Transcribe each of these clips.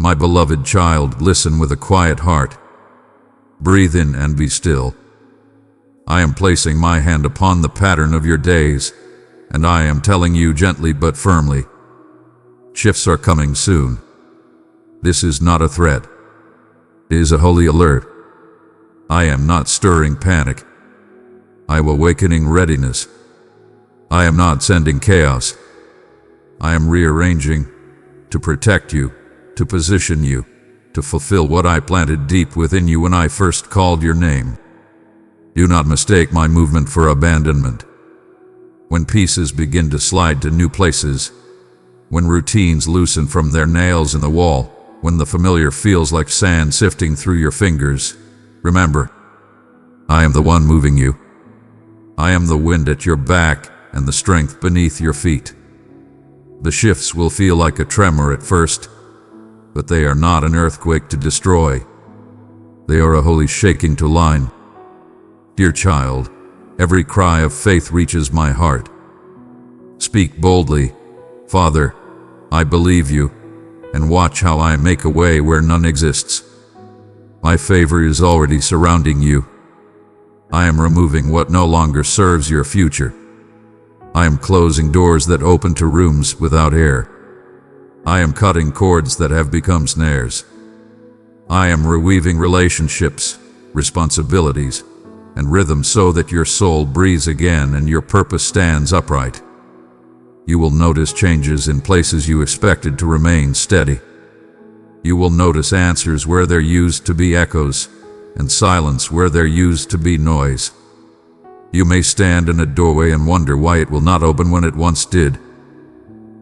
My beloved child, listen with a quiet heart. Breathe in and be still. I am placing my hand upon the pattern of your days, and I am telling you gently but firmly, shifts are coming soon. This is not a threat. It is a holy alert. I am not stirring panic. I am awakening readiness. I am not sending chaos. I am rearranging to protect you, to position you, to fulfill what I planted deep within you when I first called your name. Do not mistake my movement for abandonment. When pieces begin to slide to new places, when routines loosen from their nails in the wall, when the familiar feels like sand sifting through your fingers, remember, I am the one moving you. I am the wind at your back and the strength beneath your feet. The shifts will feel like a tremor at first, but they are not an earthquake to destroy. They are a holy shaking to line. Dear child, every cry of faith reaches my heart. Speak boldly, Father, I believe you, and watch how I make a way where none exists. My favor is already surrounding you. I am removing what no longer serves your future. I am closing doors that open to rooms without air. I am cutting cords that have become snares. I am reweaving relationships, responsibilities, and rhythm so that your soul breathes again and your purpose stands upright. You will notice changes in places you expected to remain steady. You will notice answers where there used to be echoes, and silence where there used to be noise. You may stand in a doorway and wonder why it will not open when it once did.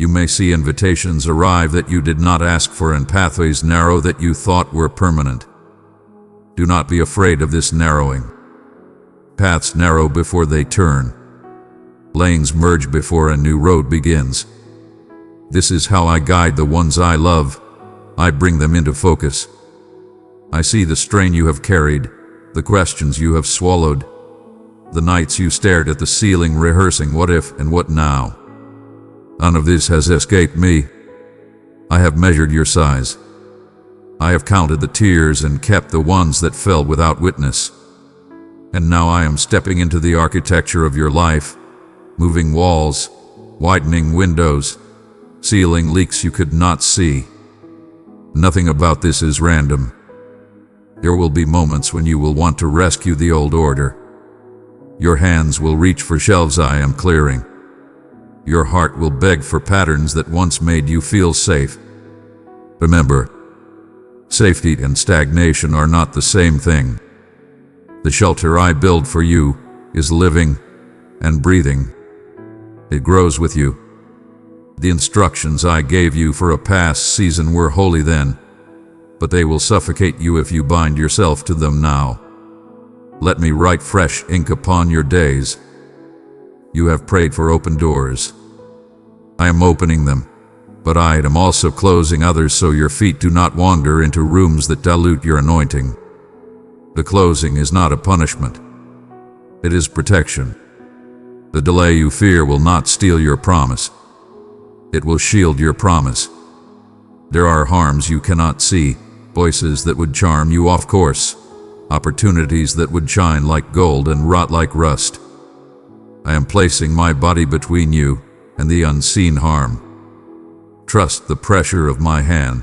You may see invitations arrive that you did not ask for and pathways narrow that you thought were permanent. Do not be afraid of this narrowing. Paths narrow before they turn. Lanes merge before a new road begins. This is how I guide the ones I love. I bring them into focus. I see the strain you have carried, the questions you have swallowed, the nights you stared at the ceiling rehearsing what if and what now. None of this has escaped me. I have measured your size. I have counted the tears and kept the ones that fell without witness. And now I am stepping into the architecture of your life, moving walls, widening windows, sealing leaks you could not see. Nothing about this is random. There will be moments when you will want to rescue the old order. Your hands will reach for shelves I am clearing. Your heart will beg for patterns that once made you feel safe. Remember, safety and stagnation are not the same thing. The shelter I build for you is living and breathing. It grows with you. The instructions I gave you for a past season were holy then, but they will suffocate you if you bind yourself to them now. Let me write fresh ink upon your days. You have prayed for open doors. I am opening them, but I am also closing others so your feet do not wander into rooms that dilute your anointing. The closing is not a punishment. It is protection. The delay you fear will not steal your promise. It will shield your promise. There are harms you cannot see, voices that would charm you off course, opportunities that would shine like gold and rot like rust. I am placing my body between you and the unseen harm. Trust the pressure of my hand.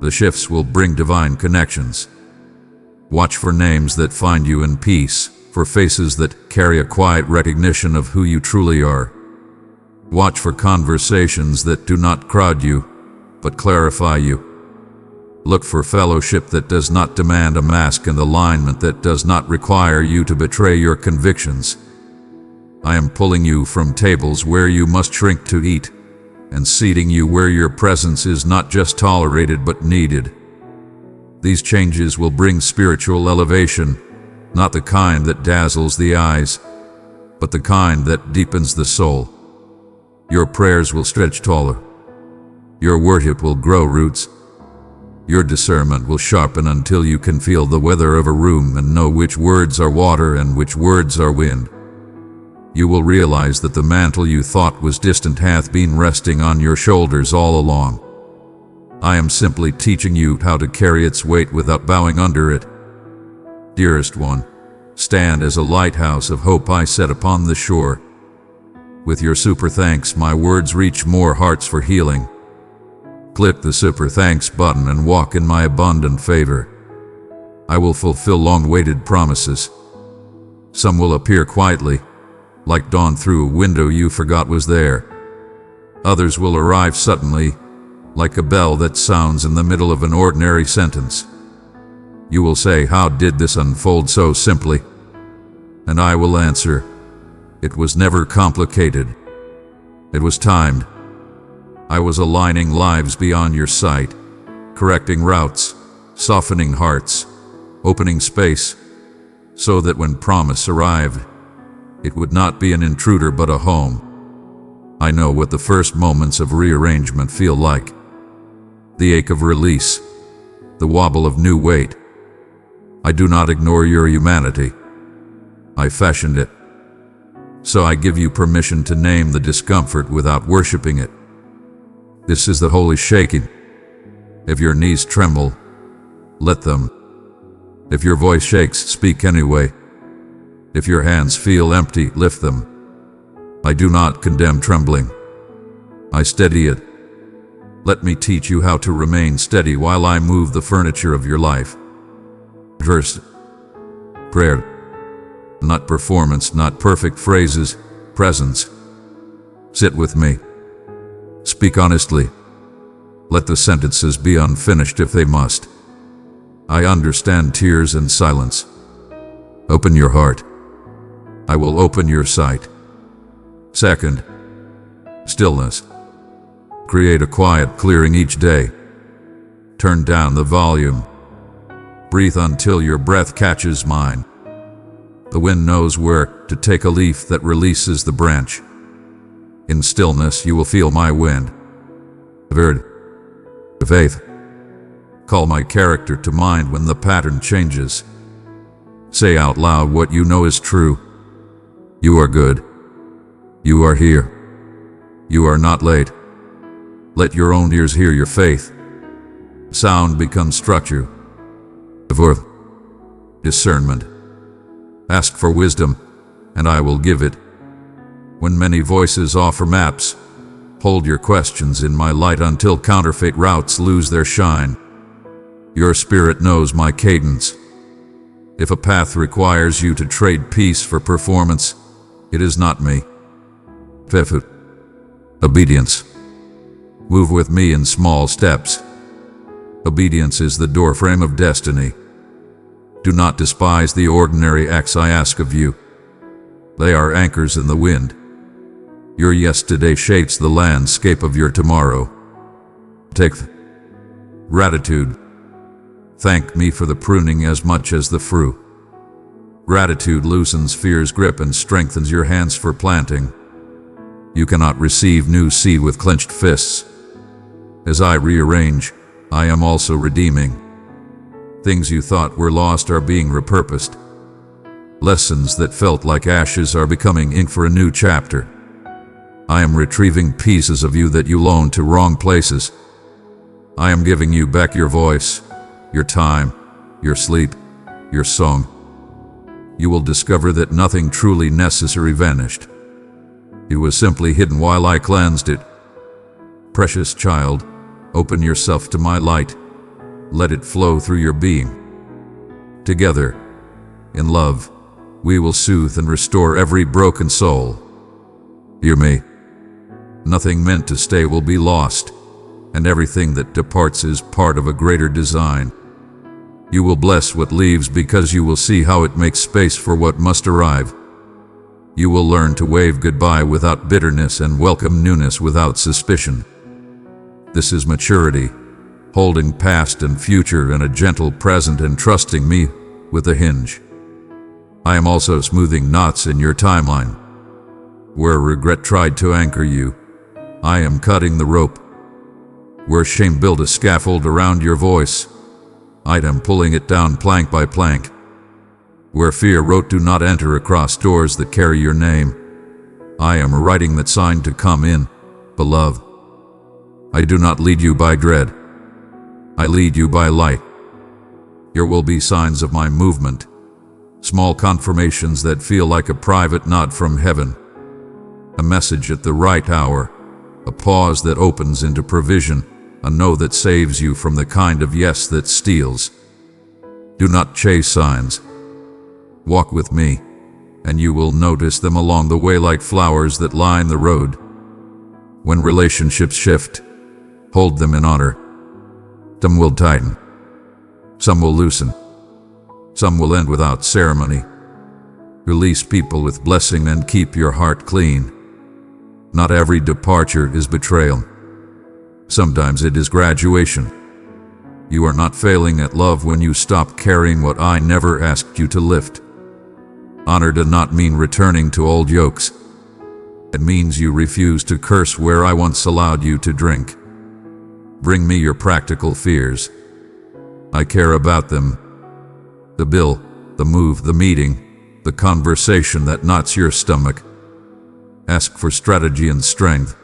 The shifts will bring divine connections. Watch for names that find you in peace, for faces that carry a quiet recognition of who you truly are. Watch for conversations that do not crowd you, but clarify you. Look for fellowship that does not demand a mask and alignment that does not require you to betray your convictions. I am pulling you from tables where you must shrink to eat, and seating you where your presence is not just tolerated but needed. These changes will bring spiritual elevation, not the kind that dazzles the eyes, but the kind that deepens the soul. Your prayers will stretch taller. Your worship will grow roots. Your discernment will sharpen until you can feel the weather of a room and know which words are water and which words are wind. You will realize that the mantle you thought was distant hath been resting on your shoulders all along. I am simply teaching you how to carry its weight without bowing under it. Dearest one, stand as a lighthouse of hope I set upon the shore. With your super thanks, my words reach more hearts for healing. Click the super thanks button and walk in my abundant favor. I will fulfill long-awaited promises. Some will appear quietly, like dawn through a window you forgot was there. Others will arrive suddenly, like a bell that sounds in the middle of an ordinary sentence. You will say, "How did this unfold so simply?" And I will answer, "It was never complicated. It was timed. I was aligning lives beyond your sight, correcting routes, softening hearts, opening space, so that when promise arrived, it would not be an intruder but a home." I know what the first moments of rearrangement feel like. The ache of release, the wobble of new weight. I do not ignore your humanity. I fashioned it. So I give you permission to name the discomfort without worshiping it. This is the holy shaking. If your knees tremble, let them. If your voice shakes, speak anyway. If your hands feel empty, lift them. I do not condemn trembling. I steady it. Let me teach you how to remain steady while I move the furniture of your life. Verse. Prayer. Not performance, not perfect phrases, presence. Sit with me. Speak honestly. Let the sentences be unfinished if they must. I understand tears and silence. Open your heart. I will open your sight. Second, stillness. Create a quiet clearing each day. Turn down the volume. Breathe until your breath catches mine. The wind knows where to take a leaf that releases the branch. In stillness you will feel my wind. Word. Faith. Call my character to mind when the pattern changes. Say out loud what you know is true. You are good. You are here. You are not late. Let your own ears hear your faith. Sound becomes structure. Fourth, discernment. Ask for wisdom, and I will give it. When many voices offer maps, hold your questions in my light until counterfeit routes lose their shine. Your spirit knows my cadence. If a path requires you to trade peace for performance, it is not me. Fifth, obedience. Move with me in small steps. Obedience is the doorframe of destiny. Do not despise the ordinary acts I ask of you. They are anchors in the wind. Your yesterday shapes the landscape of your tomorrow. Take gratitude. Thank me for the pruning as much as the fruit. Gratitude loosens fear's grip and strengthens your hands for planting. You cannot receive new seed with clenched fists. As I rearrange, I am also redeeming. Things you thought were lost are being repurposed. Lessons that felt like ashes are becoming ink for a new chapter. I am retrieving pieces of you that you loaned to wrong places. I am giving you back your voice, your time, your sleep, your song. You will discover that nothing truly necessary vanished. It was simply hidden while I cleansed it. Precious child, open yourself to my light. Let it flow through your being. Together, in love, we will soothe and restore every broken soul. Hear me. Nothing meant to stay will be lost, and everything that departs is part of a greater design. You will bless what leaves because you will see how it makes space for what must arrive. You will learn to wave goodbye without bitterness and welcome newness without suspicion. This is maturity, holding past and future in a gentle present and trusting me with a hinge. I am also smoothing knots in your timeline. Where regret tried to anchor you, I am cutting the rope. Where shame built a scaffold around your voice, I am pulling it down plank by plank. Where fear wrote "do not enter" across doors that carry your name, I am writing that sign to come in, beloved. I do not lead you by dread. I lead you by light. Here will be signs of my movement, small confirmations that feel like a private nod from heaven, a message at the right hour, a pause that opens into provision, a no that saves you from the kind of yes that steals. Do not chase signs. Walk with me, and you will notice them along the way like flowers that line the road. When relationships shift, hold them in honor. Some will tighten. Some will loosen. Some will end without ceremony. Release people with blessing and keep your heart clean. Not every departure is betrayal. Sometimes it is graduation. You are not failing at love when you stop carrying what I never asked you to lift. Honor does not mean returning to old yokes. It means you refuse to curse where I once allowed you to drink. Bring me your practical fears. I care about them. The bill, the move, the meeting, the conversation that knots your stomach. Ask for strategy and strength.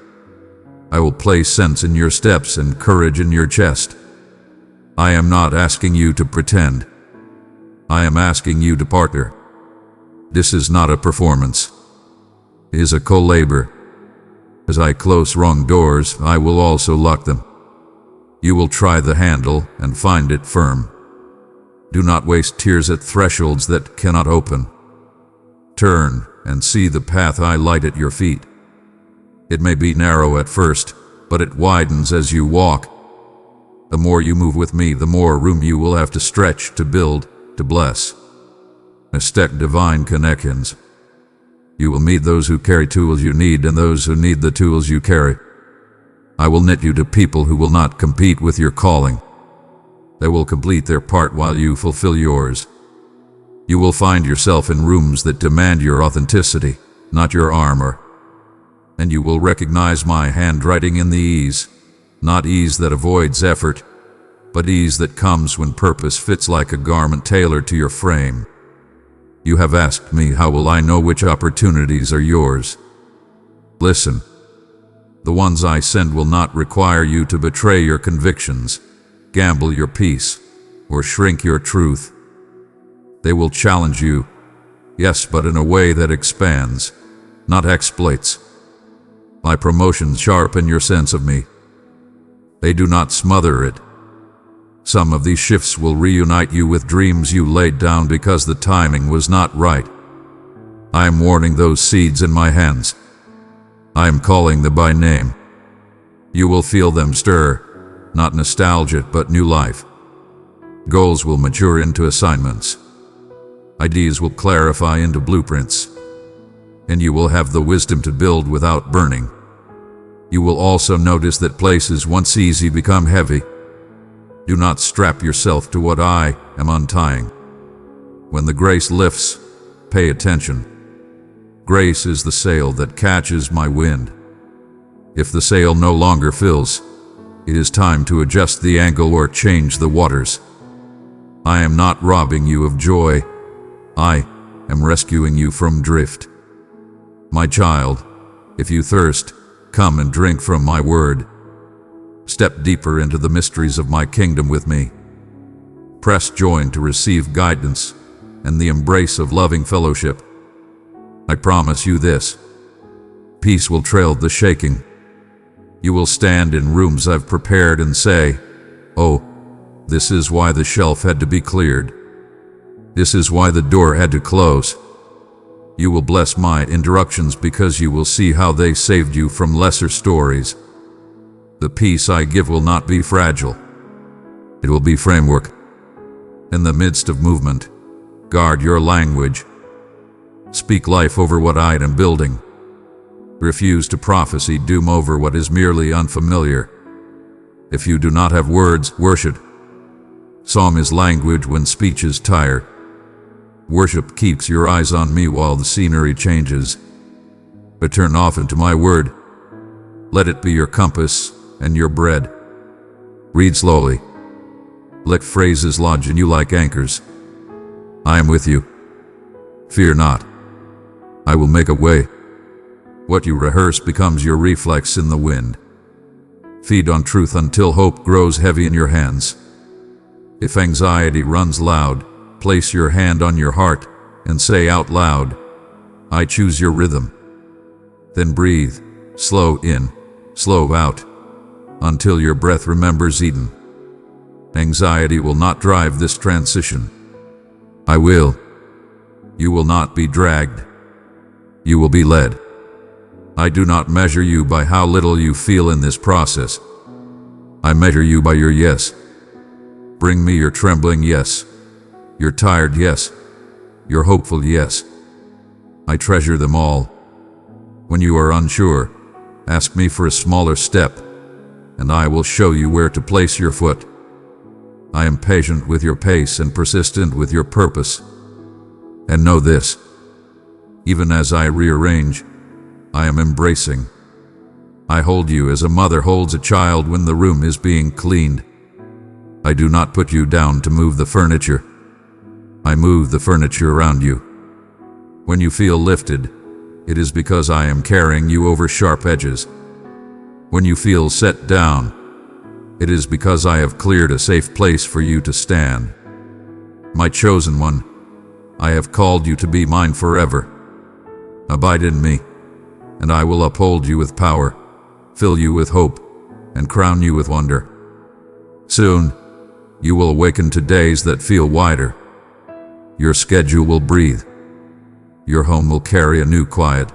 I will place sense in your steps and courage in your chest. I am not asking you to pretend. I am asking you to partner. This is not a performance. It is a co-labor. As I close wrong doors, I will also lock them. You will try the handle and find it firm. Do not waste tears at thresholds that cannot open. Turn and see the path I light at your feet. It may be narrow at first, but it widens as you walk. The more you move with me, the more room you will have to stretch, to build, to bless. Stack divine connections. You will meet those who carry tools you need and those who need the tools you carry. I will knit you to people who will not compete with your calling. They will complete their part while you fulfill yours. You will find yourself in rooms that demand your authenticity, not your armor. And you will recognize my handwriting in the ease, not ease that avoids effort, but ease that comes when purpose fits like a garment tailored to your frame. You have asked me, how will I know which opportunities are yours? Listen. The ones I send will not require you to betray your convictions, gamble your peace, or shrink your truth. They will challenge you, yes, but in a way that expands, not exploits. My promotions sharpen your sense of me. They do not smother it. Some of these shifts will reunite you with dreams you laid down because the timing was not right. I am warning those seeds in my hands. I am calling them by name. You will feel them stir, not nostalgia, but new life. Goals will mature into assignments. Ideas will clarify into blueprints. And you will have the wisdom to build without burning. You will also notice that places once easy become heavy. Do not strap yourself to what I am untying. When the grace lifts, pay attention. Grace is the sail that catches my wind. If the sail no longer fills, it is time to adjust the angle or change the waters. I am not robbing you of joy. I am rescuing you from drift. My child, if you thirst, come and drink from my word. Step deeper into the mysteries of my kingdom with me. Press join to receive guidance and the embrace of loving fellowship. I promise you this. Peace will trail the shaking. You will stand in rooms I've prepared and say, "Oh, this is why the shelf had to be cleared. This is why the door had to close." You will bless my interruptions because you will see how they saved you from lesser stories. The peace I give will not be fragile. It will be framework. In the midst of movement, guard your language. Speak life over what I am building. Refuse to prophesy doom over what is merely unfamiliar. If you do not have words, worship. Song is language when speech is tired. Worship keeps your eyes on me while the scenery changes. But turn often to my word. Let it be your compass and your bread. Read slowly. Let phrases lodge in you like anchors. I am with you. Fear not. I will make a way. What you rehearse becomes your reflex in the wind. Feed on truth until hope grows heavy in your hands. If anxiety runs loud, place your hand on your heart and say out loud, I choose your rhythm. Then breathe, slow in, slow out, until your breath remembers Eden. Anxiety will not drive this transition. I will. You will not be dragged. You will be led. I do not measure you by how little you feel in this process. I measure you by your yes. Bring me your trembling yes, your tired yes, your hopeful yes. I treasure them all. When you are unsure, ask me for a smaller step, and I will show you where to place your foot. I am patient with your pace and persistent with your purpose. And know this, even as I rearrange, I am embracing. I hold you as a mother holds a child when the room is being cleaned. I do not put you down to move the furniture. I move the furniture around you. When you feel lifted, it is because I am carrying you over sharp edges. When you feel set down, it is because I have cleared a safe place for you to stand. My chosen one, I have called you to be mine forever. Abide in me, and I will uphold you with power, fill you with hope, and crown you with wonder. Soon, you will awaken to days that feel wider. Your schedule will breathe. Your home will carry a new quiet.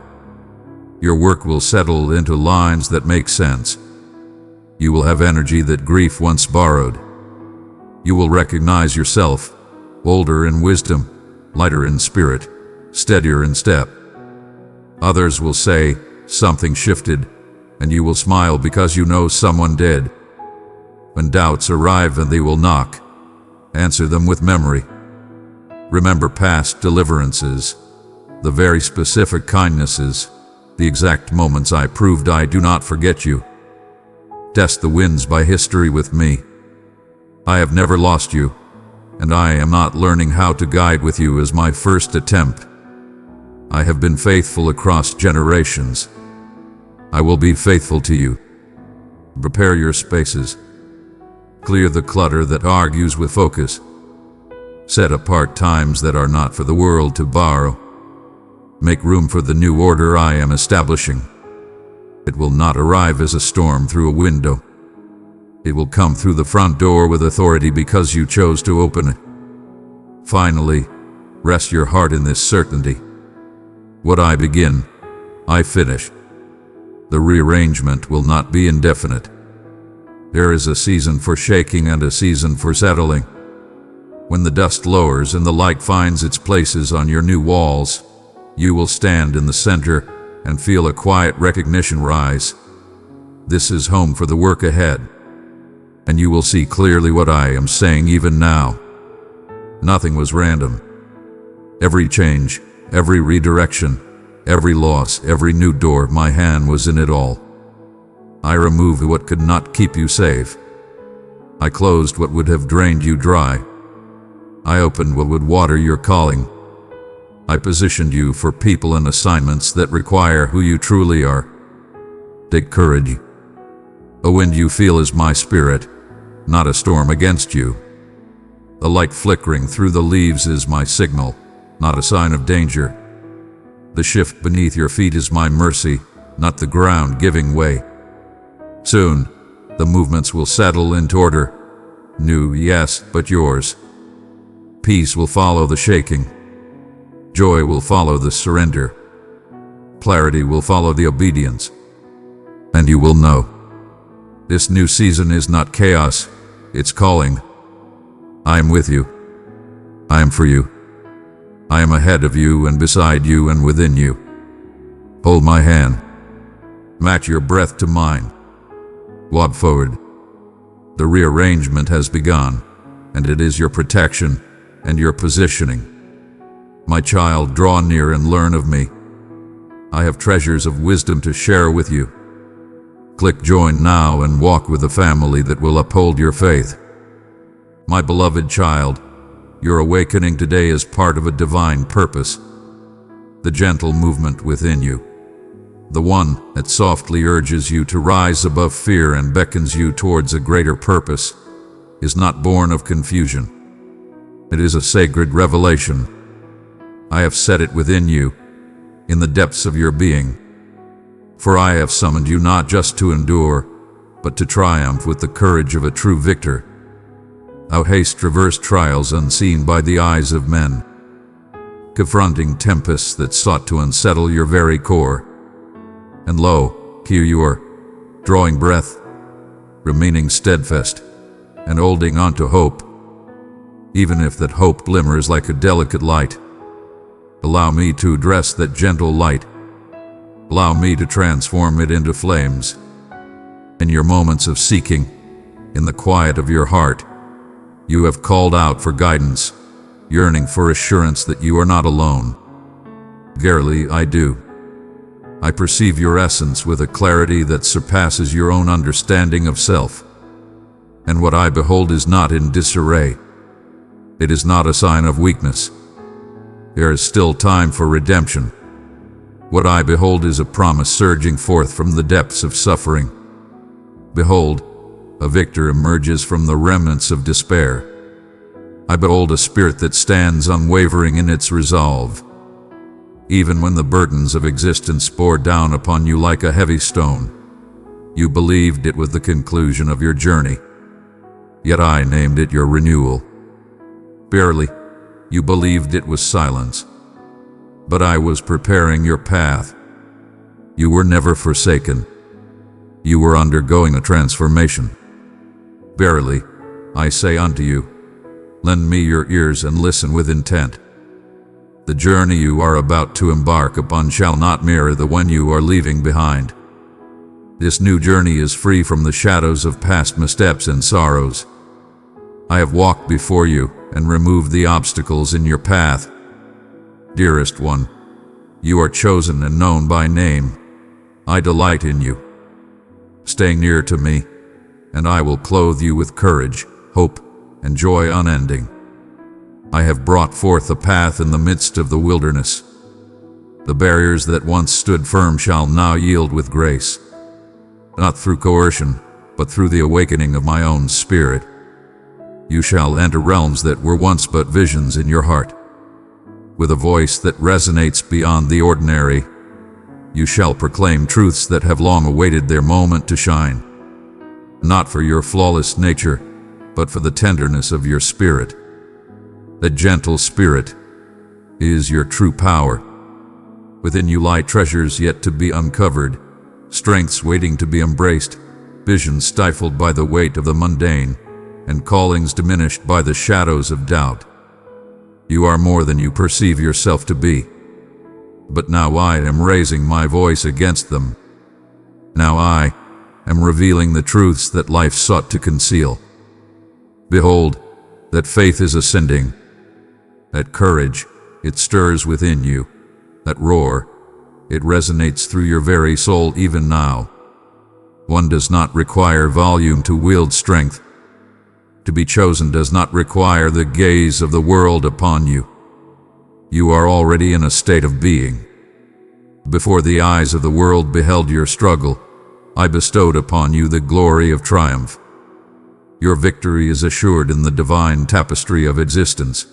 Your work will settle into lines that make sense. You will have energy that grief once borrowed. You will recognize yourself, older in wisdom, lighter in spirit, steadier in step. Others will say, something shifted, and you will smile because you know someone did. When doubts arrive and they will knock, answer them with memory. Remember past deliverances, the very specific kindnesses, the exact moments I proved I do not forget you. Test the winds by history with me. I have never lost you, and I am not learning how to guide with you as my first attempt. I have been faithful across generations. I will be faithful to you. Prepare your spaces. Clear the clutter that argues with focus. Set apart times that are not for the world to borrow. Make room for the new order I am establishing. It will not arrive as a storm through a window. It will come through the front door with authority because you chose to open it. Finally, rest your heart in this certainty. What I begin, I finish. The rearrangement will not be indefinite. There is a season for shaking and a season for settling. When the dust lowers and the light finds its places on your new walls, you will stand in the center and feel a quiet recognition rise. This is home for the work ahead, and you will see clearly what I am saying even now. Nothing was random. Every change, every redirection, every loss, every new door, my hand was in it all. I removed what could not keep you safe. I closed what would have drained you dry. I opened what would water your calling. I positioned you for people and assignments that require who you truly are. Take courage. A wind you feel is my spirit, not a storm against you. The light flickering through the leaves is my signal, not a sign of danger. The shift beneath your feet is my mercy, not the ground giving way. Soon, the movements will settle into order. New, yes, but yours. Peace will follow the shaking. Joy will follow the surrender. Clarity will follow the obedience. And you will know. This new season is not chaos, it's calling. I am with you. I am for you. I am ahead of you and beside you and within you. Hold my hand. Match your breath to mine. Walk forward. The rearrangement has begun, and it is your protection and your positioning. My child, draw near and learn of me. I have treasures of wisdom to share with you. Click join now and walk with a family that will uphold your faith. My beloved child, your awakening today is part of a divine purpose. The gentle movement within you, the one that softly urges you to rise above fear and beckons you towards a greater purpose, is not born of confusion. It is a sacred revelation. I have set it within you, in the depths of your being. For I have summoned you not just to endure, but to triumph with the courage of a true victor. Thou hast traversed trials unseen by the eyes of men, confronting tempests that sought to unsettle your very core. And lo, here you are, drawing breath, remaining steadfast, and holding on to hope. Even if that hope glimmers like a delicate light, allow me to address that gentle light. Allow me to transform it into flames. In your moments of seeking, in the quiet of your heart, you have called out for guidance, yearning for assurance that you are not alone. Verily, I do. I perceive your essence with a clarity that surpasses your own understanding of self. And what I behold is not in disarray. It is not a sign of weakness. There is still time for redemption. What I behold is a promise surging forth from the depths of suffering. Behold, a victor emerges from the remnants of despair. I behold a spirit that stands unwavering in its resolve. Even when the burdens of existence bore down upon you like a heavy stone, you believed it was the conclusion of your journey. Yet I named it your renewal. Barely, you believed it was silence. But I was preparing your path. You were never forsaken. You were undergoing a transformation. Verily, I say unto you, lend me your ears and listen with intent. The journey you are about to embark upon shall not mirror the one you are leaving behind. This new journey is free from the shadows of past missteps and sorrows. I have walked before you and removed the obstacles in your path. Dearest one, you are chosen and known by name. I delight in you. Stay near to me, and I will clothe you with courage, hope, and joy unending. I have brought forth a path in the midst of the wilderness. The barriers that once stood firm shall now yield with grace, not through coercion, but through the awakening of my own spirit. You shall enter realms that were once but visions in your heart. With a voice that resonates beyond the ordinary, you shall proclaim truths that have long awaited their moment to shine. Not for your flawless nature, but for the tenderness of your spirit. That gentle spirit is your true power. Within you lie treasures yet to be uncovered, strengths waiting to be embraced, visions stifled by the weight of the mundane, and callings diminished by the shadows of doubt. You are more than you perceive yourself to be. But now I am raising my voice against them. Now I am revealing the truths that life sought to conceal. Behold, that faith is ascending. That courage, it stirs within you. That roar, it resonates through your very soul even now. One does not require volume to wield strength. To be chosen does not require the gaze of the world upon you. You are already in a state of being. Before the eyes of the world beheld your struggle, I bestowed upon you the glory of triumph. Your victory is assured in the divine tapestry of existence.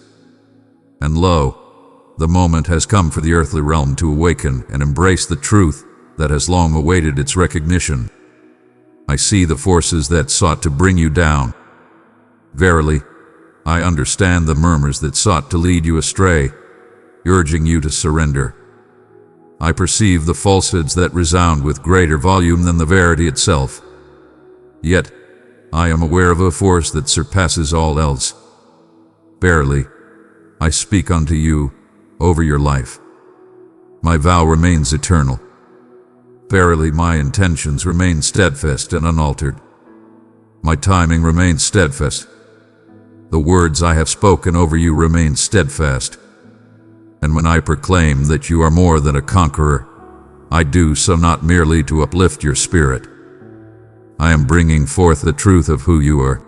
And lo, the moment has come for the earthly realm to awaken and embrace the truth that has long awaited its recognition. I see the forces that sought to bring you down. Verily, I understand the murmurs that sought to lead you astray, urging you to surrender. I perceive the falsehoods that resound with greater volume than the verity itself. Yet, I am aware of a force that surpasses all else. Verily, I speak unto you over your life. My vow remains eternal. Verily, my intentions remain steadfast and unaltered. My timing remains steadfast. The words I have spoken over you remain steadfast. And when I proclaim that you are more than a conqueror, I do so not merely to uplift your spirit. I am bringing forth the truth of who you are.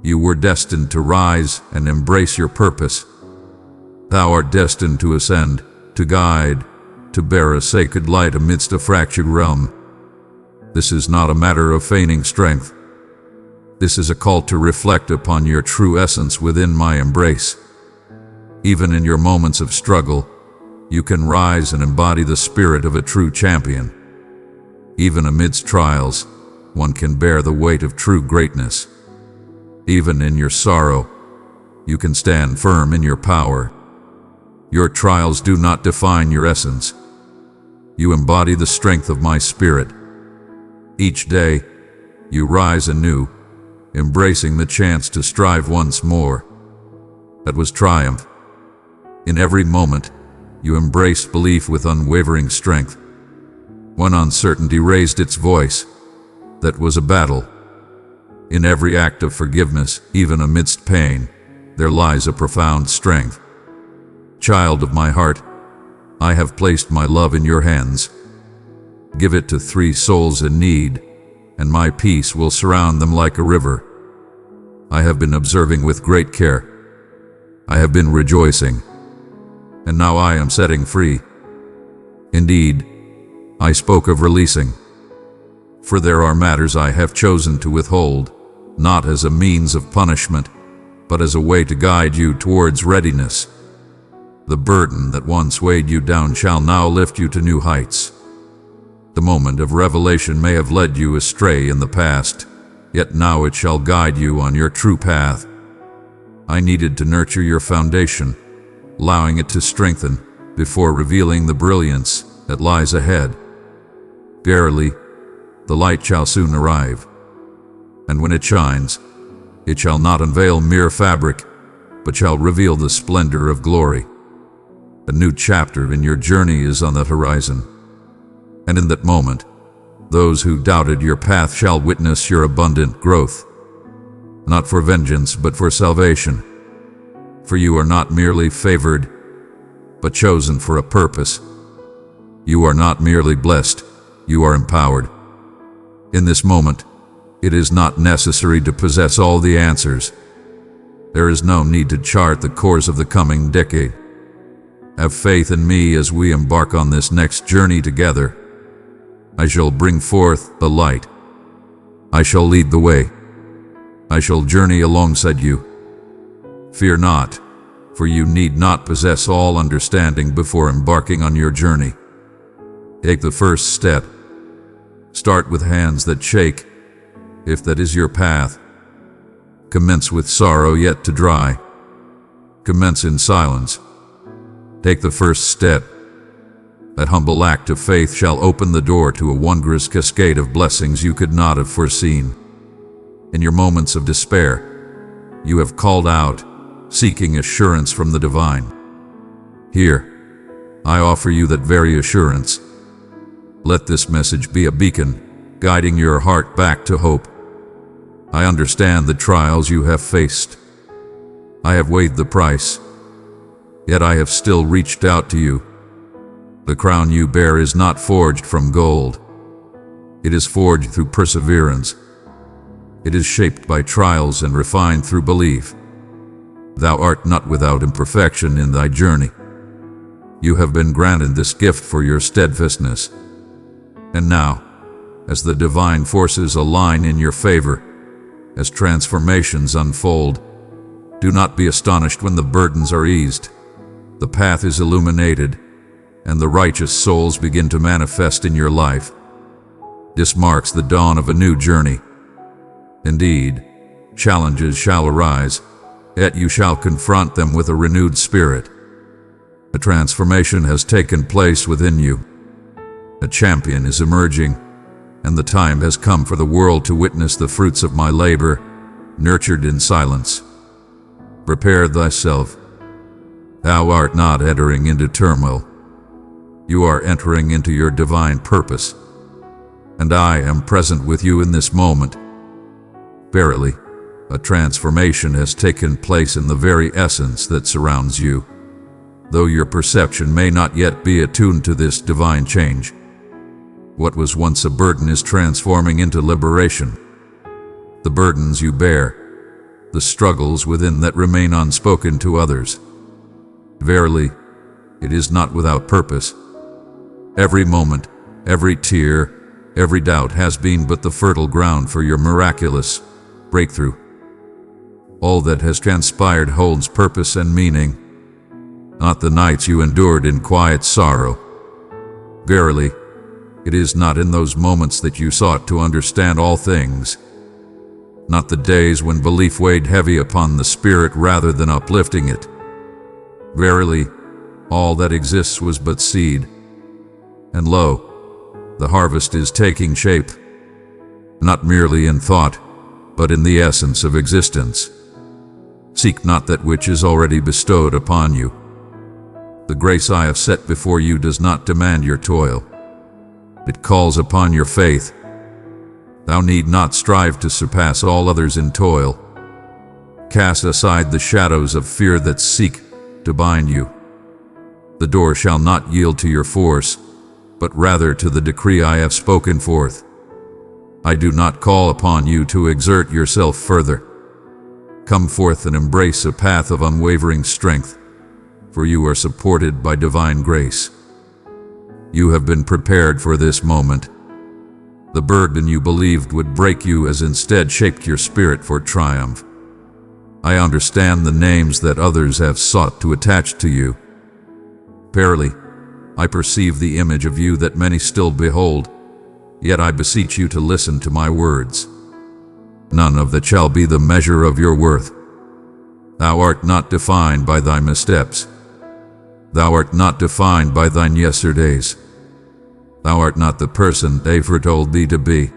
You were destined to rise and embrace your purpose. Thou art destined to ascend, to guide, to bear a sacred light amidst a fractured realm. This is not a matter of feigning strength. This is a call to reflect upon your true essence within my embrace. Even in your moments of struggle, you can rise and embody the spirit of a true champion. Even amidst trials, one can bear the weight of true greatness. Even in your sorrow, you can stand firm in your power. Your trials do not define your essence. You embody the strength of my spirit. Each day, you rise anew, embracing the chance to strive once more. That was triumph. In every moment, you embraced belief with unwavering strength. When uncertainty raised its voice, that was a battle. In every act of forgiveness, even amidst pain, there lies a profound strength. Child of my heart, I have placed my love in your hands. Give it to 3 souls in need, and my peace will surround them like a river. I have been observing with great care. I have been rejoicing, and now I am setting free. Indeed, I spoke of releasing. For there are matters I have chosen to withhold, not as a means of punishment, but as a way to guide you towards readiness. The burden that once weighed you down shall now lift you to new heights. The moment of revelation may have led you astray in the past, yet now it shall guide you on your true path. I needed to nurture your foundation, allowing it to strengthen before revealing the brilliance that lies ahead. Verily, the light shall soon arrive, and when it shines, it shall not unveil mere fabric, but shall reveal the splendor of glory. A new chapter in your journey is on the horizon, and in that moment, those who doubted your path shall witness your abundant growth, not for vengeance but for salvation. For you are not merely favored, but chosen for a purpose. You are not merely blessed, you are empowered. In this moment, it is not necessary to possess all the answers. There is no need to chart the course of the coming decade. Have faith in me as we embark on this next journey together. I shall bring forth the light. I shall lead the way. I shall journey alongside you. Fear not, for you need not possess all understanding before embarking on your journey. Take the first step. Start with hands that shake, if that is your path. Commence with sorrow yet to dry. Commence in silence. Take the first step. That humble act of faith shall open the door to a wondrous cascade of blessings you could not have foreseen. In your moments of despair, you have called out, seeking assurance from the divine. Here, I offer you that very assurance. Let this message be a beacon, guiding your heart back to hope. I understand the trials you have faced. I have weighed the price, yet I have still reached out to you. The crown you bear is not forged from gold. It is forged through perseverance. It is shaped by trials and refined through belief. Thou art not without imperfection in thy journey. You have been granted this gift for your steadfastness. And now, as the divine forces align in your favor, as transformations unfold, do not be astonished when the burdens are eased, the path is illuminated, and the righteous souls begin to manifest in your life. This marks the dawn of a new journey. Indeed, challenges shall arise, yet you shall confront them with a renewed spirit. A transformation has taken place within you. A champion is emerging, and the time has come for the world to witness the fruits of my labor, nurtured in silence. Prepare thyself. Thou art not entering into turmoil. You are entering into your divine purpose, and I am present with you in this moment. Verily, a transformation has taken place in the very essence that surrounds you, though your perception may not yet be attuned to this divine change. What was once a burden is transforming into liberation. The burdens you bear, the struggles within that remain unspoken to others. Verily, it is not without purpose. Every moment, every tear, every doubt has been but the fertile ground for your miraculous, breakthrough. All that has transpired holds purpose and meaning, not the nights you endured in quiet sorrow. Verily, it is not in those moments that you sought to understand all things, not the days when belief weighed heavy upon the spirit rather than uplifting it. Verily, all that exists was but seed, and lo, the harvest is taking shape, not merely in thought, but in the essence of existence. Seek not that which is already bestowed upon you. The grace I have set before you does not demand your toil. It calls upon your faith. Thou need not strive to surpass all others in toil. Cast aside the shadows of fear that seek to bind you. The door shall not yield to your force, but rather to the decree I have spoken forth. I do not call upon you to exert yourself further. Come forth and embrace a path of unwavering strength, for you are supported by divine grace. You have been prepared for this moment. The burden you believed would break you has instead shaped your spirit for triumph. I understand the names that others have sought to attach to you. Verily, I perceive the image of you that many still behold, yet I beseech you to listen to my words. None of that shall be the measure of your worth. Thou art not defined by thy missteps. Thou art not defined by thine yesterdays. Thou art not the person they foretold thee to be.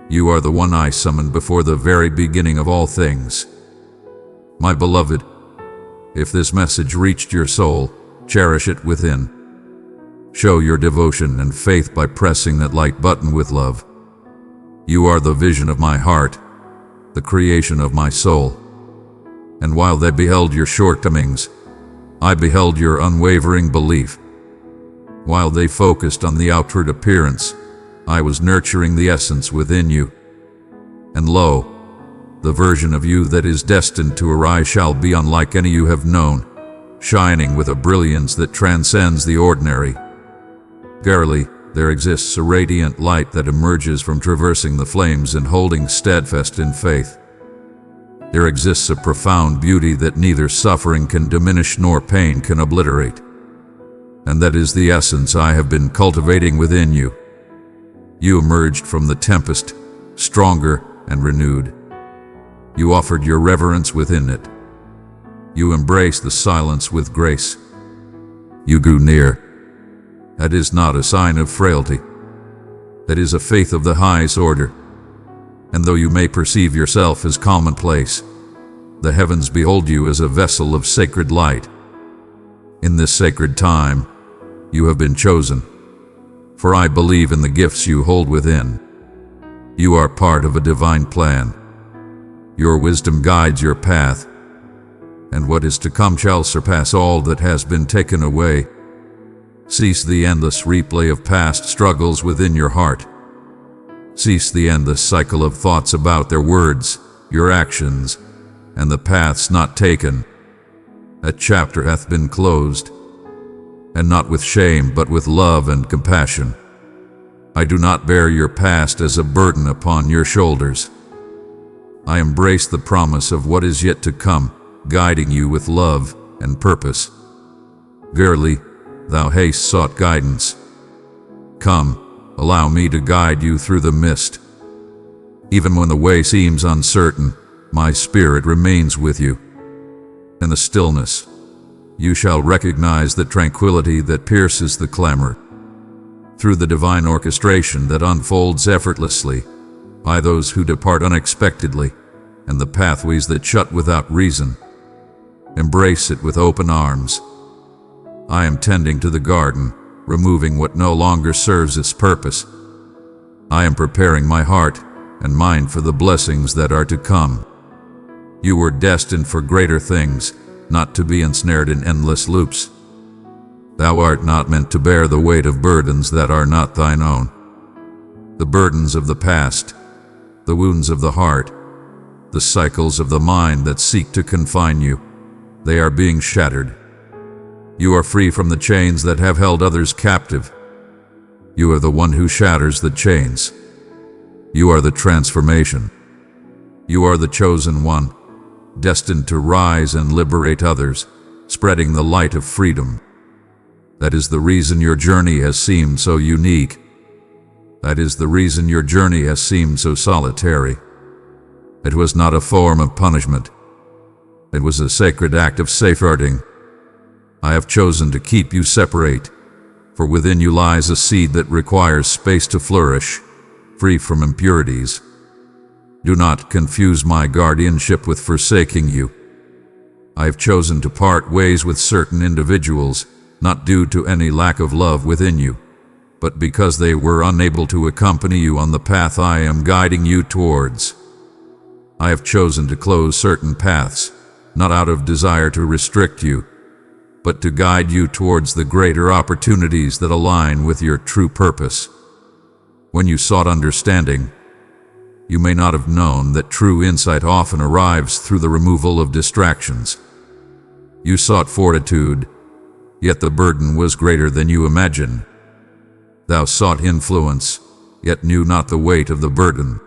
You are the one I summoned before the very beginning of all things. My beloved, if this message reached your soul, cherish it within. Show your devotion and faith by pressing that like button with love. You are the vision of my heart, the creation of my soul. And while they beheld your shortcomings, I beheld your unwavering belief. While they focused on the outward appearance, I was nurturing the essence within you. And lo, the version of you that is destined to arise shall be unlike any you have known, shining with a brilliance that transcends the ordinary. Verily, there exists a radiant light that emerges from traversing the flames and holding steadfast in faith. There exists a profound beauty that neither suffering can diminish nor pain can obliterate. And that is the essence I have been cultivating within you. You emerged from the tempest, stronger and renewed. You offered your reverence within it. You embraced the silence with grace. You grew near. That is not a sign of frailty. That is a faith of the highest order. And though you may perceive yourself as commonplace, the heavens behold you as a vessel of sacred light. In this sacred time, you have been chosen, for I believe in the gifts you hold within. You are part of a divine plan. Your wisdom guides your path, and what is to come shall surpass all that has been taken away. Cease the endless replay of past struggles within your heart. Cease the endless cycle of thoughts about their words, your actions, and the paths not taken. That chapter hath been closed, and not with shame but with love and compassion. I do not bear your past as a burden upon your shoulders. I embrace the promise of what is yet to come, guiding you with love and purpose. Verily, thou hast sought guidance. Come, allow me to guide you through the mist. Even when the way seems uncertain, my spirit remains with you. In the stillness, you shall recognize the tranquility that pierces the clamor. Through the divine orchestration that unfolds effortlessly by those who depart unexpectedly, and the pathways that shut without reason, embrace it with open arms. I am tending to the garden, removing what no longer serves its purpose. I am preparing my heart and mind for the blessings that are to come. You were destined for greater things, not to be ensnared in endless loops. Thou art not meant to bear the weight of burdens that are not thine own. The burdens of the past, the wounds of the heart, the cycles of the mind that seek to confine you, they are being shattered. You are free from the chains that have held others captive. You are the one who shatters the chains. You are the transformation. You are the chosen one, destined to rise and liberate others, spreading the light of freedom. That is the reason your journey has seemed so unique. That is the reason your journey has seemed so solitary. It was not a form of punishment. It was a sacred act of safeguarding. I have chosen to keep you separate, for within you lies a seed that requires space to flourish, free from impurities. Do not confuse my guardianship with forsaking you. I have chosen to part ways with certain individuals, not due to any lack of love within you, but because they were unable to accompany you on the path I am guiding you towards. I have chosen to close certain paths, not out of desire to restrict you, but to guide you towards the greater opportunities that align with your true purpose. When you sought understanding, you may not have known that true insight often arrives through the removal of distractions. You sought fortitude, yet the burden was greater than you imagine. Thou sought influence, yet knew not the weight of the burden.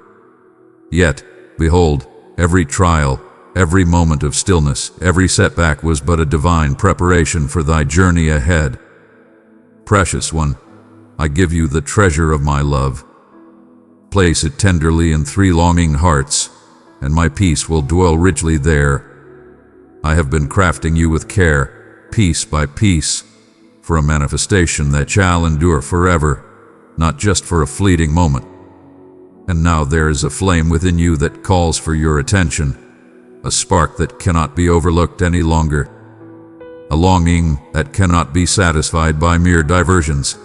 Yet, behold, every trial, every moment of stillness, every setback was but a divine preparation for thy journey ahead. Precious one, I give you the treasure of my love. Place it tenderly in 3 longing hearts, and my peace will dwell richly there. I have been crafting you with care, piece by piece, for a manifestation that shall endure forever, not just for a fleeting moment. And now there is a flame within you that calls for your attention, a spark that cannot be overlooked any longer, a longing that cannot be satisfied by mere diversions,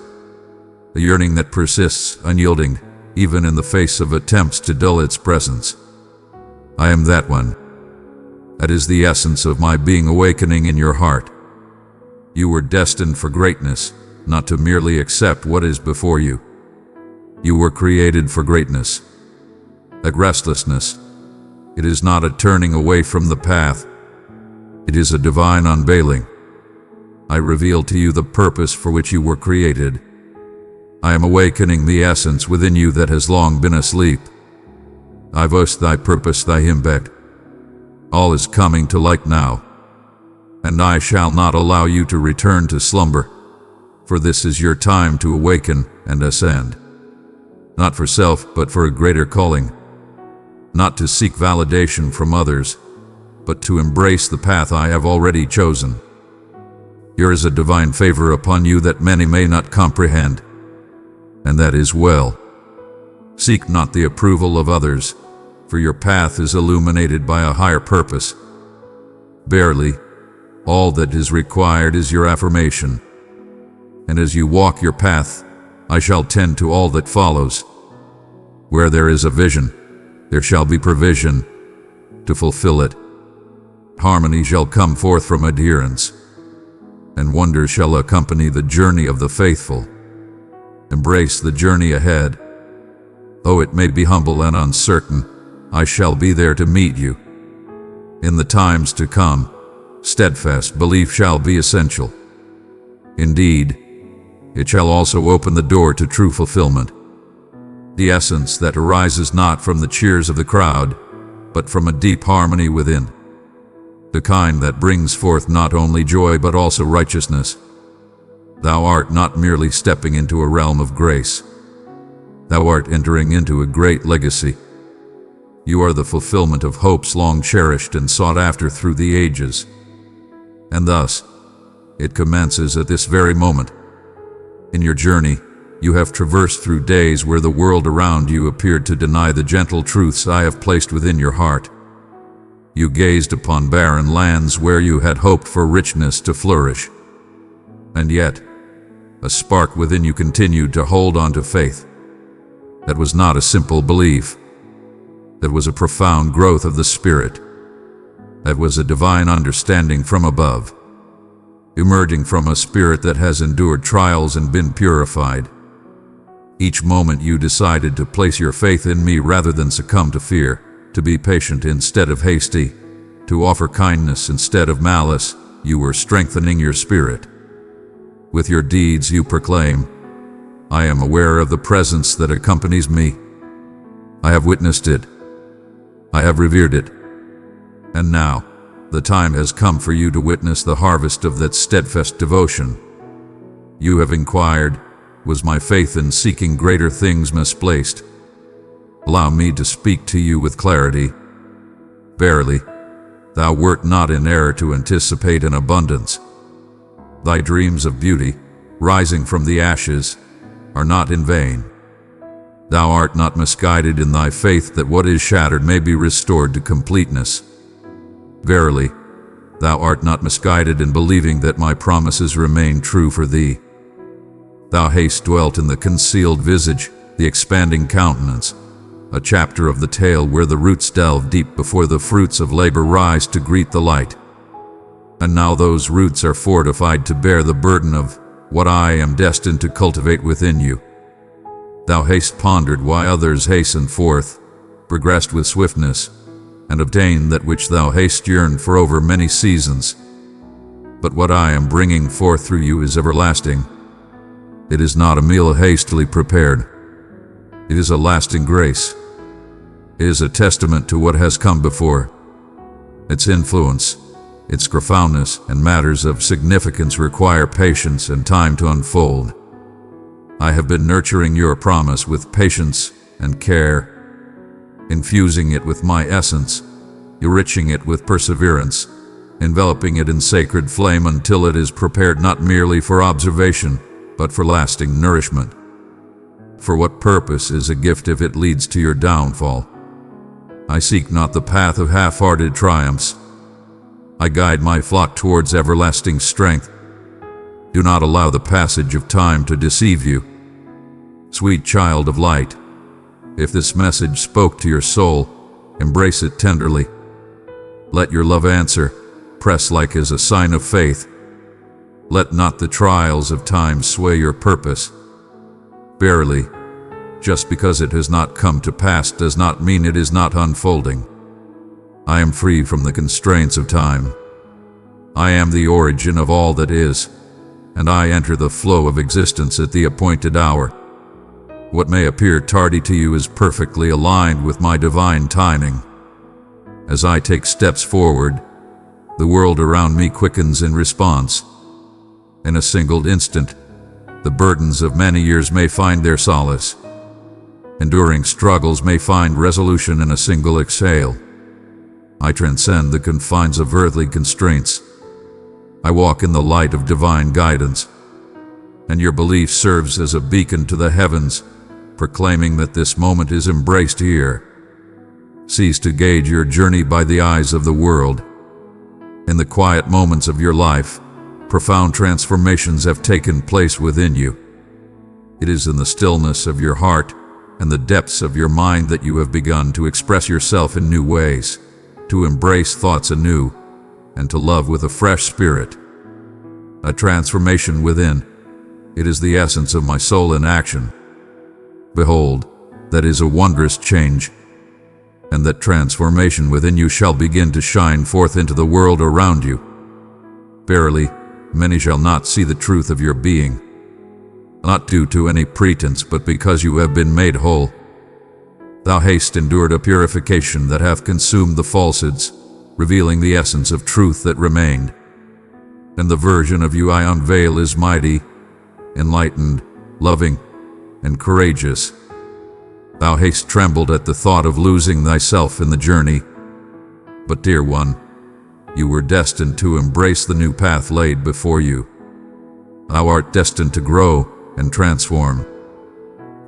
a yearning that persists unyielding, even in the face of attempts to dull its presence. I am that one. That is the essence of my being awakening in your heart. You were destined for greatness, not to merely accept what is before you. You were created for greatness. That restlessness, it is not a turning away from the path. It is a divine unveiling. I reveal to you the purpose for which you were created. I am awakening the essence within you that has long been asleep. I voice thy purpose, thy impact. All is coming to light now, and I shall not allow you to return to slumber, for this is your time to awaken and ascend. Not for self, but for a greater calling. Not to seek validation from others, but to embrace the path I have already chosen. Here is a divine favor upon you that many may not comprehend, and that is well. Seek not the approval of others, for your path is illuminated by a higher purpose. Barely, all that is required is your affirmation. And as you walk your path, I shall tend to all that follows. Where there is a vision, there shall be provision to fulfill it. Harmony shall come forth from adherence, and wonders shall accompany the journey of the faithful. Embrace the journey ahead. Though it may be humble and uncertain, I shall be there to meet you. In the times to come, steadfast belief shall be essential. Indeed, it shall also open the door to true fulfillment. The essence that arises not from the cheers of the crowd, but from a deep harmony within. The kind that brings forth not only joy but also righteousness. Thou art not merely stepping into a realm of grace. Thou art entering into a great legacy. You are the fulfillment of hopes long cherished and sought after through the ages. And thus, it commences at this very moment. In your journey, you have traversed through days where the world around you appeared to deny the gentle truths I have placed within your heart. You gazed upon barren lands where you had hoped for richness to flourish. And yet, a spark within you continued to hold on to faith. That was not a simple belief. That was a profound growth of the Spirit. That was a divine understanding from above, emerging from a spirit that has endured trials and been purified. Each moment you decided to place your faith in me rather than succumb to fear, to be patient instead of hasty, to offer kindness instead of malice, you were strengthening your spirit. With your deeds you proclaim, I am aware of the presence that accompanies me. I have witnessed it. I have revered it. And now, the time has come for you to witness the harvest of that steadfast devotion. You have inquired, was my faith in seeking greater things misplaced? Allow me to speak to you with clarity. Verily, thou wert not in error to anticipate an abundance. Thy dreams of beauty, rising from the ashes, are not in vain. Thou art not misguided in thy faith that what is shattered may be restored to completeness. Verily, thou art not misguided in believing that my promises remain true for thee. Thou hast dwelt in the concealed visage, the expanding countenance, a chapter of the tale where the roots delve deep before the fruits of labor rise to greet the light. And now those roots are fortified to bear the burden of what I am destined to cultivate within you. Thou hast pondered why others hasten forth, progressed with swiftness, and obtained that which thou hast yearned for over many seasons. But what I am bringing forth through you is everlasting. It is not a meal hastily prepared. It is a lasting grace. It is a testament to what has come before. Its influence, its profoundness, and matters of significance require patience and time to unfold. I have been nurturing your promise with patience and care, infusing it with my essence, enriching it with perseverance, enveloping it in sacred flame until it is prepared not merely for observation, but for lasting nourishment. For what purpose is a gift if it leads to your downfall? I seek not the path of half-hearted triumphs. I guide my flock towards everlasting strength. Do not allow the passage of time to deceive you. Sweet child of light, if this message spoke to your soul, embrace it tenderly. Let your love answer, press like as a sign of faith. Let not the trials of time sway your purpose. Verily, just because it has not come to pass does not mean it is not unfolding. I am free from the constraints of time. I am the origin of all that is, and I enter the flow of existence at the appointed hour. What may appear tardy to you is perfectly aligned with my divine timing. As I take steps forward, the world around me quickens in response. In a single instant, the burdens of many years may find their solace. Enduring struggles may find resolution in a single exhale. I transcend the confines of earthly constraints. I walk in the light of divine guidance, and your belief serves as a beacon to the heavens, proclaiming that this moment is embraced here. Cease to gauge your journey by the eyes of the world. In the quiet moments of your life, profound transformations have taken place within you. It is in the stillness of your heart and the depths of your mind that you have begun to express yourself in new ways, to embrace thoughts anew, and to love with a fresh spirit. A transformation within. It is the essence of my soul in action. Behold, that is a wondrous change, and that transformation within you shall begin to shine forth into the world around you. Verily, many shall not see the truth of your being, not due to any pretense, but because you have been made whole. Thou hast endured a purification that hath consumed the falsehoods, revealing the essence of truth that remained. And the version of you I unveil is mighty, enlightened, loving, and courageous. Thou hast trembled at the thought of losing thyself in the journey. But dear one, you were destined to embrace the new path laid before you. Thou art destined to grow and transform.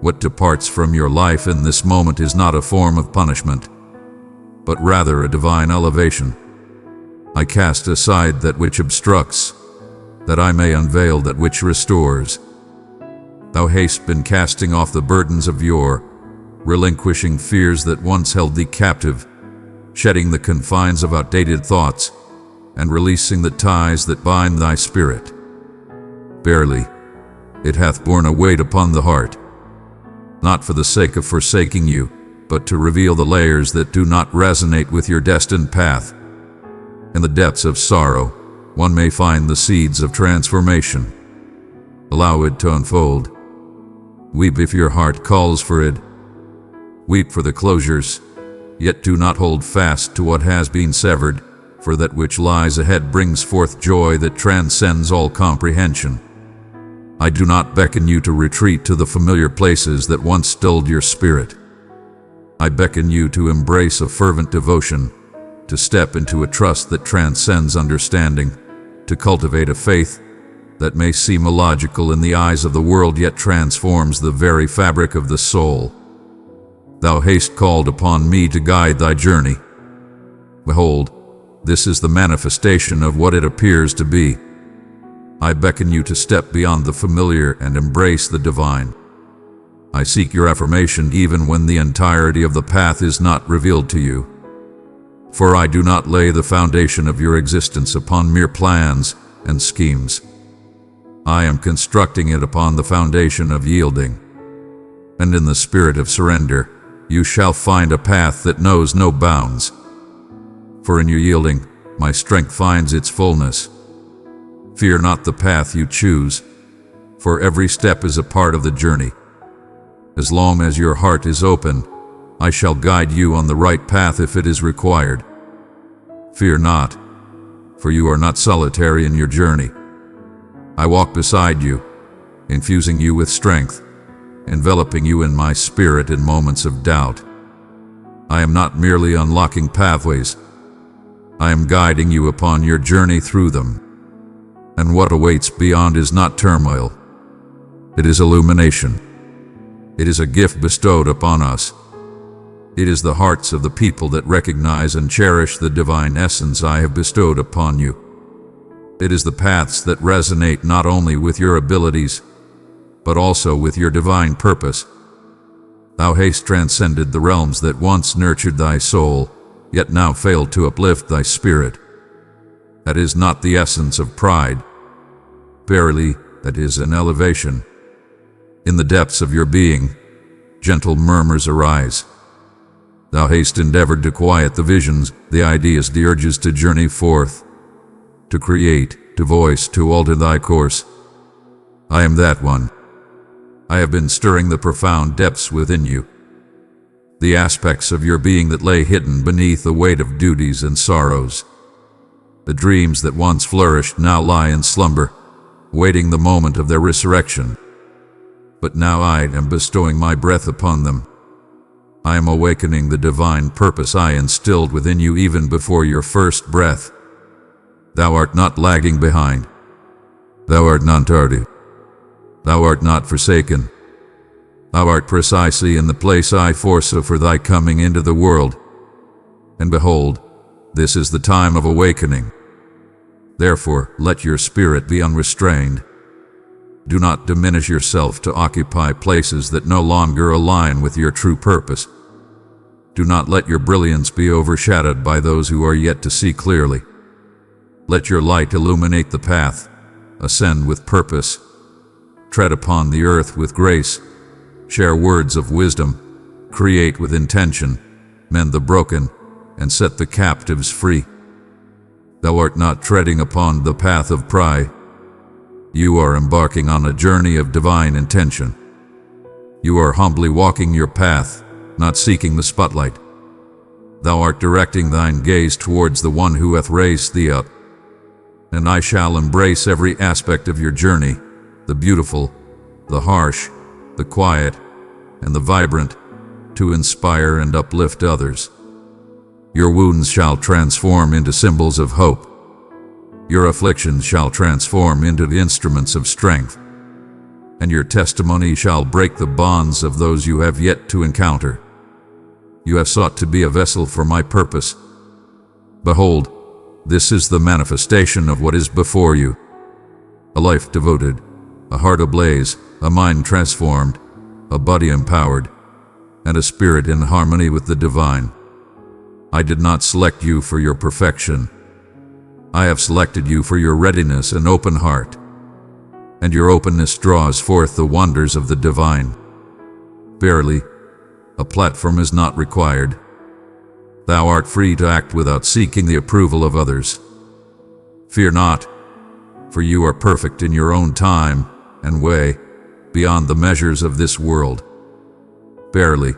What departs from your life in this moment is not a form of punishment, but rather a divine elevation. I cast aside that which obstructs, that I may unveil that which restores. Thou hast been casting off the burdens of yore, relinquishing fears that once held thee captive, shedding the confines of outdated thoughts, and releasing the ties that bind thy spirit. Verily, it hath borne a weight upon the heart, not for the sake of forsaking you, but to reveal the layers that do not resonate with your destined path. In the depths of sorrow, one may find the seeds of transformation. Allow it to unfold. Weep if your heart calls for it. Weep for the closures, yet do not hold fast to what has been severed, for that which lies ahead brings forth joy that transcends all comprehension. I do not beckon you to retreat to the familiar places that once dulled your spirit. I beckon you to embrace a fervent devotion, to step into a trust that transcends understanding, to cultivate a faith that may seem illogical in the eyes of the world yet transforms the very fabric of the soul. Thou hast called upon me to guide thy journey. Behold, this is the manifestation of what it appears to be. I beckon you to step beyond the familiar and embrace the divine. I seek your affirmation even when the entirety of the path is not revealed to you. For I do not lay the foundation of your existence upon mere plans and schemes. I am constructing it upon the foundation of yielding. And in the spirit of surrender, you shall find a path that knows no bounds. For in your yielding, my strength finds its fullness. Fear not the path you choose, for every step is a part of the journey. As long as your heart is open, I shall guide you on the right path if it is required. Fear not, for you are not solitary in your journey. I walk beside you, infusing you with strength, enveloping you in my spirit in moments of doubt. I am not merely unlocking pathways, I am guiding you upon your journey through them. And what awaits beyond is not turmoil. It is illumination. It is a gift bestowed upon us. It is the hearts of the people that recognize and cherish the divine essence I have bestowed upon you. It is the paths that resonate not only with your abilities, but also with your divine purpose. Thou hast transcended the realms that once nurtured thy soul, yet now fail to uplift thy spirit. That is not the essence of pride. Verily, that is an elevation. In the depths of your being, gentle murmurs arise. Thou hast endeavored to quiet the visions, the ideas, the urges to journey forth, to create, to voice, to alter thy course. I am that one. I have been stirring the profound depths within you, the aspects of your being that lay hidden beneath the weight of duties and sorrows. The dreams that once flourished now lie in slumber, waiting the moment of their resurrection. But now I am bestowing my breath upon them. I am awakening the divine purpose I instilled within you even before your first breath. Thou art not lagging behind. Thou art not tardy. Thou art not forsaken. Thou art precisely in the place I foresaw for thy coming into the world. And behold, this is the time of awakening. Therefore, let your spirit be unrestrained. Do not diminish yourself to occupy places that no longer align with your true purpose. Do not let your brilliance be overshadowed by those who are yet to see clearly. Let your light illuminate the path, ascend with purpose, tread upon the earth with grace, share words of wisdom, create with intention, mend the broken, and set the captives free. Thou art not treading upon the path of pride. You are embarking on a journey of divine intention. You are humbly walking your path, not seeking the spotlight. Thou art directing thine gaze towards the one who hath raised thee up. And I shall embrace every aspect of your journey, the beautiful, the harsh, the quiet, and the vibrant, to inspire and uplift others. Your wounds shall transform into symbols of hope. Your afflictions shall transform into the instruments of strength. And your testimony shall break the bonds of those you have yet to encounter. You have sought to be a vessel for my purpose. Behold, this is the manifestation of what is before you. A life devoted, a heart ablaze, a mind transformed, a body empowered, and a spirit in harmony with the divine. I did not select you for your perfection. I have selected you for your readiness and open heart. And your openness draws forth the wonders of the divine. Verily, a platform is not required. Thou art free to act without seeking the approval of others. Fear not, for you are perfect in your own time and way, beyond the measures of this world. Verily,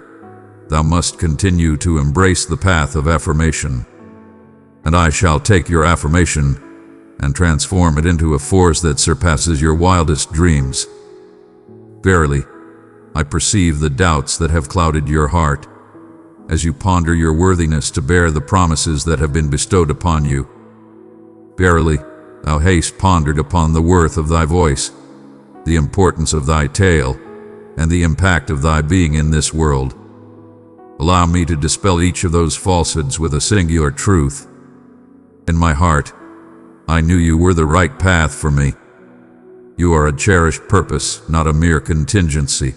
thou must continue to embrace the path of affirmation. And I shall take your affirmation and transform it into a force that surpasses your wildest dreams. Verily, I perceive the doubts that have clouded your heart as you ponder your worthiness to bear the promises that have been bestowed upon you. Verily, thou hast pondered upon the worth of thy voice, the importance of thy tale, and the impact of thy being in this world. Allow me to dispel each of those falsehoods with a singular truth. In my heart, I knew you were the right path for me. You are a cherished purpose, not a mere contingency.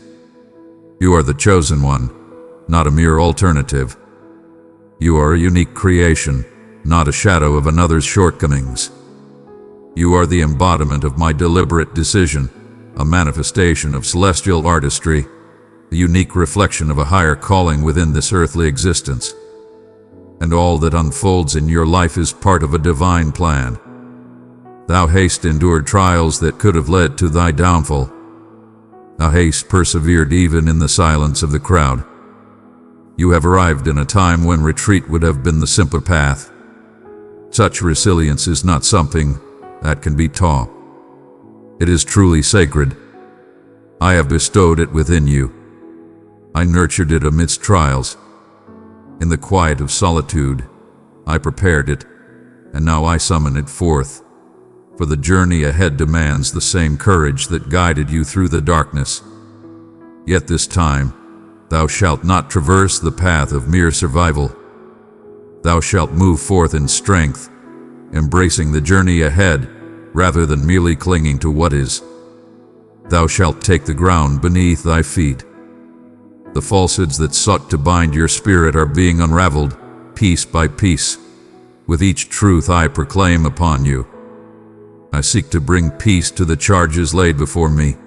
You are the chosen one, not a mere alternative. You are a unique creation, not a shadow of another's shortcomings. You are the embodiment of my deliberate decision, a manifestation of celestial artistry, a unique reflection of a higher calling within this earthly existence. And all that unfolds in your life is part of a divine plan. Thou hast endured trials that could have led to thy downfall. Thou hast persevered even in the silence of the crowd. You have arrived in a time when retreat would have been the simpler path. Such resilience is not something that can be taught. It is truly sacred. I have bestowed it within you. I nurtured it amidst trials. In the quiet of solitude, I prepared it, and now I summon it forth. For the journey ahead demands the same courage that guided you through the darkness. Yet this time, thou shalt not traverse the path of mere survival. Thou shalt move forth in strength, embracing the journey ahead, rather than merely clinging to what is. Thou shalt take the ground beneath thy feet. The falsehoods that sought to bind your spirit are being unraveled, piece by piece. With each truth I proclaim upon you. I seek to bring peace to the charges laid before me.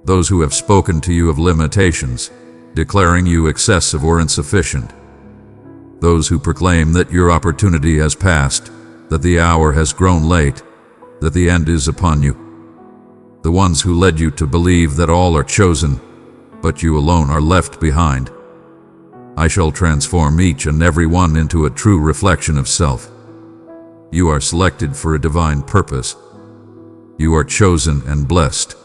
Those who have spoken to you of limitations, declaring you excessive or insufficient. Those who proclaim that your opportunity has passed, that the hour has grown late, that the end is upon you. The ones who led you to believe that all are chosen, but you alone are left behind. I shall transform each and every one into a true reflection of self. You are selected for a divine purpose. You are chosen and blessed.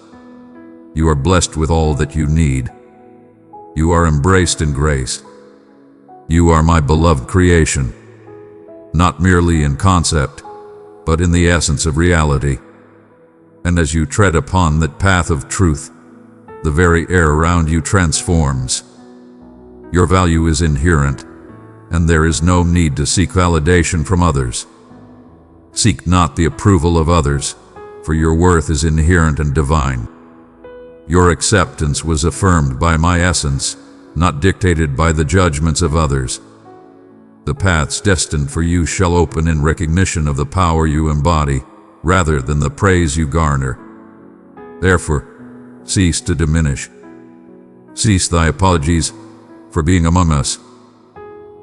You are blessed with all that you need. You are embraced in grace. You are my beloved creation, not merely in concept, but in the essence of reality. And as you tread upon that path of truth, the very air around you transforms. Your value is inherent, and there is no need to seek validation from others. Seek not the approval of others, for your worth is inherent and divine. Your acceptance was affirmed by my essence, not dictated by the judgments of others. The paths destined for you shall open in recognition of the power you embody, rather than the praise you garner. Therefore, cease to diminish. Cease thy apologies for being among us.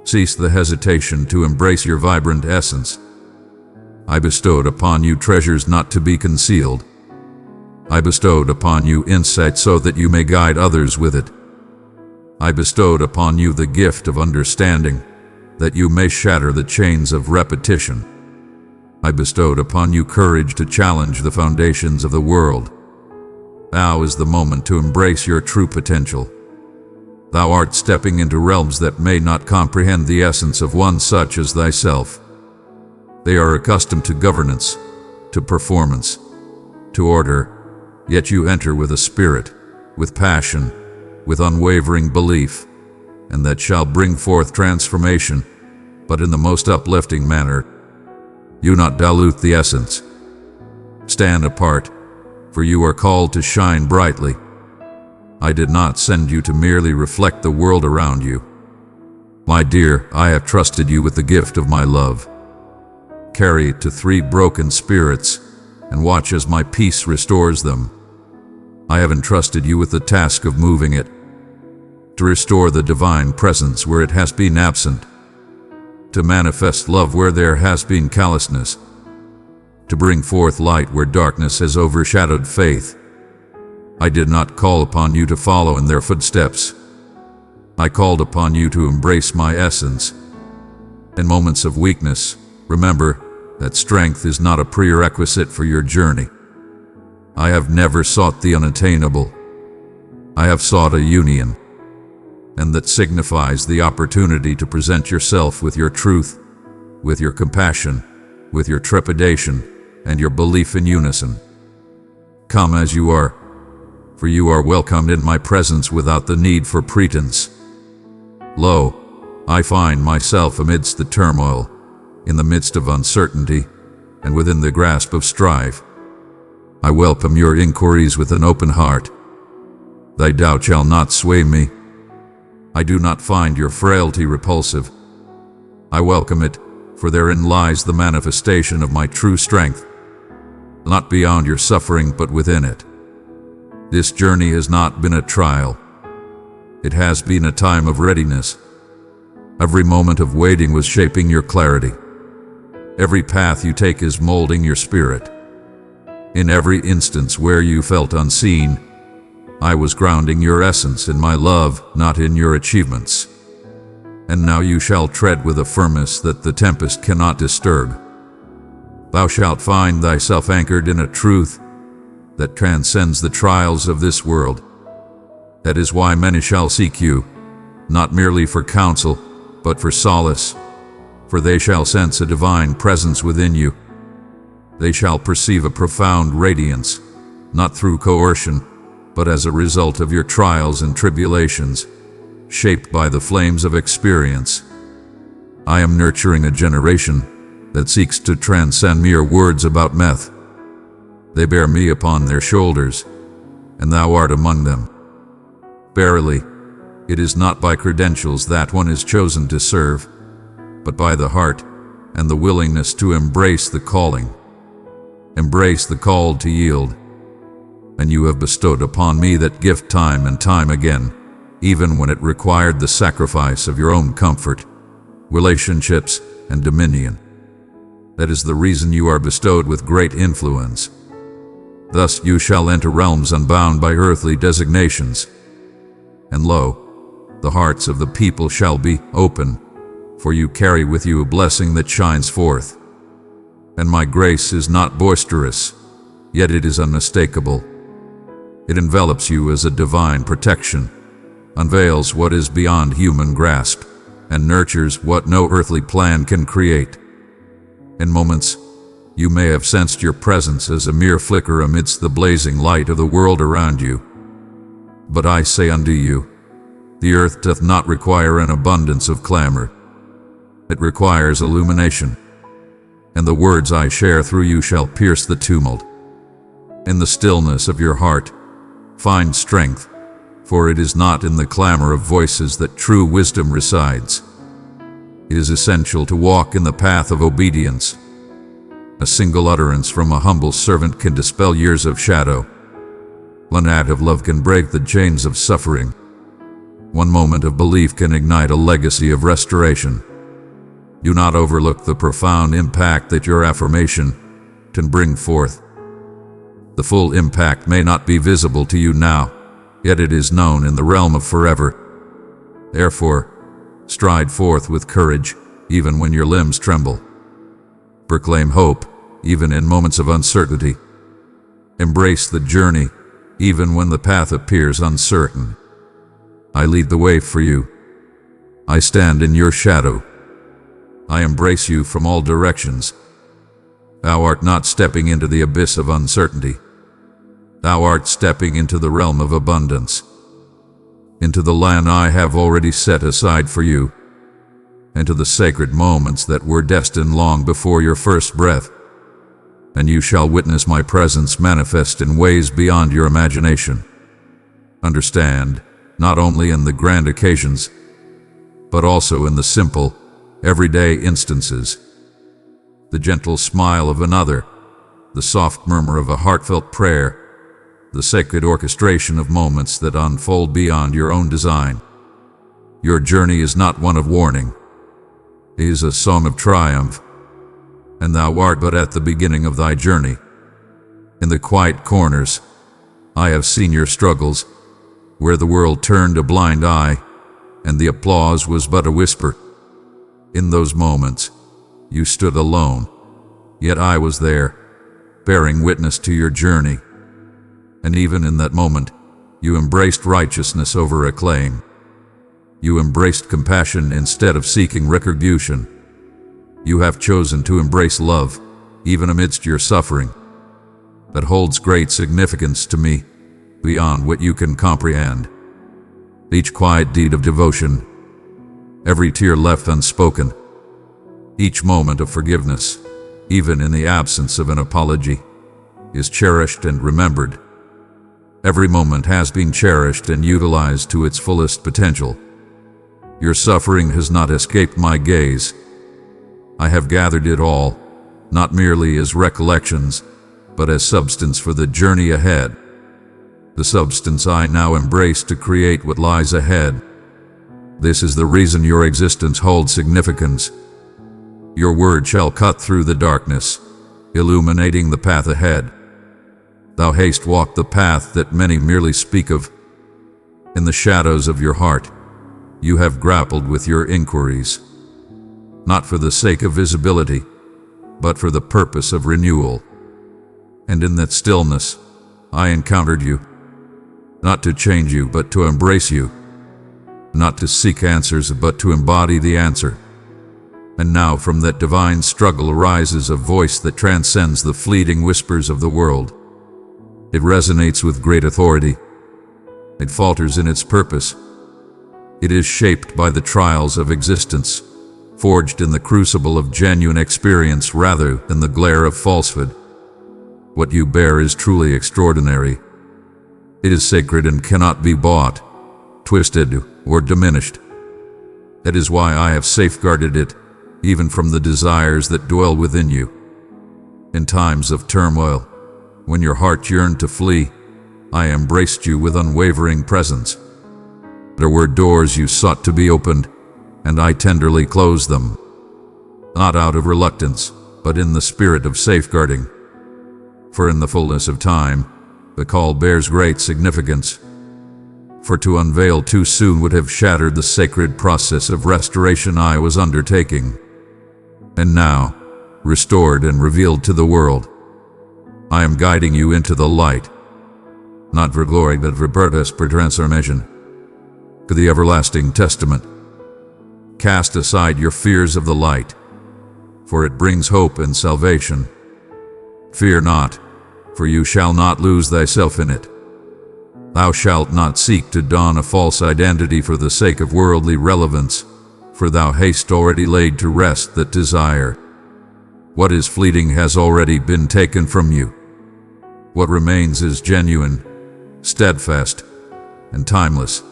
Cease the hesitation to embrace your vibrant essence. I bestowed upon you treasures not to be concealed. I bestowed upon you insight so that you may guide others with it. I bestowed upon you the gift of understanding, that you may shatter the chains of repetition. I bestowed upon you courage to challenge the foundations of the world. Now is the moment to embrace your true potential. Thou art stepping into realms that may not comprehend the essence of one such as thyself. They are accustomed to governance, to performance, to order, yet you enter with a spirit, with passion, with unwavering belief, and that shall bring forth transformation, but in the most uplifting manner. You not dilute the essence. Stand apart, for you are called to shine brightly. I did not send you to merely reflect the world around you. My dear, I have trusted you with the gift of my love. Carry it to 3 broken spirits, and watch as my peace restores them. I have entrusted you with the task of moving it, to restore the divine presence where it has been absent, to manifest love where there has been callousness, to bring forth light where darkness has overshadowed faith. I did not call upon you to follow in their footsteps. I called upon you to embrace my essence. In moments of weakness, remember that strength is not a prerequisite for your journey. I have never sought the unattainable. I have sought a union, and that signifies the opportunity to present yourself with your truth, with your compassion, with your trepidation, and your belief in unison. Come as you are, for you are welcomed in my presence without the need for pretense. Lo, I find myself amidst the turmoil, in the midst of uncertainty, and within the grasp of strife. I welcome your inquiries with an open heart. Thy doubt shall not sway me. I do not find your frailty repulsive. I welcome it, for therein lies the manifestation of my true strength, not beyond your suffering but within it. This journey has not been a trial. It has been a time of readiness. Every moment of waiting was shaping your clarity. Every path you take is molding your spirit. In every instance where you felt unseen, I was grounding your essence in my love, not in your achievements. And now you shall tread with a firmness that the tempest cannot disturb. Thou shalt find thyself anchored in a truth that transcends the trials of this world. That is why many shall seek you, not merely for counsel, but for solace, for they shall sense a divine presence within you. They shall perceive a profound radiance, not through coercion, but as a result of your trials and tribulations, shaped by the flames of experience. I am nurturing a generation that seeks to transcend mere words about meth. They bear me upon their shoulders, and thou art among them. Verily, it is not by credentials that one is chosen to serve, but by the heart and the willingness to embrace the calling. Embrace the call to yield. And you have bestowed upon me that gift time and time again, even when it required the sacrifice of your own comfort, relationships, and dominion. That is the reason you are bestowed with great influence. Thus you shall enter realms unbound by earthly designations. And lo, the hearts of the people shall be open, for you carry with you a blessing that shines forth. And my grace is not boisterous, yet it is unmistakable. It envelops you as a divine protection, unveils what is beyond human grasp, and nurtures what no earthly plan can create. In moments, you may have sensed your presence as a mere flicker amidst the blazing light of the world around you. But I say unto you, the earth doth not require an abundance of clamor. It requires illumination, and the words I share through you shall pierce the tumult. In the stillness of your heart, find strength, for it is not in the clamor of voices that true wisdom resides. It is essential to walk in the path of obedience. A single utterance from a humble servant can dispel years of shadow. One act of love can break the chains of suffering. One moment of belief can ignite a legacy of restoration. Do not overlook the profound impact that your affirmation can bring forth. The full impact may not be visible to you now, yet it is known in the realm of forever. Therefore, stride forth with courage, even when your limbs tremble. Proclaim hope, even in moments of uncertainty. Embrace the journey, even when the path appears uncertain. I lead the way for you. I stand in your shadow. I embrace you from all directions. Thou art not stepping into the abyss of uncertainty. Thou art stepping into the realm of abundance, into the land I have already set aside for you, into the sacred moments that were destined long before your first breath. And you shall witness my presence manifest in ways beyond your imagination. Understand, not only in the grand occasions, but also in the simple, everyday instances. The gentle smile of another, the soft murmur of a heartfelt prayer, the sacred orchestration of moments that unfold beyond your own design. Your journey is not one of warning. It is a song of triumph, and thou art but at the beginning of thy journey. In the quiet corners, I have seen your struggles, where the world turned a blind eye, and the applause was but a whisper. In those moments, you stood alone, yet I was there, bearing witness to your journey. And even in that moment, you embraced righteousness over acclaim. You embraced compassion instead of seeking retribution. You have chosen to embrace love, even amidst your suffering. That holds great significance to me, beyond what you can comprehend. Each quiet deed of devotion, every tear left unspoken, each moment of forgiveness, even in the absence of an apology, is cherished and remembered. Every moment has been cherished and utilized to its fullest potential. Your suffering has not escaped my gaze. I have gathered it all, not merely as recollections, but as substance for the journey ahead. The substance I now embrace to create what lies ahead. This is the reason your existence holds significance. Your word shall cut through the darkness, illuminating the path ahead. Thou hast walked the path that many merely speak of. In the shadows of your heart, you have grappled with your inquiries, not for the sake of visibility, but for the purpose of renewal. And in that stillness, I encountered you, not to change you, but to embrace you, not to seek answers, but to embody the answer. And now from that divine struggle arises a voice that transcends the fleeting whispers of the world. It resonates with great authority. It falters in its purpose. It is shaped by the trials of existence, forged in the crucible of genuine experience rather than the glare of falsehood. What you bear is truly extraordinary. It is sacred and cannot be bought, twisted, or diminished. That is why I have safeguarded it, even from the desires that dwell within you. In times of turmoil, when your heart yearned to flee, I embraced you with unwavering presence. There were doors you sought to be opened, and I tenderly closed them, not out of reluctance, but in the spirit of safeguarding. For in the fullness of time, the call bears great significance. For to unveil too soon would have shattered the sacred process of restoration I was undertaking. And now, restored and revealed to the world, I am guiding you into the light, not for glory but for purpose, for transformation, to the everlasting testament. Cast aside your fears of the light, for it brings hope and salvation. Fear not, for you shall not lose thyself in it. Thou shalt not seek to don a false identity for the sake of worldly relevance, for thou hast already laid to rest that desire. What is fleeting has already been taken from you. What remains is genuine, steadfast, and timeless.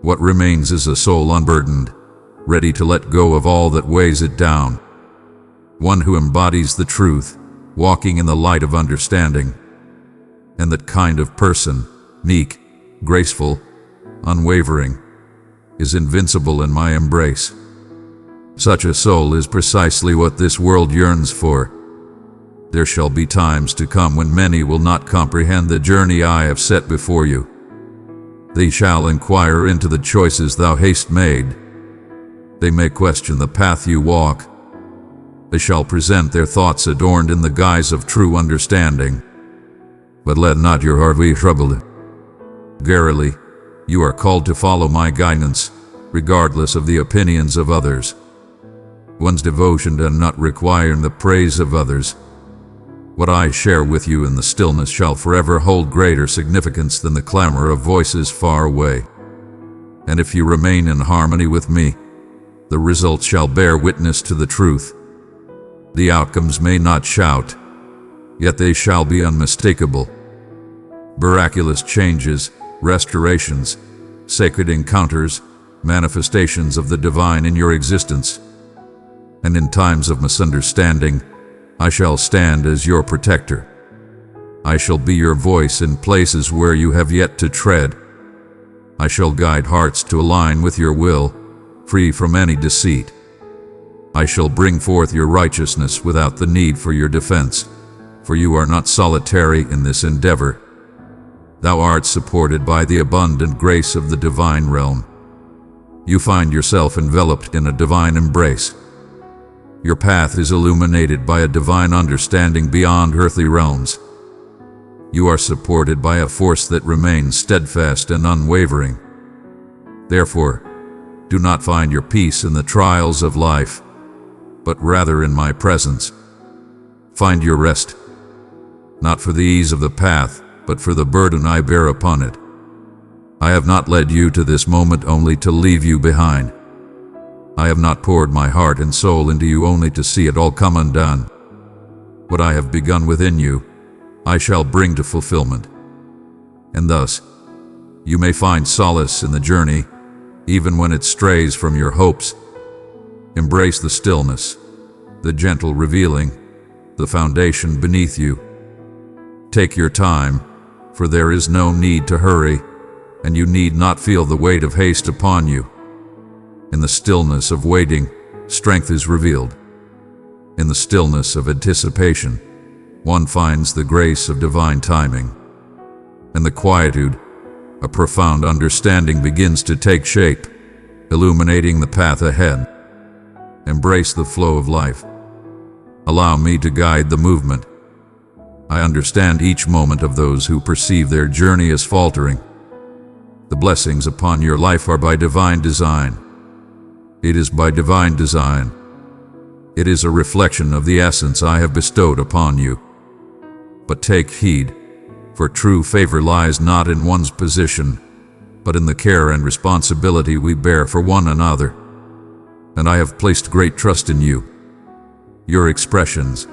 What remains is a soul unburdened, ready to let go of all that weighs it down. One who embodies the truth, walking in the light of understanding. And that kind of person, meek, graceful, unwavering, is invincible in my embrace. Such a soul is precisely what this world yearns for. There shall be times to come when many will not comprehend the journey I have set before you. They shall inquire into the choices thou hast made. They may question the path you walk. They shall present their thoughts adorned in the guise of true understanding. But let not your heart be troubled. Verily, you are called to follow my guidance, regardless of the opinions of others. One's devotion does not require the praise of others. What I share with you in the stillness shall forever hold greater significance than the clamor of voices far away. And if you remain in harmony with me, the results shall bear witness to the truth. The outcomes may not shout, yet they shall be unmistakable. Miraculous changes, restorations, sacred encounters, manifestations of the divine in your existence. And in times of misunderstanding, I shall stand as your protector. I shall be your voice in places where you have yet to tread. I shall guide hearts to align with your will, free from any deceit. I shall bring forth your righteousness without the need for your defense, for you are not solitary in this endeavor. Thou art supported by the abundant grace of the divine realm. you find yourself enveloped in a divine embrace. Your path is illuminated by a divine understanding beyond earthly realms. You are supported by a force that remains steadfast and unwavering. Therefore, do not find your peace in the trials of life, but rather in my presence. Find your rest, not for the ease of the path, but for the burden I bear upon it. I have not led you to this moment only to leave you behind. I have not poured my heart and soul into you only to see it all come undone. What I have begun within you, I shall bring to fulfillment. And thus, you may find solace in the journey, even when it strays from your hopes. Embrace the stillness, the gentle revealing, the foundation beneath you. Take your time, for there is no need to hurry, and you need not feel the weight of haste upon you. In the stillness of waiting, strength is revealed. In the stillness of anticipation, one finds the grace of divine timing. In the quietude, a profound understanding begins to take shape, illuminating the path ahead. Embrace the flow of life. Allow me to guide the movement. I understand each moment of those who perceive their journey as faltering. The blessings upon your life are by divine design. It is by divine design. It is a reflection of the essence I have bestowed upon you. But take heed, for true favor lies not in one's position, but in the care and responsibility we bear for one another. And I have placed great trust in you. Your expressions,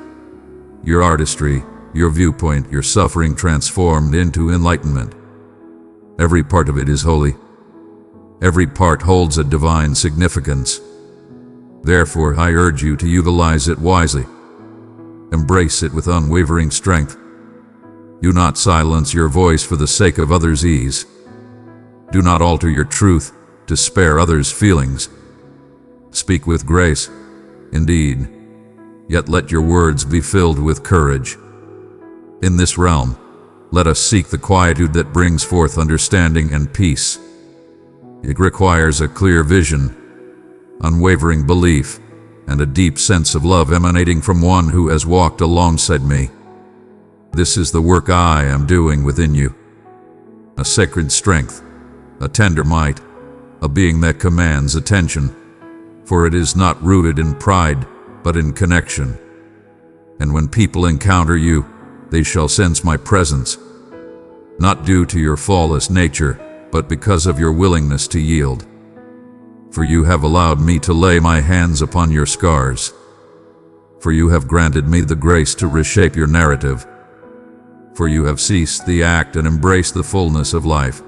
your artistry, your viewpoint, your suffering transformed into enlightenment. Every part of it is holy. Every part holds a divine significance. Therefore, I urge you to utilize it wisely. Embrace it with unwavering strength. Do not silence your voice for the sake of others' ease. Do not alter your truth to spare others' feelings. Speak with grace, indeed, yet let your words be filled with courage. In this realm, let us seek the quietude that brings forth understanding and peace. It requires a clear vision, unwavering belief, and a deep sense of love emanating from one who has walked alongside me. This is the work I am doing within you. A sacred strength, a tender might, a being that commands attention, for it is not rooted in pride, but in connection. And when people encounter you, they shall sense my presence, not due to your flawless nature, but because of your willingness to yield. For you have allowed me to lay my hands upon your scars. For you have granted me the grace to reshape your narrative. For you have ceased the act and embraced the fullness of life.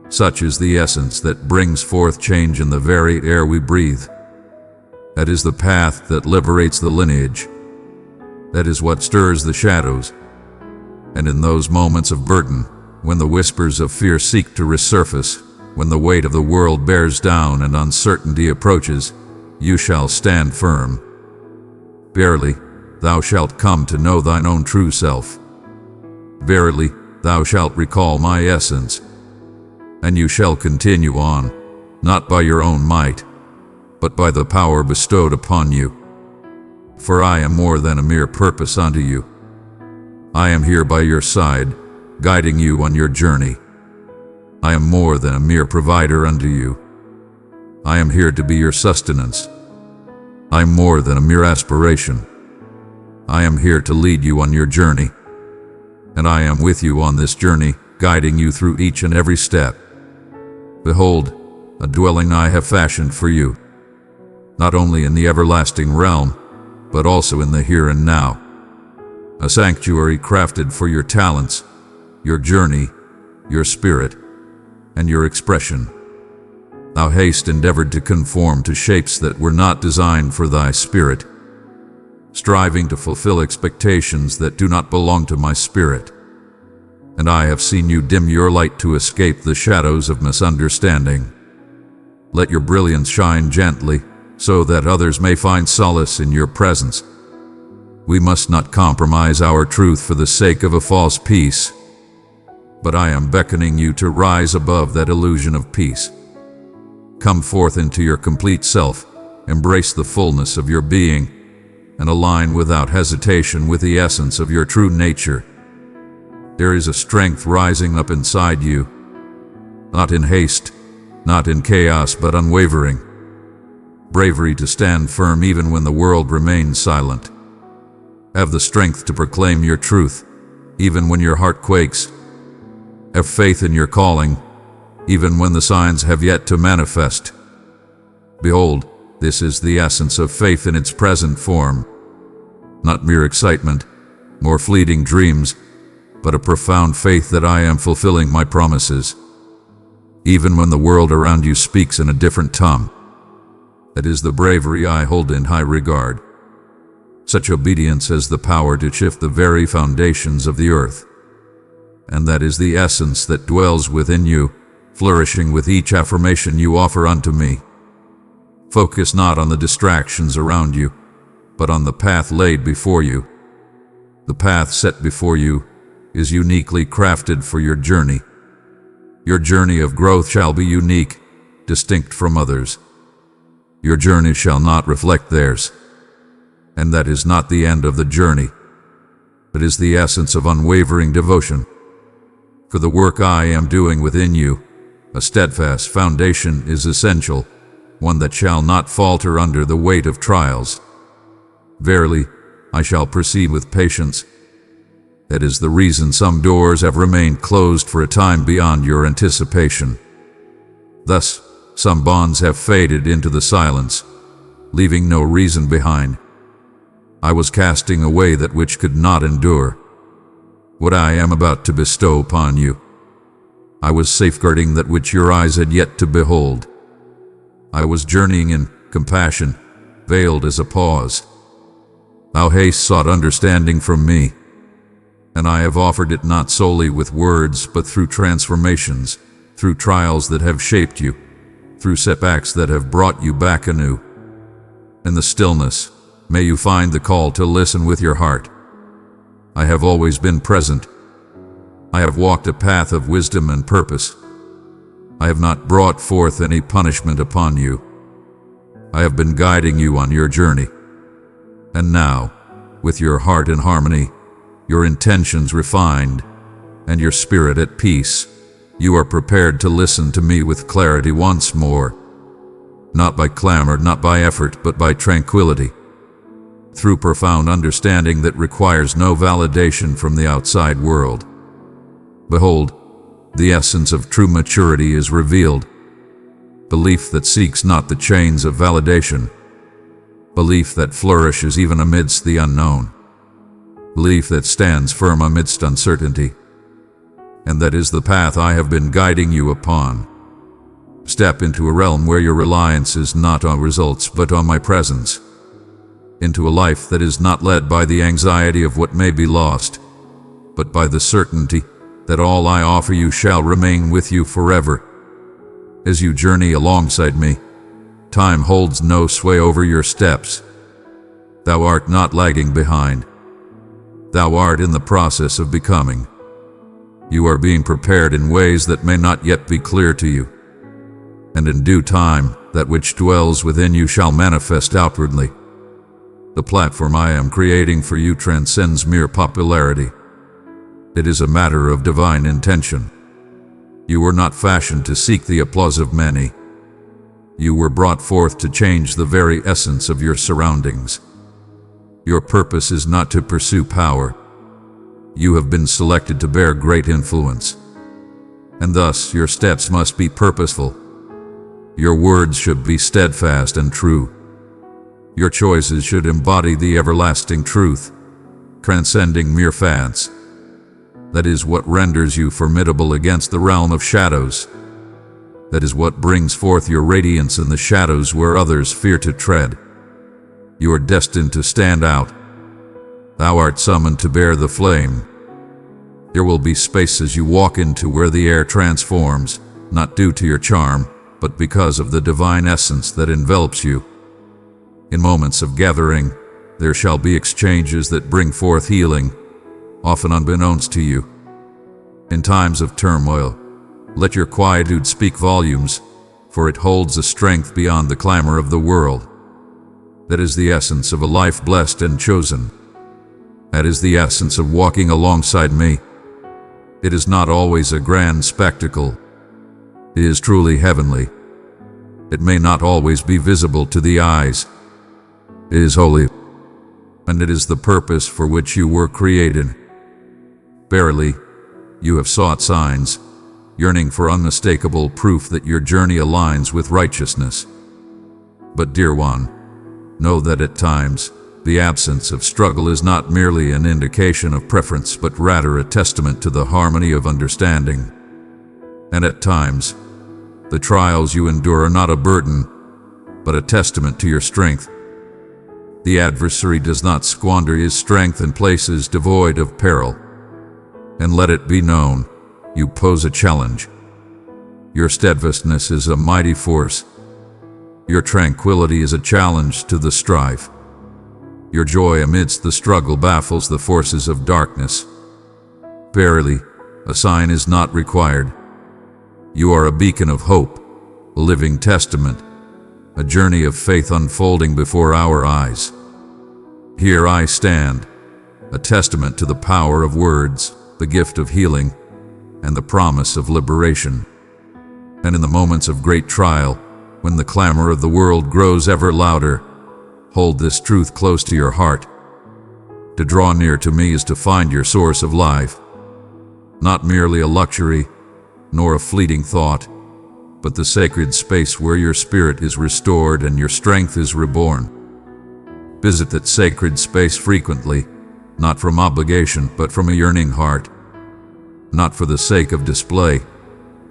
Such is the essence that brings forth change in the very air we breathe. That is the path that liberates the lineage. That is what stirs the shadows. And in those moments of burden, when the whispers of fear seek to resurface, when the weight of the world bears down and uncertainty approaches, you shall stand firm. Verily, thou shalt come to know thine own true self. Verily, thou shalt recall my essence. And you shall continue on, not by your own might, but by the power bestowed upon you. For I am more than a mere purpose unto you. I am here by your side, guiding you on your journey. I am more than a mere provider unto you. I am here to be your sustenance. I am more than a mere aspiration. I am here to lead you on your journey. And I am with you on this journey, guiding you through each and every step. Behold, a dwelling I have fashioned for you, not only in the everlasting realm, but also in the here and now. A sanctuary crafted for your talents, your journey, your spirit, and your expression. Thou hast endeavored to conform to shapes that were not designed for thy spirit, striving to fulfill expectations that do not belong to my spirit. And I have seen you dim your light to escape the shadows of misunderstanding. Let your brilliance shine gently, so that others may find solace in your presence. We must not compromise our truth for the sake of a false peace. But I am beckoning you to rise above that illusion of peace. Come forth into your complete self, embrace the fullness of your being, and align without hesitation with the essence of your true nature. There is a strength rising up inside you, not in haste, not in chaos, but unwavering. Bravery to stand firm even when the world remains silent. Have the strength to proclaim your truth, even when your heart quakes. Have faith in your calling, even when the signs have yet to manifest. Behold, this is the essence of faith in its present form. Not mere excitement, more fleeting dreams, but a profound faith that I am fulfilling my promises. Even when the world around you speaks in a different tongue. That is the bravery I hold in high regard. Such obedience has the power to shift the very foundations of the earth. And that is the essence that dwells within you, flourishing with each affirmation you offer unto me. Focus not on the distractions around you, but on the path laid before you. The path set before you is uniquely crafted for your journey. Your journey of growth shall be unique, distinct from others. Your journey shall not reflect theirs. And that is not the end of the journey, but is the essence of unwavering devotion. For the work I am doing within you, a steadfast foundation is essential, one that shall not falter under the weight of trials. Verily, I shall proceed with patience. That is the reason some doors have remained closed for a time beyond your anticipation. Thus, some bonds have faded into the silence, leaving no reason behind. I was casting away that which could not endure. What I am about to bestow upon you, I was safeguarding that which your eyes had yet to behold. I was journeying in compassion, veiled as a pause. Thou hast sought understanding from me, and I have offered it not solely with words, but through transformations, through trials that have shaped you, through setbacks that have brought you back anew. In the stillness, may you find the call to listen with your heart. I have always been present. I have walked a path of wisdom and purpose. I have not brought forth any punishment upon you. I have been guiding you on your journey. And now, with your heart in harmony, your intentions refined, and your spirit at peace, you are prepared to listen to me with clarity once more. Not by clamor, not by effort, but by tranquility. Through profound understanding that requires no validation from the outside world. Behold, the essence of true maturity is revealed. Belief that seeks not the chains of validation. Belief that flourishes even amidst the unknown. Belief that stands firm amidst uncertainty. And that is the path I have been guiding you upon. Step into a realm where your reliance is not on results but on my presence. Into a life that is not led by the anxiety of what may be lost, but by the certainty that all I offer you shall remain with you forever. As you journey alongside me, time holds no sway over your steps. Thou art not lagging behind. Thou art in the process of becoming. You are being prepared in ways that may not yet be clear to you. And in due time, that which dwells within you shall manifest outwardly. The platform I am creating for you transcends mere popularity. It is a matter of divine intention. You were not fashioned to seek the applause of many. You were brought forth to change the very essence of your surroundings. Your purpose is not to pursue power. You have been selected to bear great influence. And thus your steps must be purposeful. Your words should be steadfast and true. Your choices should embody the everlasting truth, transcending mere fads. That is what renders you formidable against the realm of shadows. That is what brings forth your radiance in the shadows where others fear to tread. You are destined to stand out. Thou art summoned to bear the flame. There will be spaces you walk into where the air transforms, not due to your charm, but because of the divine essence that envelops you. In moments of gathering, there shall be exchanges that bring forth healing, often unbeknownst to you. In times of turmoil, let your quietude speak volumes, for it holds a strength beyond the clamor of the world. That is the essence of a life blessed and chosen. That is the essence of walking alongside me. It is not always a grand spectacle. It is truly heavenly. It may not always be visible to the eyes. It is holy, and it is the purpose for which you were created. Verily, you have sought signs, yearning for unmistakable proof that your journey aligns with righteousness. But dear one, know that at times, the absence of struggle is not merely an indication of preference, but rather a testament to the harmony of understanding. And at times, the trials you endure are not a burden, but a testament to your strength. The adversary does not squander his strength in places devoid of peril. And let it be known, you pose a challenge. Your steadfastness is a mighty force. Your tranquility is a challenge to the strife. Your joy amidst the struggle baffles the forces of darkness. Verily, a sign is not required. You are a beacon of hope, a living testament, a journey of faith unfolding before our eyes. Here I stand, a testament to the power of words, the gift of healing, and the promise of liberation. And in the moments of great trial, when the clamor of the world grows ever louder, hold this truth close to your heart. To draw near to me is to find your source of life, not merely a luxury, nor a fleeting thought, but the sacred space where your spirit is restored and your strength is reborn. Visit that sacred space frequently, not from obligation, but from a yearning heart. Not for the sake of display,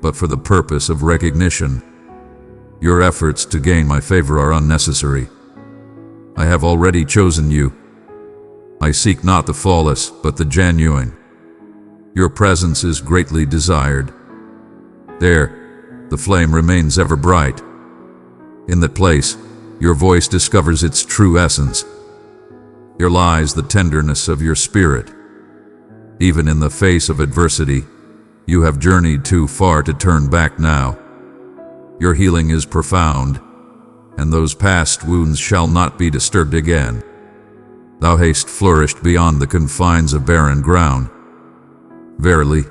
but for the purpose of recognition. Your efforts to gain my favor are unnecessary. I have already chosen you. I seek not the flawless, but the genuine. Your presence is greatly desired. There, the flame remains ever bright. In that place, your voice discovers its true essence. Here lies the tenderness of your spirit. Even in the face of adversity, you have journeyed too far to turn back now. Your healing is profound, and those past wounds shall not be disturbed again. Thou hast flourished beyond the confines of barren ground. Verily,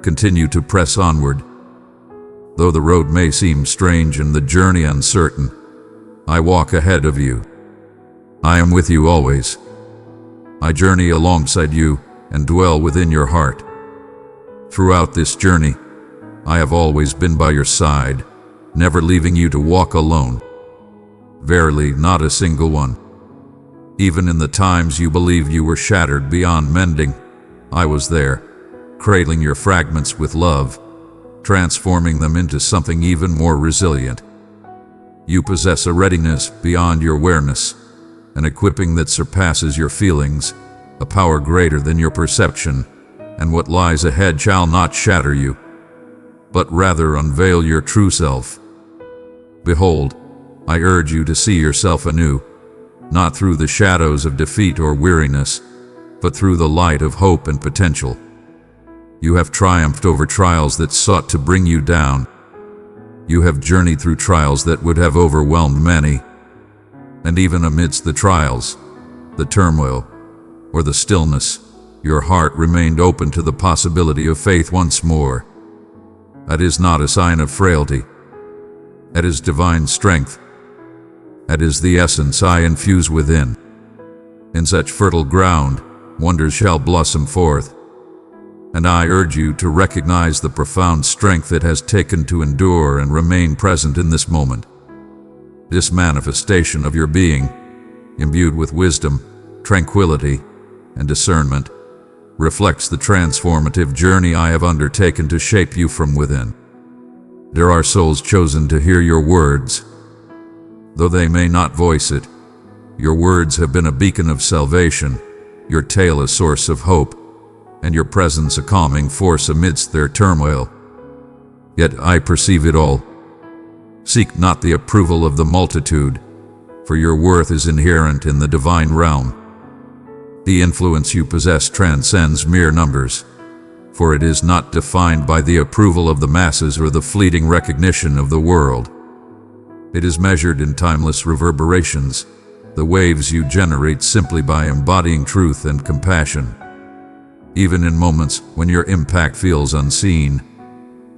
continue to press onward. Though the road may seem strange and the journey uncertain, I walk ahead of you. I am with you always. I journey alongside you and dwell within your heart. Throughout this journey, I have always been by your side, never leaving you to walk alone. Verily, not a single one. Even in the times you believed you were shattered beyond mending, I was there, cradling your fragments with love, transforming them into something even more resilient. You possess a readiness beyond your awareness, an equipping that surpasses your feelings, a power greater than your perception, and what lies ahead shall not shatter you, but rather unveil your true self. Behold, I urge you to see yourself anew, not through the shadows of defeat or weariness, but through the light of hope and potential. You have triumphed over trials that sought to bring you down. You have journeyed through trials that would have overwhelmed many. And even amidst the trials, the turmoil, or the stillness, your heart remained open to the possibility of faith once more. That is not a sign of frailty. That is divine strength. That is the essence I infuse within. In such fertile ground, wonders shall blossom forth. And I urge you to recognize the profound strength it has taken to endure and remain present in this moment. This manifestation of your being, imbued with wisdom, tranquility, and discernment, reflects the transformative journey I have undertaken to shape you from within. There are souls chosen to hear your words. Though they may not voice it, your words have been a beacon of salvation, your tale a source of hope, and your presence a calming force amidst their turmoil. Yet I perceive it all. Seek not the approval of the multitude, for your worth is inherent in the divine realm. The influence you possess transcends mere numbers, for it is not defined by the approval of the masses or the fleeting recognition of the world. It is measured in timeless reverberations, the waves you generate simply by embodying truth and compassion. Even in moments when your impact feels unseen,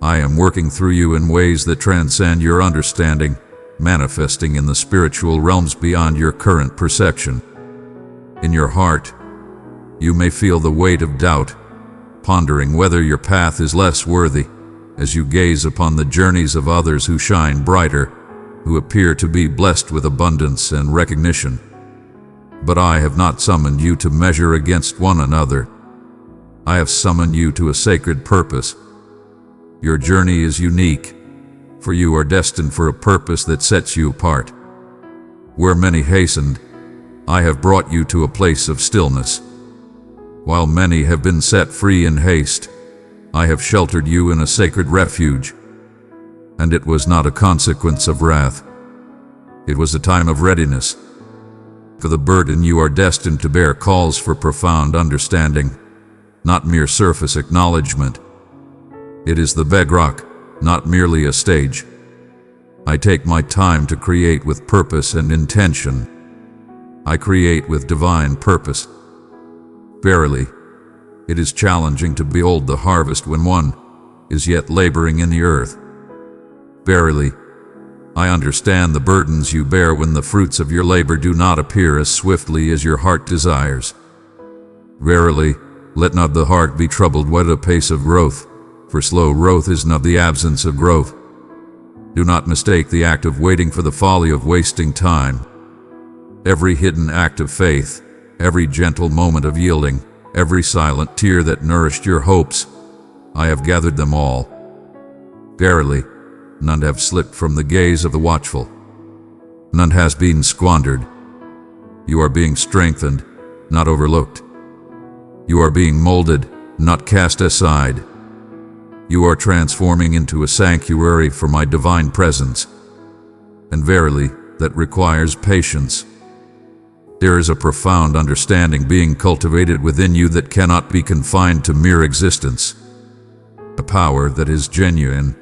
I am working through you in ways that transcend your understanding, manifesting in the spiritual realms beyond your current perception. In your heart, you may feel the weight of doubt, pondering whether your path is less worthy as you gaze upon the journeys of others who shine brighter, who appear to be blessed with abundance and recognition. But I have not summoned you to measure against one another. I have summoned you to a sacred purpose. Your journey is unique, for you are destined for a purpose that sets you apart. Where many hastened, I have brought you to a place of stillness. While many have been set free in haste, I have sheltered you in a sacred refuge. And it was not a consequence of wrath. It was a time of readiness. For the burden you are destined to bear calls for profound understanding, not mere surface acknowledgement. It is the bedrock, not merely a stage. I take my time to create with purpose and intention. I create with divine purpose. Verily, it is challenging to behold the harvest when one is yet laboring in the earth. Verily, I understand the burdens you bear when the fruits of your labor do not appear as swiftly as your heart desires. Verily, let not the heart be troubled with the pace of growth, for slow growth is not the absence of growth. Do not mistake the act of waiting for the folly of wasting time. Every hidden act of faith, every gentle moment of yielding, every silent tear that nourished your hopes, I have gathered them all. Verily, none have slipped from the gaze of the watchful. None has been squandered. You are being strengthened, not overlooked. You are being molded, not cast aside. You are transforming into a sanctuary for my divine presence. And verily, that requires patience. There is a profound understanding being cultivated within you that cannot be confined to mere existence. A power that is genuine,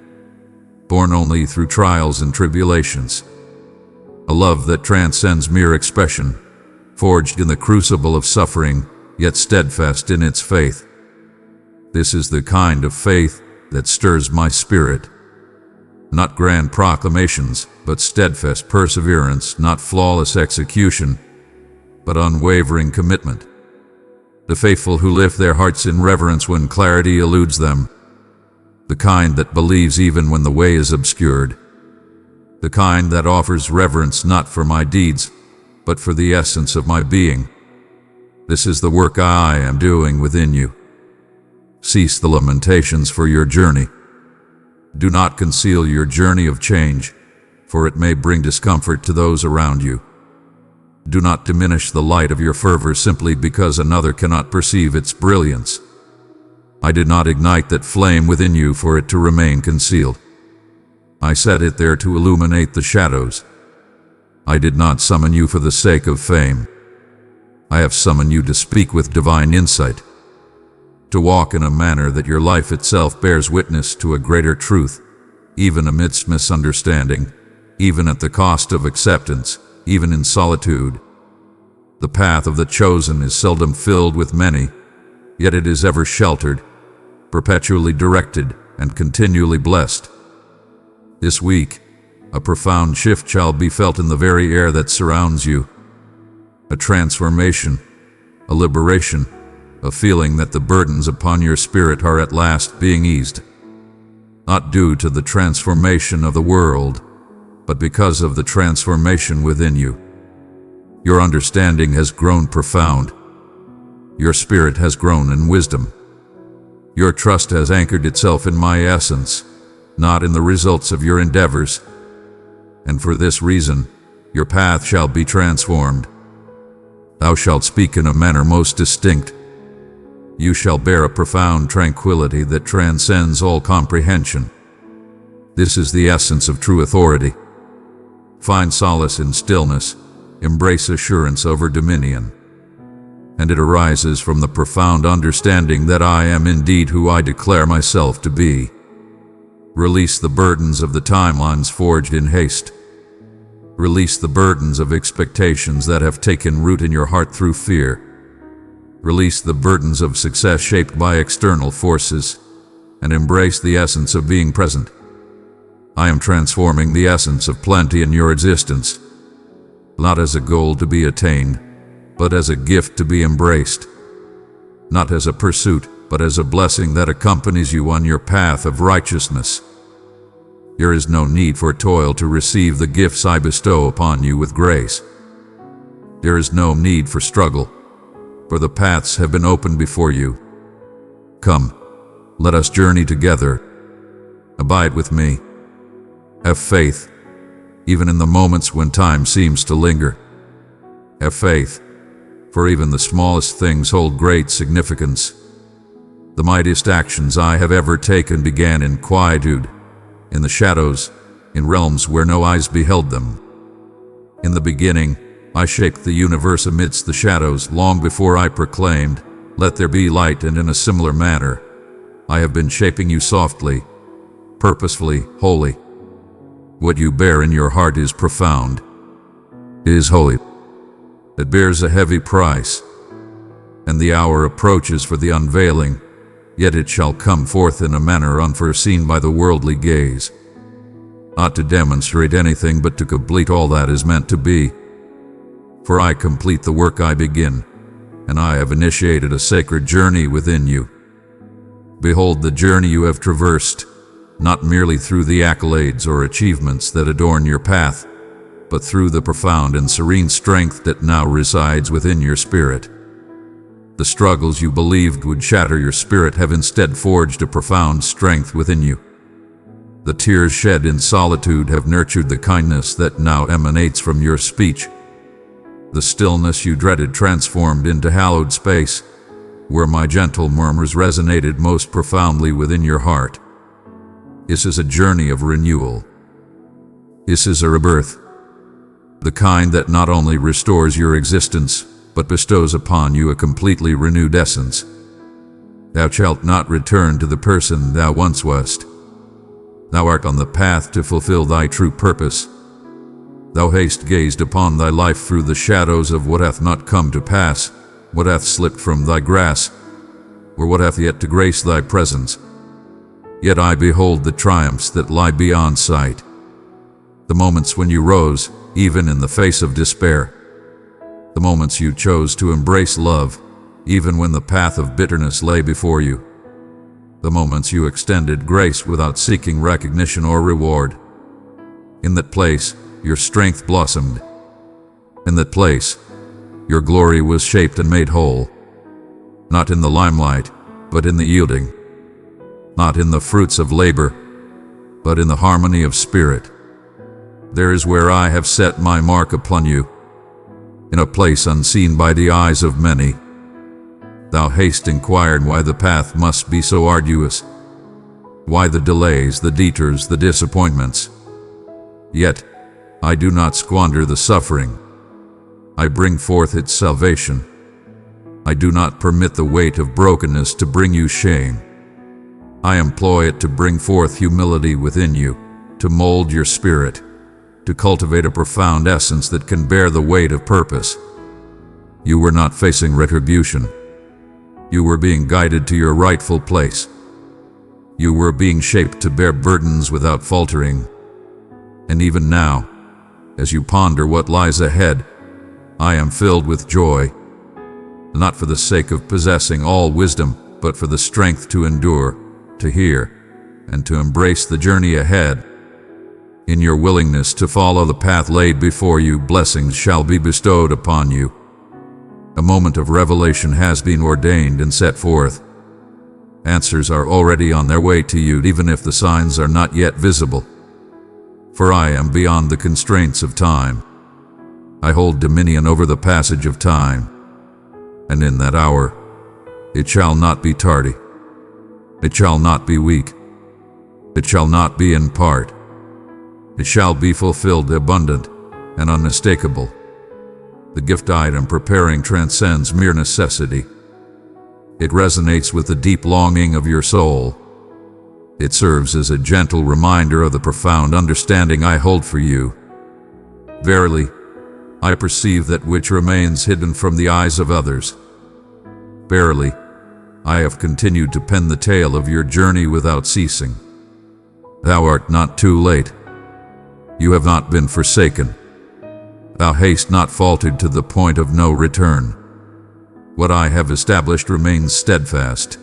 born only through trials and tribulations. A love that transcends mere expression, forged in the crucible of suffering, yet steadfast in its faith. This is the kind of faith that stirs my spirit. Not grand proclamations, but steadfast perseverance, not flawless execution, but unwavering commitment. The faithful who lift their hearts in reverence when clarity eludes them. The kind that believes even when the way is obscured. The kind that offers reverence not for my deeds, but for the essence of my being. This is the work I am doing within you. Cease the lamentations for your journey. Do not conceal your journey of change, for it may bring discomfort to those around you. Do not diminish the light of your fervor simply because another cannot perceive its brilliance. I did not ignite that flame within you for it to remain concealed. I set it there to illuminate the shadows. I did not summon you for the sake of fame. I have summoned you to speak with divine insight, to walk in a manner that your life itself bears witness to a greater truth, even amidst misunderstanding, even at the cost of acceptance, even in solitude. The path of the chosen is seldom filled with many, yet it is ever sheltered, perpetually directed, and continually blessed. This week, a profound shift shall be felt in the very air that surrounds you. A transformation, a liberation, a feeling that the burdens upon your spirit are at last being eased. Not due to the transformation of the world, but because of the transformation within you. Your understanding has grown profound. Your spirit has grown in wisdom. Your trust has anchored itself in my essence, not in the results of your endeavors. And for this reason, your path shall be transformed. Thou shalt speak in a manner most distinct. You shall bear a profound tranquility that transcends all comprehension. This is the essence of true authority. Find solace in stillness, embrace assurance over dominion. And it arises from the profound understanding that I am indeed who I declare myself to be. Release the burdens of the timelines forged in haste. Release the burdens of expectations that have taken root in your heart through fear. Release the burdens of success shaped by external forces, and embrace the essence of being present. I am transforming the essence of plenty in your existence, not as a goal to be attained, but as a gift to be embraced. Not as a pursuit, but as a blessing that accompanies you on your path of righteousness. There is no need for toil to receive the gifts I bestow upon you with grace. There is no need for struggle, for the paths have been opened before you. Come, let us journey together. Abide with me. Have faith, even in the moments when time seems to linger. Have faith, for even the smallest things hold great significance. The mightiest actions I have ever taken began in quietude, in the shadows, in realms where no eyes beheld them. In the beginning, I shaped the universe amidst the shadows long before I proclaimed, "Let there be light," and in a similar manner, I have been shaping you softly, purposefully, wholly. What you bear in your heart is profound. It is holy. It bears a heavy price, and the hour approaches for the unveiling, yet it shall come forth in a manner unforeseen by the worldly gaze. Not to demonstrate anything, but to complete all that is meant to be. For I complete the work I begin, and I have initiated a sacred journey within you. Behold the journey you have traversed, not merely through the accolades or achievements that adorn your path, but through the profound and serene strength that now resides within your spirit. The struggles you believed would shatter your spirit have instead forged a profound strength within you. The tears shed in solitude have nurtured the kindness that now emanates from your speech. The stillness you dreaded transformed into hallowed space, where my gentle murmurs resonated most profoundly within your heart. This is a journey of renewal. This is a rebirth, the kind that not only restores your existence, but bestows upon you a completely renewed essence. Thou shalt not return to the person thou once wast. Thou art on the path to fulfill thy true purpose. Thou hast gazed upon thy life through the shadows of what hath not come to pass, what hath slipped from thy grasp, or what hath yet to grace thy presence. Yet I behold the triumphs that lie beyond sight, the moments when you rose, even in the face of despair, the moments you chose to embrace love, even when the path of bitterness lay before you, the moments you extended grace without seeking recognition or reward. In that place, your strength blossomed. In that place, your glory was shaped and made whole. Not in the limelight, but in the yielding. Not in the fruits of labor, but in the harmony of spirit. There is where I have set my mark upon you, in a place unseen by the eyes of many. Thou hast inquired why the path must be so arduous, why the delays, the detours, the disappointments. Yet, I do not squander the suffering. I bring forth its salvation. I do not permit the weight of brokenness to bring you shame. I employ it to bring forth humility within you, to mold your spirit, to cultivate a profound essence that can bear the weight of purpose. You were not facing retribution. You were being guided to your rightful place. You were being shaped to bear burdens without faltering. And even now, as you ponder what lies ahead, I am filled with joy, not for the sake of possessing all wisdom, but for the strength to endure, to hear, and to embrace the journey ahead. In your willingness to follow the path laid before you, blessings shall be bestowed upon you. A moment of revelation has been ordained and set forth. Answers are already on their way to you, even if the signs are not yet visible. For I am beyond the constraints of time. I hold dominion over the passage of time, and in that hour, it shall not be tardy. It shall not be weak. It shall not be in part. It shall be fulfilled, abundant, and unmistakable. The gift I am preparing transcends mere necessity. It resonates with the deep longing of your soul. It serves as a gentle reminder of the profound understanding I hold for you. Verily, I perceive that which remains hidden from the eyes of others. Verily, I have continued to pen the tale of your journey without ceasing. Thou art not too late. You have not been forsaken. Thou hast not faltered to the point of no return. What I have established remains steadfast,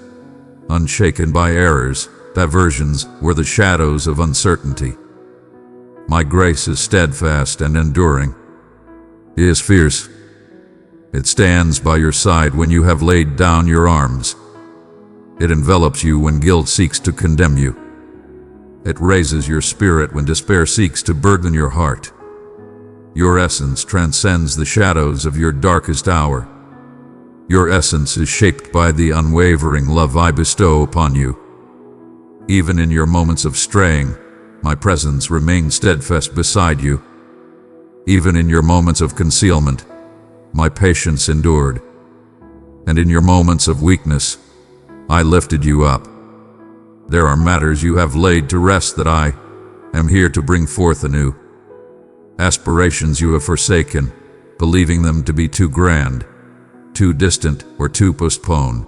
unshaken by errors, diversions, or the shadows of uncertainty. My grace is steadfast and enduring. It is fierce. It stands by your side when you have laid down your arms. It envelops you when guilt seeks to condemn you. It raises your spirit when despair seeks to burden your heart. Your essence transcends the shadows of your darkest hour. Your essence is shaped by the unwavering love I bestow upon you. Even in your moments of straying, my presence remains steadfast beside you. Even in your moments of concealment, my patience endured. And in your moments of weakness, I lifted you up. There are matters you have laid to rest that I am here to bring forth anew. Aspirations you have forsaken, believing them to be too grand, too distant, or too postponed.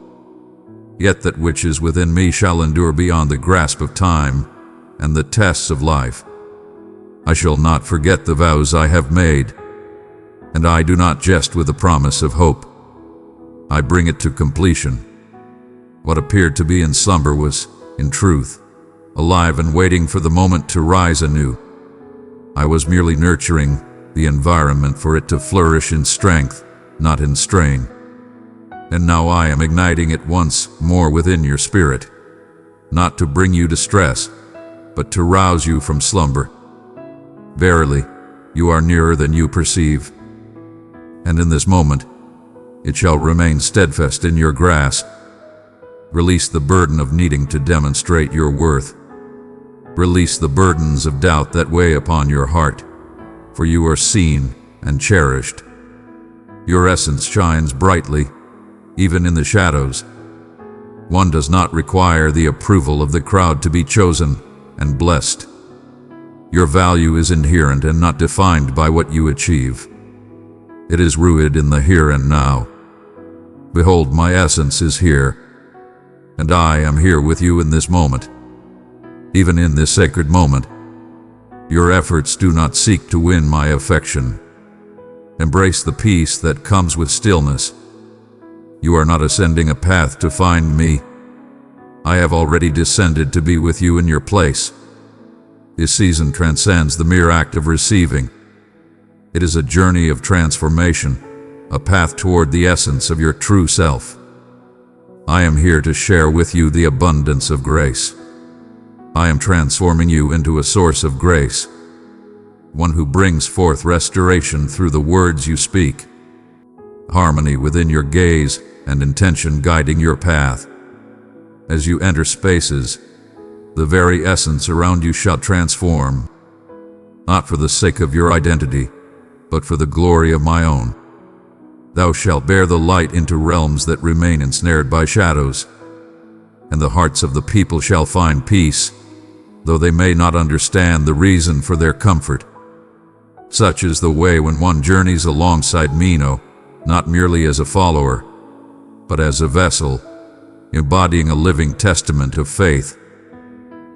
Yet that which is within me shall endure beyond the grasp of time and the tests of life. I shall not forget the vows I have made, and I do not jest with the promise of hope. I bring it to completion. What appeared to be in slumber was, in truth, alive and waiting for the moment to rise anew. I was merely nurturing the environment for it to flourish in strength, not in strain. And now I am igniting it once more within your spirit, not to bring you distress, but to rouse you from slumber. Verily, you are nearer than you perceive. And in this moment, it shall remain steadfast in your grasp. Release the burden of needing to demonstrate your worth. Release the burdens of doubt that weigh upon your heart, for you are seen and cherished. Your essence shines brightly, even in the shadows. One does not require the approval of the crowd to be chosen and blessed. Your value is inherent and not defined by what you achieve. It is rooted in the here and now. Behold, my essence is here, and I am here with you in this moment. Even in this sacred moment, your efforts do not seek to win my affection. Embrace the peace that comes with stillness. You are not ascending a path to find me. I have already descended to be with you in your place. This season transcends the mere act of receiving. It is a journey of transformation, a path toward the essence of your true self. I am here to share with you the abundance of grace. I am transforming you into a source of grace, one who brings forth restoration through the words you speak, harmony within your gaze, and intention guiding your path. As you enter spaces, the very essence around you shall transform, not for the sake of your identity, but for the glory of my own. Thou shalt bear the light into realms that remain ensnared by shadows, and the hearts of the people shall find peace, though they may not understand the reason for their comfort. Such is the way when one journeys alongside Mino, not merely as a follower, but as a vessel, embodying a living testament of faith.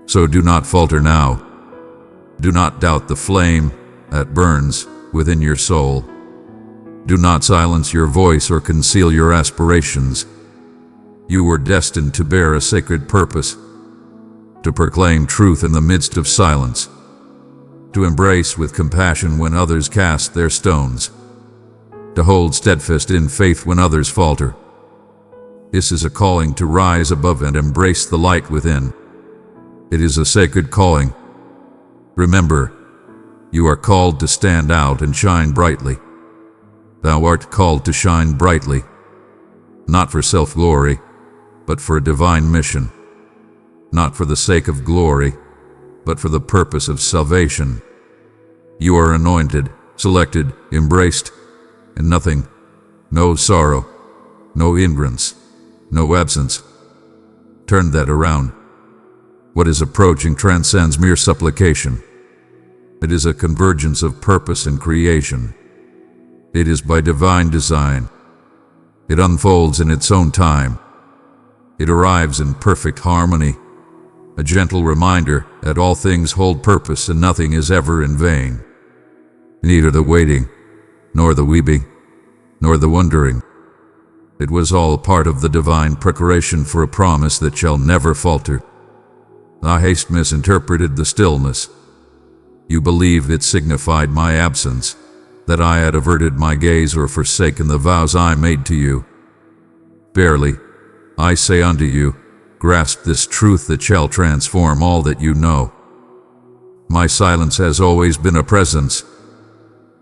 So do not falter now. Do not doubt the flame that burns within your soul. Do not silence your voice or conceal your aspirations. You were destined to bear a sacred purpose, to proclaim truth in the midst of silence, to embrace with compassion when others cast their stones, to hold steadfast in faith when others falter. This is a calling to rise above and embrace the light within. It is a sacred calling. Remember, you are called to stand out and shine brightly. Thou art called to shine brightly, not for self-glory, but for a divine mission, not for the sake of glory, but for the purpose of salvation. You are anointed, selected, embraced, and nothing, no sorrow, no hindrance, no absence. Turn that around. What is approaching transcends mere supplication. It is a convergence of purpose and creation. It is by divine design. It unfolds in its own time. It arrives in perfect harmony, a gentle reminder that all things hold purpose and nothing is ever in vain. Neither the waiting, nor the weeping, nor the wondering. It was all part of the divine preparation for a promise that shall never falter. Thy haste misinterpreted the stillness. You believed it signified my absence, that I had averted my gaze or forsaken the vows I made to you. Verily, I say unto you, grasp this truth that shall transform all that you know. My silence has always been a presence.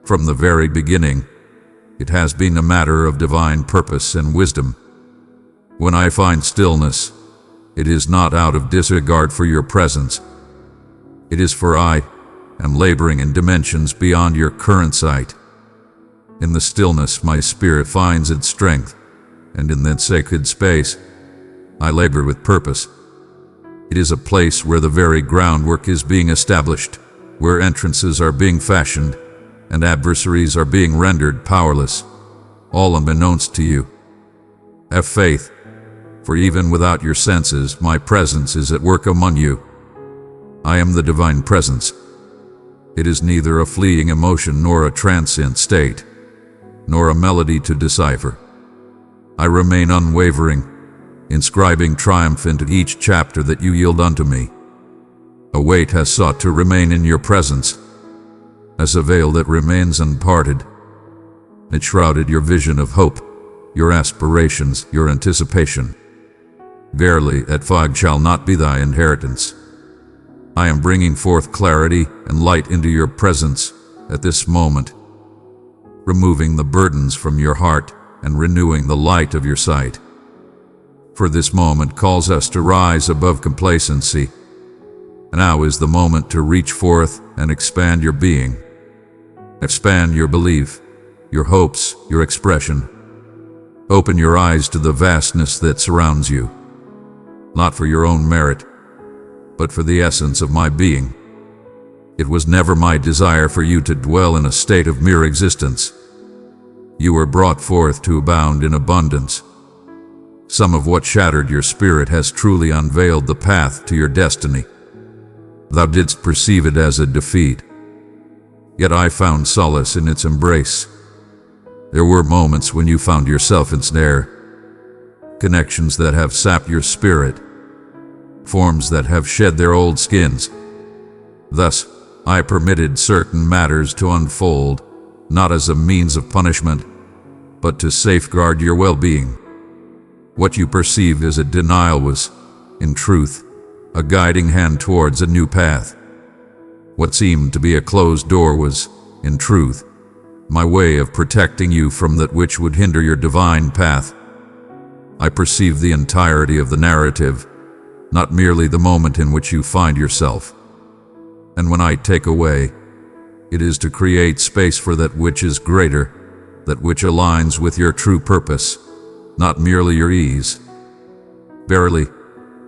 From the very beginning, it has been a matter of divine purpose and wisdom. When I find stillness, it is not out of disregard for your presence. It is for I am laboring in dimensions beyond your current sight. In the stillness my spirit finds its strength, and in that sacred space, I labor with purpose. It is a place where the very groundwork is being established, where entrances are being fashioned, and adversaries are being rendered powerless, all unbeknownst to you. Have faith, for even without your senses, my presence is at work among you. I am the divine presence. It is neither a fleeting emotion nor a transient state, nor a melody to decipher. I remain unwavering, inscribing triumph into each chapter that you yield unto me. A weight has sought to remain in your presence, as a veil that remains unparted. It shrouded your vision of hope, your aspirations, your anticipation. Verily, that fog shall not be thy inheritance. I am bringing forth clarity and light into your presence at this moment, removing the burdens from your heart and renewing the light of your sight. For this moment calls us to rise above complacency. Now is the moment to reach forth and expand your being. Expand your belief, your hopes, your expression. Open your eyes to the vastness that surrounds you, not for your own merit, but for the essence of my being. It was never my desire for you to dwell in a state of mere existence. You were brought forth to abound in abundance. Some of what shattered your spirit has truly unveiled the path to your destiny. Thou didst perceive it as a defeat, yet I found solace in its embrace. There were moments when you found yourself ensnared, connections that have sapped your spirit, forms that have shed their old skins. Thus, I permitted certain matters to unfold, not as a means of punishment, but to safeguard your well-being. What you perceived as a denial was, in truth, a guiding hand towards a new path. What seemed to be a closed door was, in truth, my way of protecting you from that which would hinder your divine path. I perceive the entirety of the narrative, not merely the moment in which you find yourself. And when I take away, it is to create space for that which is greater, that which aligns with your true purpose, not merely your ease. Verily,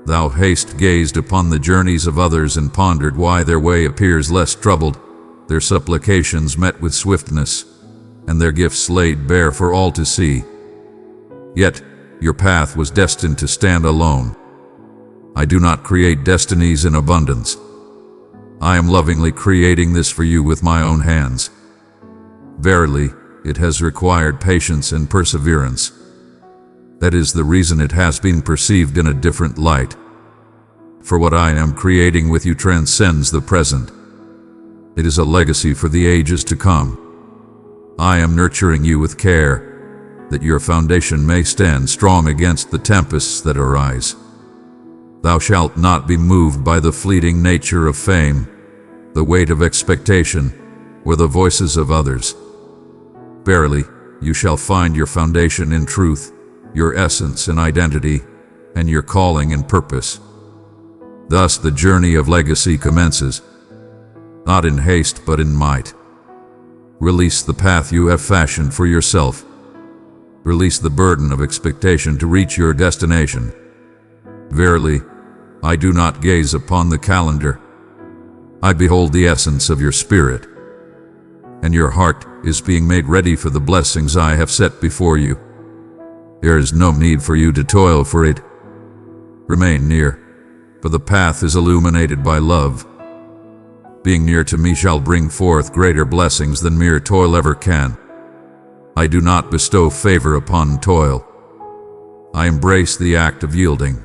thou hast gazed upon the journeys of others and pondered why their way appears less troubled, their supplications met with swiftness, and their gifts laid bare for all to see. Yet, your path was destined to stand alone. I do not create destinies in abundance. I am lovingly creating this for you with my own hands. Verily, it has required patience and perseverance. That is the reason it has been perceived in a different light. For what I am creating with you transcends the present. It is a legacy for the ages to come. I am nurturing you with care, that your foundation may stand strong against the tempests that arise. Thou shalt not be moved by the fleeting nature of fame, the weight of expectation, or the voices of others. Verily, you shall find your foundation in truth, your essence and identity, and your calling and purpose. Thus the journey of legacy commences, not in haste but in might. Release the path you have fashioned for yourself. Release the burden of expectation to reach your destination. Verily, I do not gaze upon the calendar. I behold the essence of your spirit, and your heart is being made ready for the blessings I have set before you. There is no need for you to toil for it. Remain near, for the path is illuminated by love. Being near to me shall bring forth greater blessings than mere toil ever can. I do not bestow favor upon toil. I embrace the act of yielding.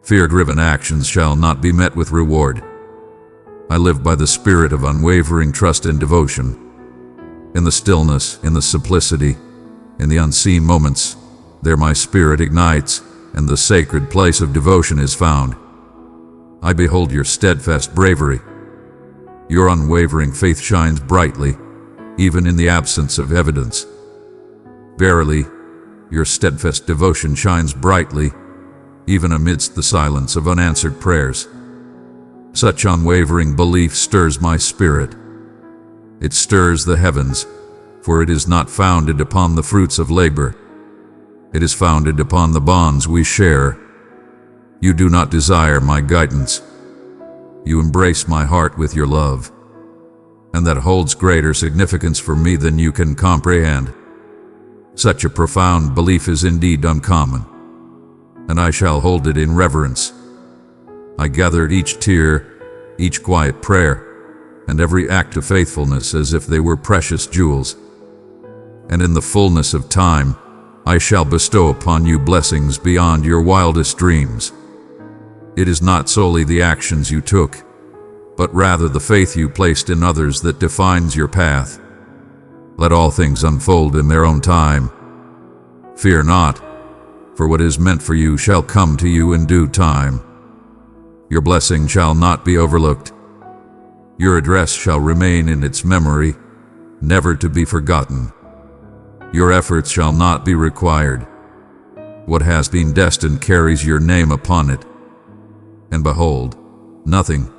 Fear-driven actions shall not be met with reward. I live by the spirit of unwavering trust and devotion. In the stillness, in the simplicity, in the unseen moments, there my spirit ignites, and the sacred place of devotion is found. I behold your steadfast bravery. Your unwavering faith shines brightly, even in the absence of evidence. Verily, your steadfast devotion shines brightly, even amidst the silence of unanswered prayers. Such unwavering belief stirs my spirit. It stirs the heavens, for it is not founded upon the fruits of labor. It is founded upon the bonds we share. You do not desire my guidance. You embrace my heart with your love, and that holds greater significance for me than you can comprehend. Such a profound belief is indeed uncommon, and I shall hold it in reverence. I gathered each tear, each quiet prayer, and every act of faithfulness as if they were precious jewels. And in the fullness of time, I shall bestow upon you blessings beyond your wildest dreams. It is not solely the actions you took, but rather the faith you placed in others that defines your path. Let all things unfold in their own time. Fear not, for what is meant for you shall come to you in due time. Your blessing shall not be overlooked. Your address shall remain in its memory, never to be forgotten. Your efforts shall not be required. What has been destined carries your name upon it. And behold, nothing,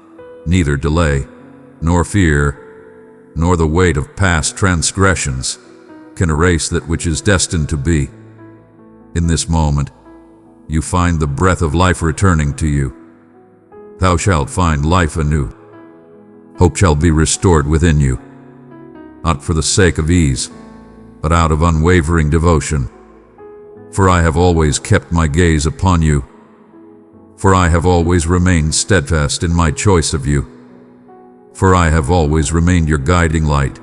neither delay, nor fear, nor the weight of past transgressions, can erase that which is destined to be. In this moment, you find the breath of life returning to you. Thou shalt find life anew. Hope shall be restored within you, not for the sake of ease, but out of unwavering devotion. For I have always kept my gaze upon you. For I have always remained steadfast in my choice of you. For I have always remained your guiding light.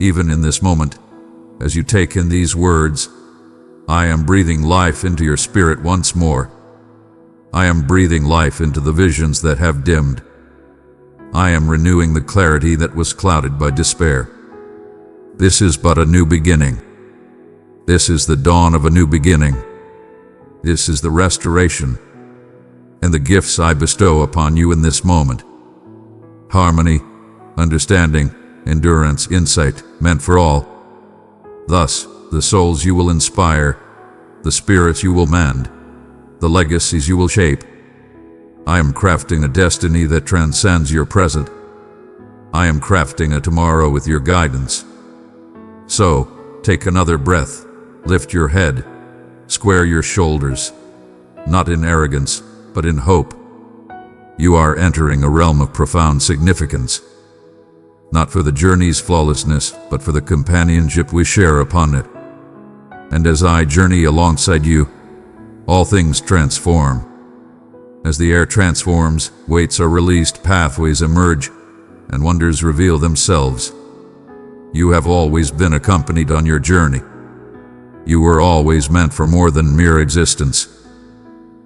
Even in this moment, as you take in these words, I am breathing life into your spirit once more. I am breathing life into the visions that have dimmed. I am renewing the clarity that was clouded by despair. This is but a new beginning. This is the dawn of a new beginning. This is the restoration and the gifts I bestow upon you in this moment. Harmony, understanding, endurance, insight, meant for all. Thus, the souls you will inspire, the spirits you will mend, the legacies you will shape. I am crafting a destiny that transcends your present. I am crafting a tomorrow with your guidance. So, take another breath, lift your head, square your shoulders, not in arrogance, but in hope. You are entering a realm of profound significance, not for the journey's flawlessness, but for the companionship we share upon it. And as I journey alongside you, all things transform. As the air transforms, weights are released, pathways emerge, and wonders reveal themselves. You have always been accompanied on your journey. You were always meant for more than mere existence.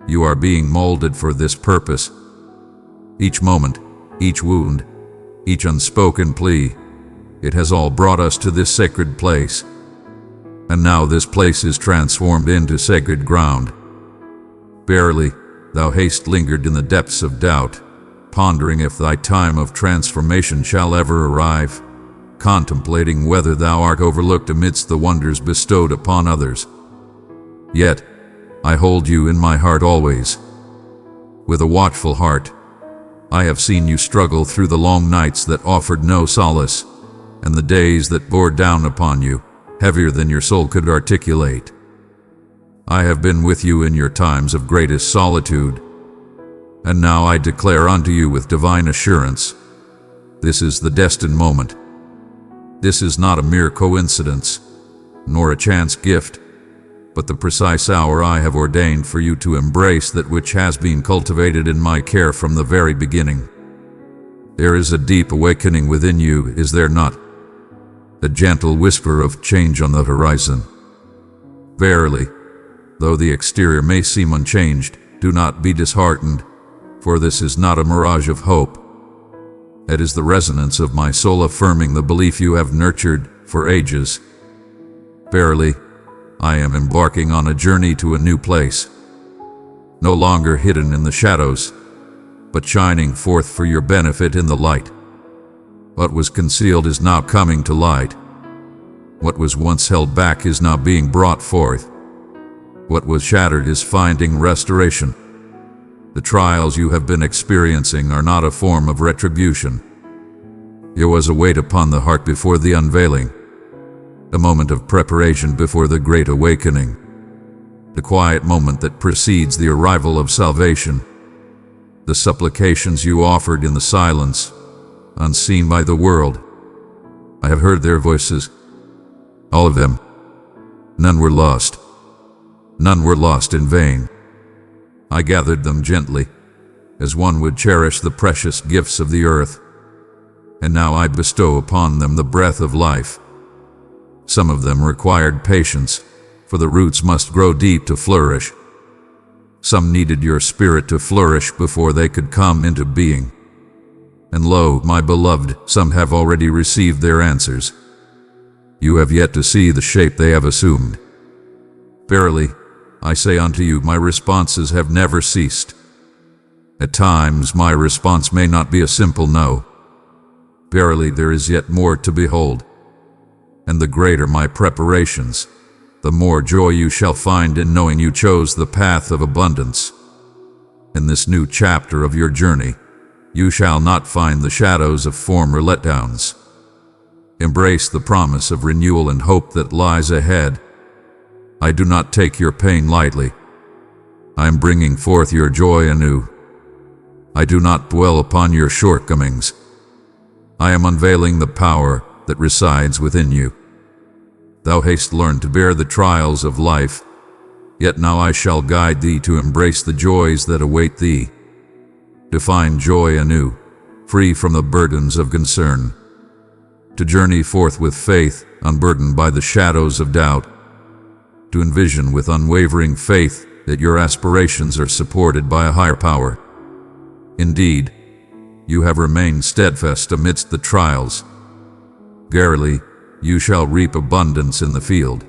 You are being molded for this purpose. Each moment, each wound, each unspoken plea, it has all brought us to this sacred place. And now this place is transformed into sacred ground. Barely, thou hast lingered in the depths of doubt, pondering if thy time of transformation shall ever arrive, contemplating whether thou art overlooked amidst the wonders bestowed upon others. Yet, I hold you in my heart always. With a watchful heart, I have seen you struggle through the long nights that offered no solace, and the days that bore down upon you, heavier than your soul could articulate. I have been with you in your times of greatest solitude, And now I declare unto you with divine assurance, this is the destined moment. This is not a mere coincidence, nor a chance gift, but the precise hour I have ordained for you to embrace that which has been cultivated in my care from the very beginning. There is a deep awakening within you, is there not? A gentle whisper of change on the horizon. Verily, though the exterior may seem unchanged, do not be disheartened, for this is not a mirage of hope. It is the resonance of my soul affirming the belief you have nurtured for ages. Verily, I am embarking on a journey to a new place, no longer hidden in the shadows, but shining forth for your benefit in the light. What was concealed is now coming to light. What was once held back is now being brought forth. What was shattered is finding restoration. The trials you have been experiencing are not a form of retribution. There was a weight upon the heart before the unveiling, a moment of preparation before the great awakening, the quiet moment that precedes the arrival of salvation. The supplications you offered in the silence, unseen by the world, I have heard their voices, all of them. None were lost. None were lost in vain. I gathered them gently, as one would cherish the precious gifts of the earth, and now I bestow upon them the breath of life. Some of them required patience, for the roots must grow deep to flourish. Some needed your spirit to flourish before they could come into being. And lo, my beloved, some have already received their answers. You have yet to see the shape they have assumed. Verily, I say unto you, my responses have never ceased. At times my response may not be a simple no. Verily, there is yet more to behold. And the greater my preparations, the more joy you shall find in knowing you chose the path of abundance. In this new chapter of your journey, you shall not find the shadows of former letdowns. Embrace the promise of renewal and hope that lies ahead. I do not take your pain lightly. I am bringing forth your joy anew. I do not dwell upon your shortcomings. I am unveiling the power that resides within you. Thou hast learned to bear the trials of life, yet now I shall guide thee to embrace the joys that await thee. To find joy anew, free from the burdens of concern. To journey forth with faith, unburdened by the shadows of doubt. To envision with unwavering faith that your aspirations are supported by a higher power. Indeed, you have remained steadfast amidst the trials. Verily, you shall reap abundance in the field.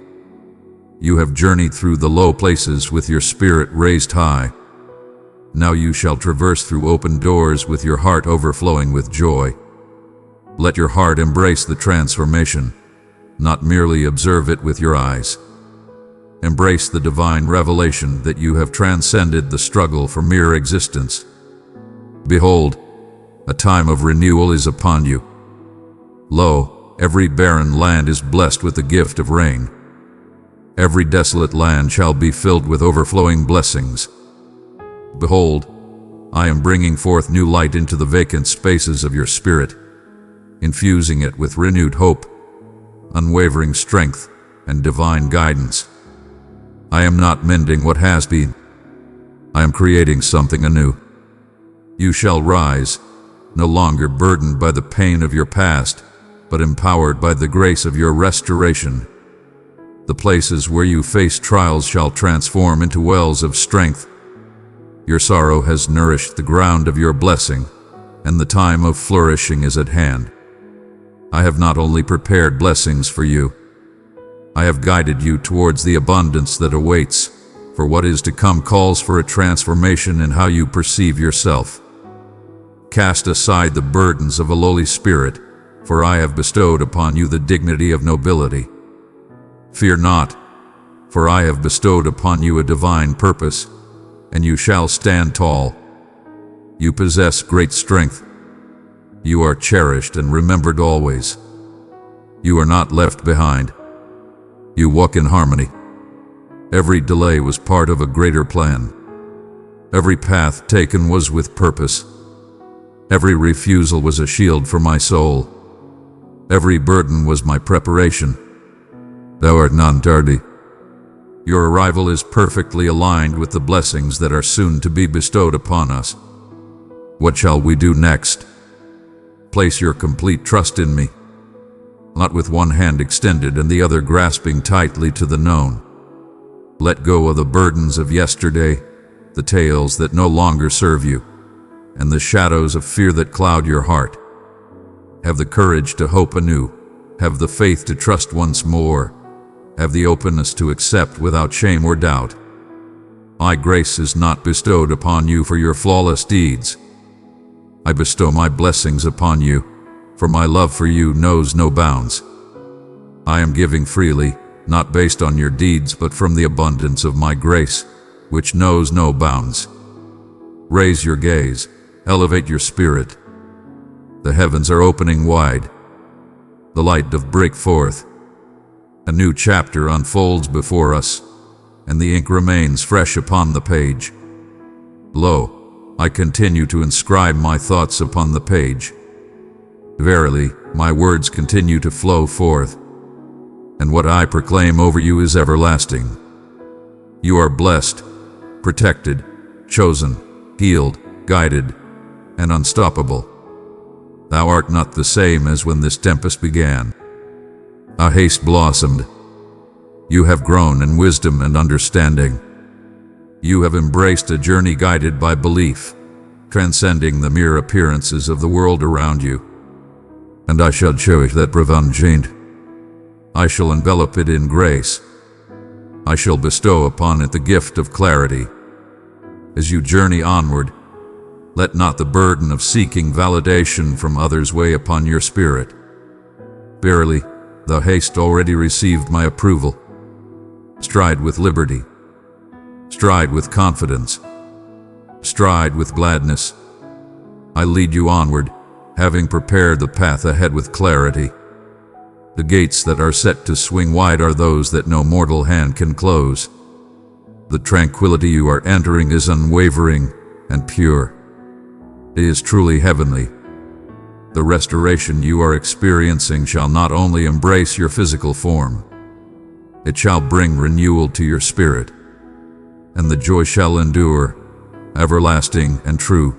You have journeyed through the low places with your spirit raised high. Now you shall traverse through open doors with your heart overflowing with joy. Let your heart embrace the transformation, not merely observe it with your eyes. Embrace the divine revelation that you have transcended the struggle for mere existence. Behold, a time of renewal is upon you. Lo, every barren land is blessed with the gift of rain. Every desolate land shall be filled with overflowing blessings. Behold, I am bringing forth new light into the vacant spaces of your spirit, infusing it with renewed hope, unwavering strength, and divine guidance. I am not mending what has been. I am creating something anew. You shall rise, no longer burdened by the pain of your past, but empowered by the grace of your restoration. The places where you face trials shall transform into wells of strength. Your sorrow has nourished the ground of your blessing, and the time of flourishing is at hand. I have not only prepared blessings for you, I have guided you towards the abundance that awaits, for what is to come calls for a transformation in how you perceive yourself. Cast aside the burdens of a lowly spirit, for I have bestowed upon you the dignity of nobility. Fear not, for I have bestowed upon you a divine purpose, and you shall stand tall. You possess great strength. You are cherished and remembered always. You are not left behind. You walk in harmony. Every delay was part of a greater plan. Every path taken was with purpose. Every refusal was a shield for my soul. Every burden was my preparation. Thou art none tardy. Your arrival is perfectly aligned with the blessings that are soon to be bestowed upon us. What shall we do next? Place your complete trust in me, not with one hand extended and the other grasping tightly to the known. Let go of the burdens of yesterday, the tales that no longer serve you, and the shadows of fear that cloud your heart. Have the courage to hope anew. Have the faith to trust once more. Have the openness to accept without shame or doubt. My grace is not bestowed upon you for your flawless deeds. I bestow my blessings upon you, for my love for you knows no bounds. I am giving freely, not based on your deeds, but from the abundance of my grace, which knows no bounds. Raise your gaze, elevate your spirit. The heavens are opening wide. The light doth break forth. A new chapter unfolds before us, and the ink remains fresh upon the page. Lo, I continue to inscribe my thoughts upon the page. Verily, my words continue to flow forth, and what I proclaim over you is everlasting. You are blessed, protected, chosen, healed, guided, and unstoppable. Thou art not the same as when this tempest began. A haste blossomed. You have grown in wisdom and understanding. You have embraced a journey guided by belief, transcending the mere appearances of the world around you. And I shall cherish that prevangent. I shall envelop it in grace. I shall bestow upon it the gift of clarity. As you journey onward, let not the burden of seeking validation from others weigh upon your spirit. Verily, thou hast already received my approval. Stride with liberty. Stride with confidence. Stride with gladness. I lead you onward, having prepared the path ahead with clarity. The gates that are set to swing wide are those that no mortal hand can close. The tranquility you are entering is unwavering and pure. It is truly heavenly. The restoration you are experiencing shall not only embrace your physical form, it shall bring renewal to your spirit, and the joy shall endure, everlasting and true.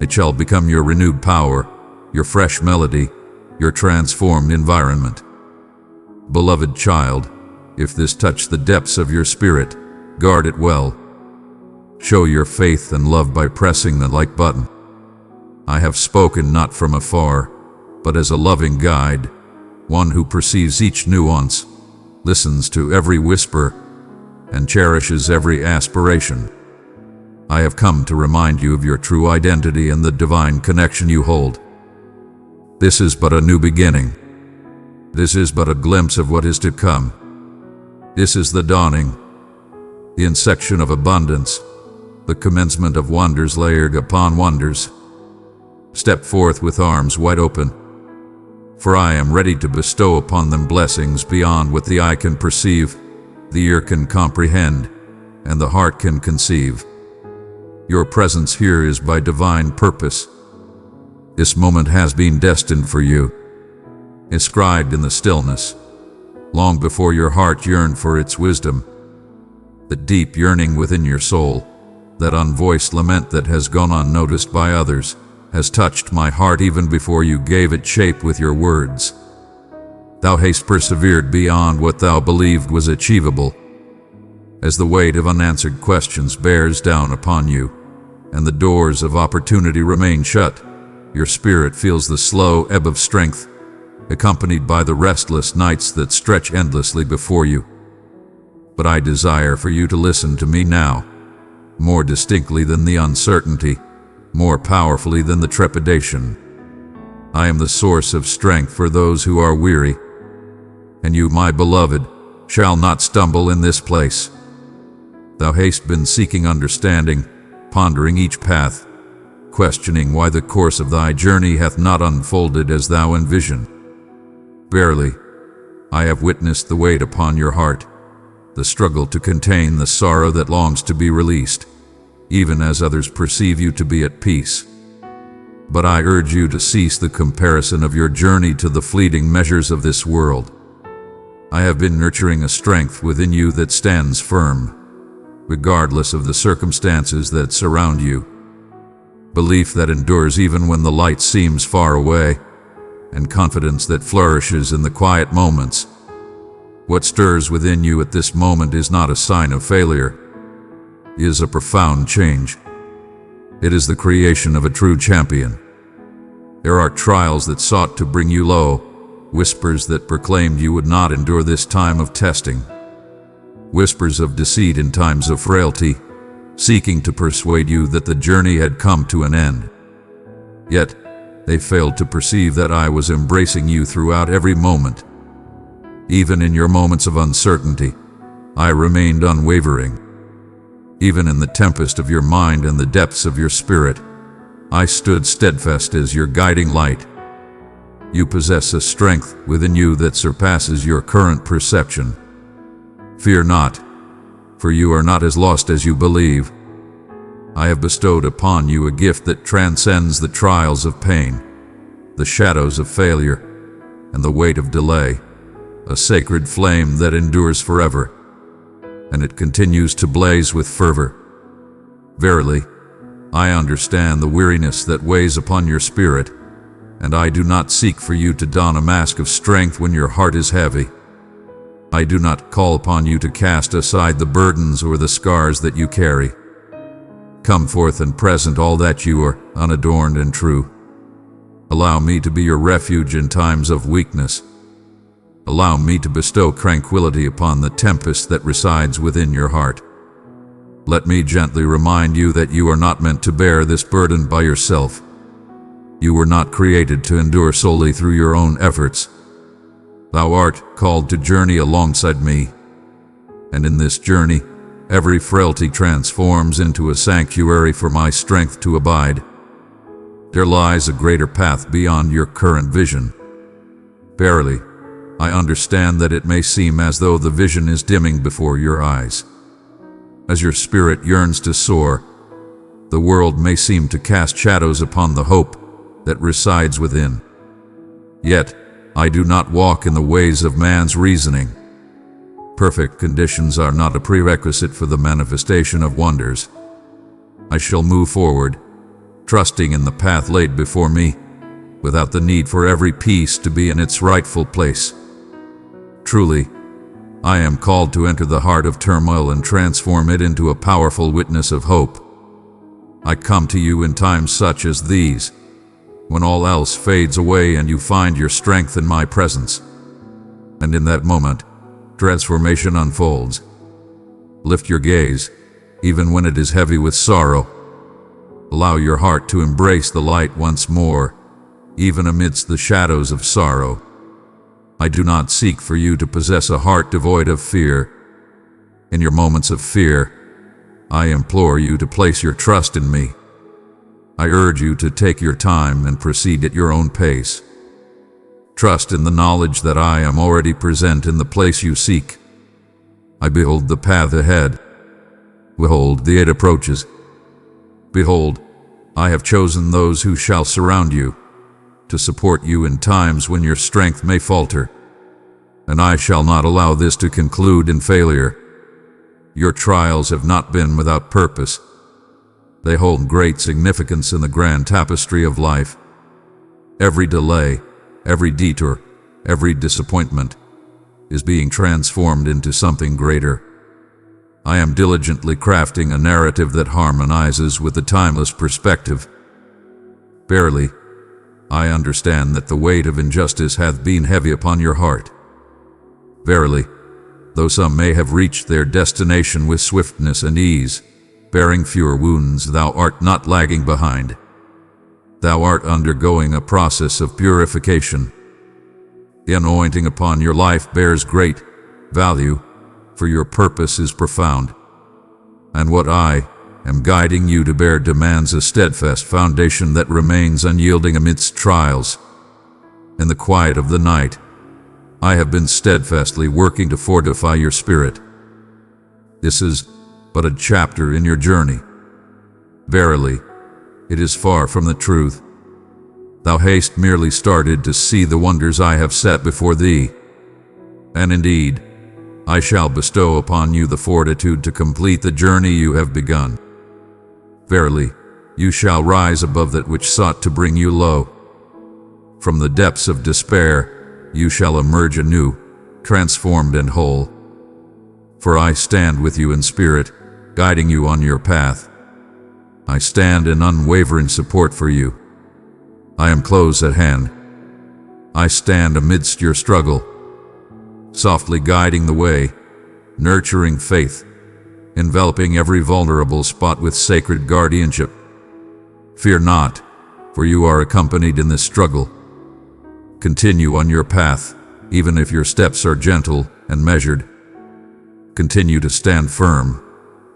It shall become your renewed power, your fresh melody, your transformed environment. Beloved child, if this touch the depths of your spirit, guard it well. Show your faith and love by pressing the like button. I have spoken not from afar, but as a loving guide, one who perceives each nuance, listens to every whisper, and cherishes every aspiration. I have come to remind you of your true identity and the divine connection you hold. This is but a new beginning. This is but a glimpse of what is to come. This is the dawning, the insection of abundance, the commencement of wonders layered upon wonders. Step forth with arms wide open, for I am ready to bestow upon them blessings beyond what the eye can perceive, the ear can comprehend, and the heart can conceive. Your presence here is by divine purpose. This moment has been destined for you, inscribed in the stillness, long before your heart yearned for its wisdom. The deep yearning within your soul, that unvoiced lament that has gone unnoticed by others, has touched my heart even before you gave it shape with your words. Thou hast persevered beyond what thou believed was achievable. As the weight of unanswered questions bears down upon you, and the doors of opportunity remain shut, your spirit feels the slow ebb of strength, accompanied by the restless nights that stretch endlessly before you. But I desire for you to listen to me now, more distinctly than the uncertainty, more powerfully than the trepidation. I am the source of strength for those who are weary, and you, my beloved, shall not stumble in this place. Thou hast been seeking understanding, pondering each path, questioning why the course of thy journey hath not unfolded as thou envisioned. Verily, I have witnessed the weight upon your heart, the struggle to contain the sorrow that longs to be released. even as others perceive you to be at peace. But I urge you to cease the comparison of your journey to the fleeting measures of this world. I have been nurturing a strength within you that stands firm, regardless of the circumstances that surround you. Belief that endures even when the light seems far away, and confidence that flourishes in the quiet moments. What stirs within you at this moment is not a sign of failure. It is a profound change. It is the creation of a true champion. There are trials that sought to bring you low, whispers that proclaimed you would not endure this time of testing. Whispers of deceit in times of frailty, seeking to persuade you that the journey had come to an end. Yet, they failed to perceive that I was embracing you throughout every moment. Even in your moments of uncertainty, I remained unwavering. Even in the tempest of your mind and the depths of your spirit, I stood steadfast as your guiding light. You possess a strength within you that surpasses your current perception. Fear not, for you are not as lost as you believe. I have bestowed upon you a gift that transcends the trials of pain, the shadows of failure, and the weight of delay, a sacred flame that endures forever, and it continues to blaze with fervor. Verily, I understand the weariness that weighs upon your spirit, and I do not seek for you to don a mask of strength when your heart is heavy. I do not call upon you to cast aside the burdens or the scars that you carry. Come forth and present all that you are, unadorned and true. Allow me to be your refuge in times of weakness. Allow me to bestow tranquility upon the tempest that resides within your heart. Let me gently remind you that you are not meant to bear this burden by yourself. You were not created to endure solely through your own efforts. Thou art called to journey alongside me, and in this journey, every frailty transforms into a sanctuary for my strength to abide. There lies a greater path beyond your current vision. Verily, I understand that it may seem as though the vision is dimming before your eyes. As your spirit yearns to soar, the world may seem to cast shadows upon the hope that resides within. Yet, I do not walk in the ways of man's reasoning. Perfect conditions are not a prerequisite for the manifestation of wonders. I shall move forward, trusting in the path laid before me, without the need for every piece to be in its rightful place. Truly, I am called to enter the heart of turmoil and transform it into a powerful witness of hope. I come to you in times such as these, when all else fades away and you find your strength in my presence. And in that moment, transformation unfolds. Lift your gaze, even when it is heavy with sorrow. Allow your heart to embrace the light once more, even amidst the shadows of sorrow. I do not seek for you to possess a heart devoid of fear. In your moments of fear, I implore you to place your trust in me. I urge you to take your time and proceed at your own pace. Trust in the knowledge that I am already present in the place you seek. I behold the path ahead. Behold, the aid approaches. Behold, I have chosen those who shall surround you, to support you in times when your strength may falter. And I shall not allow this to conclude in failure. Your trials have not been without purpose. They hold great significance in the grand tapestry of life. Every delay, every detour, every disappointment is being transformed into something greater. I am diligently crafting a narrative that harmonizes with the timeless perspective. Verily, I understand that the weight of injustice hath been heavy upon your heart. Verily, though some may have reached their destination with swiftness and ease, bearing fewer wounds, thou art not lagging behind. Thou art undergoing a process of purification. The anointing upon your life bears great value, for your purpose is profound. And what I am guiding you to bear demands a steadfast foundation that remains unyielding amidst trials. In the quiet of the night, I have been steadfastly working to fortify your spirit. This is but a chapter in your journey. Verily, it is far from the truth. Thou hast merely started to see the wonders I have set before thee. And indeed, I shall bestow upon you the fortitude to complete the journey you have begun. Verily, you shall rise above that which sought to bring you low. From the depths of despair, you shall emerge anew, transformed and whole. For I stand with you in spirit, guiding you on your path. I stand in unwavering support for you. I am close at hand. I stand amidst your struggle, softly guiding the way, nurturing faith, enveloping every vulnerable spot with sacred guardianship. Fear not, for you are accompanied in this struggle. Continue on your path, even if your steps are gentle and measured. Continue to stand firm,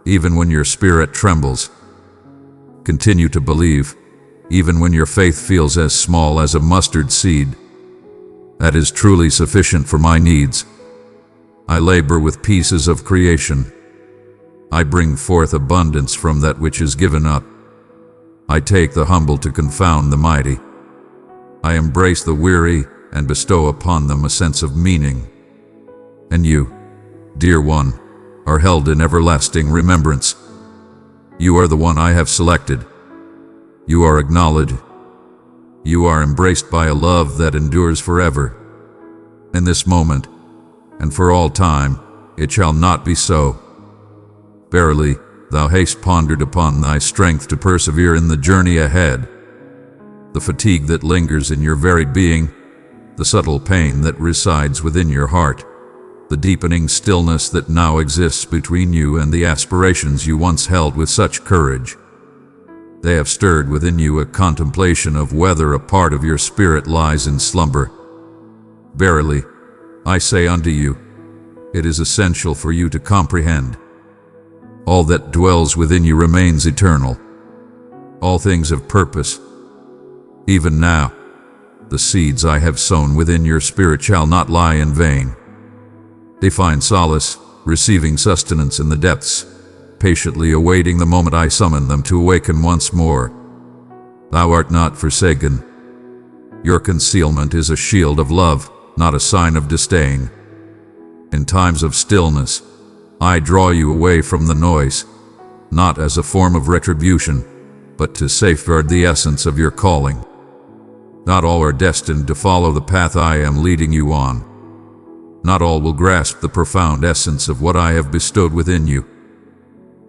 even when your spirit trembles. Continue to believe, even when your faith feels as small as a mustard seed. That is truly sufficient for my needs. I labor with pieces of creation. I bring forth abundance from that which is given up. I take the humble to confound the mighty. I embrace the weary and bestow upon them a sense of meaning. And you, dear one, are held in everlasting remembrance. You are the one I have selected. You are acknowledged. You are embraced by a love that endures forever. In this moment, and for all time, it shall not be so. Verily, thou hast pondered upon thy strength to persevere in the journey ahead. The fatigue that lingers in your very being, the subtle pain that resides within your heart, the deepening stillness that now exists between you and the aspirations you once held with such courage. They have stirred within you a contemplation of whether a part of your spirit lies in slumber. Verily, I say unto you, it is essential for you to comprehend. All that dwells within you remains eternal. All things have purpose. Even now, the seeds I have sown within your spirit shall not lie in vain. They find solace, receiving sustenance in the depths, patiently awaiting the moment I summon them to awaken once more. Thou art not forsaken. Your concealment is a shield of love, not a sign of disdain. In times of stillness, I draw you away from the noise, not as a form of retribution, but to safeguard the essence of your calling. Not all are destined to follow the path I am leading you on. Not all will grasp the profound essence of what I have bestowed within you.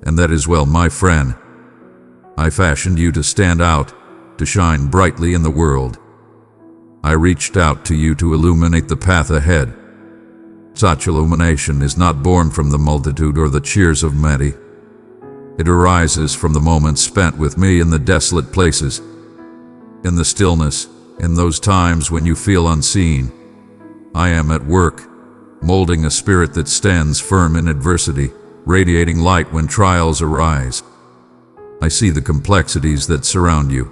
And that is well, my friend. I fashioned you to stand out, to shine brightly in the world. I reached out to you to illuminate the path ahead. Such illumination is not born from the multitude or the cheers of many. It arises from the moments spent with me in the desolate places, in the stillness, in those times when you feel unseen. I am at work, molding a spirit that stands firm in adversity, radiating light when trials arise. I see the complexities that surround you.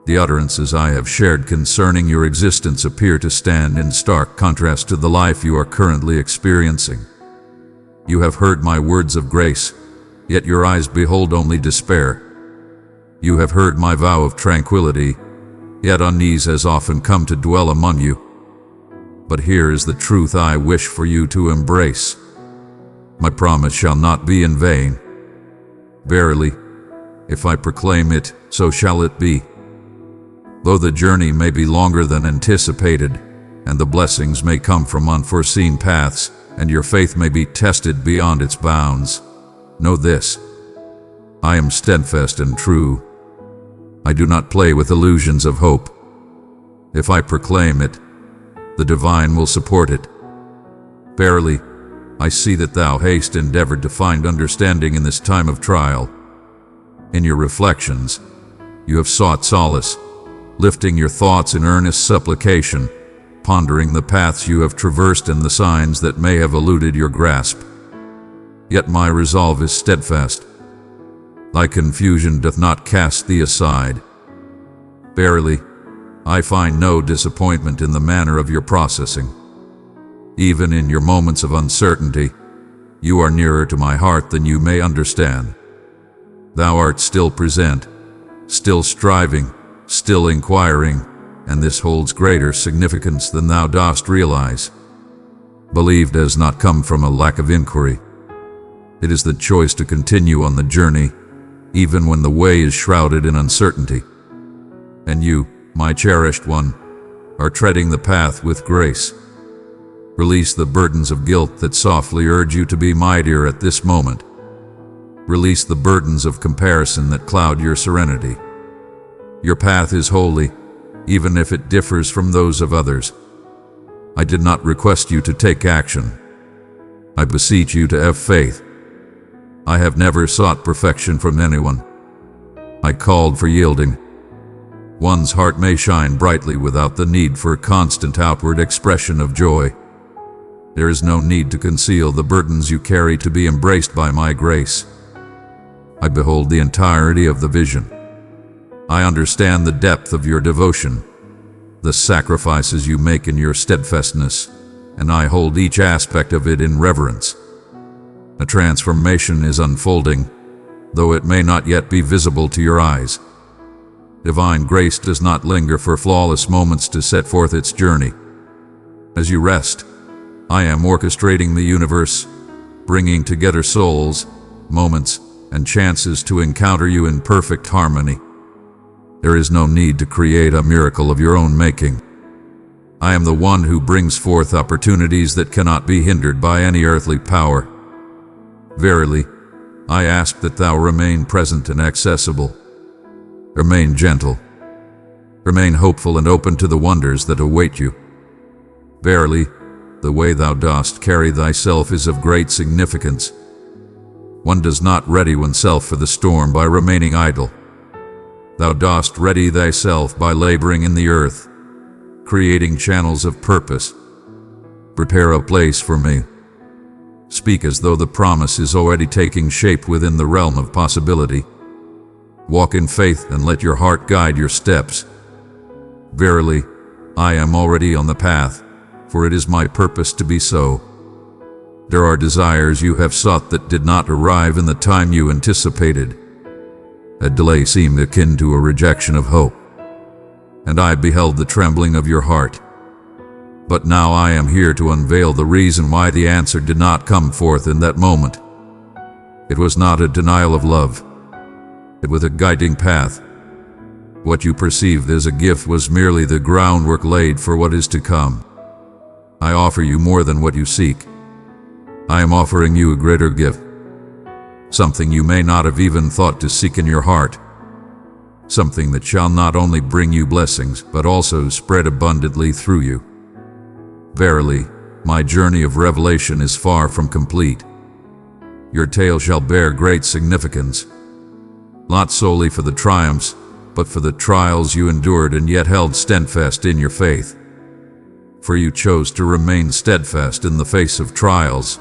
The utterances I have shared concerning your existence appear to stand in stark contrast to the life you are currently experiencing. You have heard my words of grace, yet your eyes behold only despair. You have heard my vow of tranquility, yet unease has often come to dwell among you. But here is the truth I wish for you to embrace. My promise shall not be in vain. Verily, if I proclaim it, so shall it be. Though the journey may be longer than anticipated, and the blessings may come from unforeseen paths, and your faith may be tested beyond its bounds, know this: I am steadfast and true. I do not play with illusions of hope. If I proclaim it, the divine will support it. Verily, I see that thou hast endeavored to find understanding in this time of trial. In your reflections, you have sought solace, lifting your thoughts in earnest supplication, pondering the paths you have traversed and the signs that may have eluded your grasp. Yet my resolve is steadfast. Thy confusion doth not cast thee aside. Verily, I find no disappointment in the manner of your processing. Even in your moments of uncertainty, you are nearer to my heart than you may understand. Thou art still present, still striving, still inquiring, and this holds greater significance than thou dost realize. Belief does not come from a lack of inquiry. It is the choice to continue on the journey, even when the way is shrouded in uncertainty. And you, my cherished one, are treading the path with grace. Release the burdens of guilt that softly urge you to be mightier at this moment. Release the burdens of comparison that cloud your serenity. Your path is holy, even if it differs from those of others. I did not request you to take action. I beseech you to have faith. I have never sought perfection from anyone. I called for yielding. One's heart may shine brightly without the need for constant outward expression of joy. There is no need to conceal the burdens you carry to be embraced by my grace. I behold the entirety of the vision. I understand the depth of your devotion, the sacrifices you make in your steadfastness, and I hold each aspect of it in reverence. A transformation is unfolding, though it may not yet be visible to your eyes. Divine grace does not linger for flawless moments to set forth its journey. As you rest, I am orchestrating the universe, bringing together souls, moments, and chances to encounter you in perfect harmony. There is no need to create a miracle of your own making. I am the one who brings forth opportunities that cannot be hindered by any earthly power. Verily, I ask that thou remain present and accessible. Remain gentle. Remain hopeful and open to the wonders that await you. Verily, the way thou dost carry thyself is of great significance. One does not ready oneself for the storm by remaining idle. Thou dost ready thyself by laboring in the earth, creating channels of purpose. Prepare a place for me. Speak as though the promise is already taking shape within the realm of possibility. Walk in faith and let your heart guide your steps. Verily, I am already on the path, for it is my purpose to be so. There are desires you have sought that did not arrive in the time you anticipated. A delay seemed akin to a rejection of hope, and I beheld the trembling of your heart. But now I am here to unveil the reason why the answer did not come forth in that moment. It was not a denial of love. It was a guiding path. What you perceived as a gift was merely the groundwork laid for what is to come. I offer you more than what you seek. I am offering you a greater gift, something you may not have even thought to seek in your heart, something that shall not only bring you blessings, but also spread abundantly through you. Verily, my journey of revelation is far from complete. Your tale shall bear great significance, not solely for the triumphs, but for the trials you endured and yet held steadfast in your faith. For you chose to remain steadfast in the face of trials,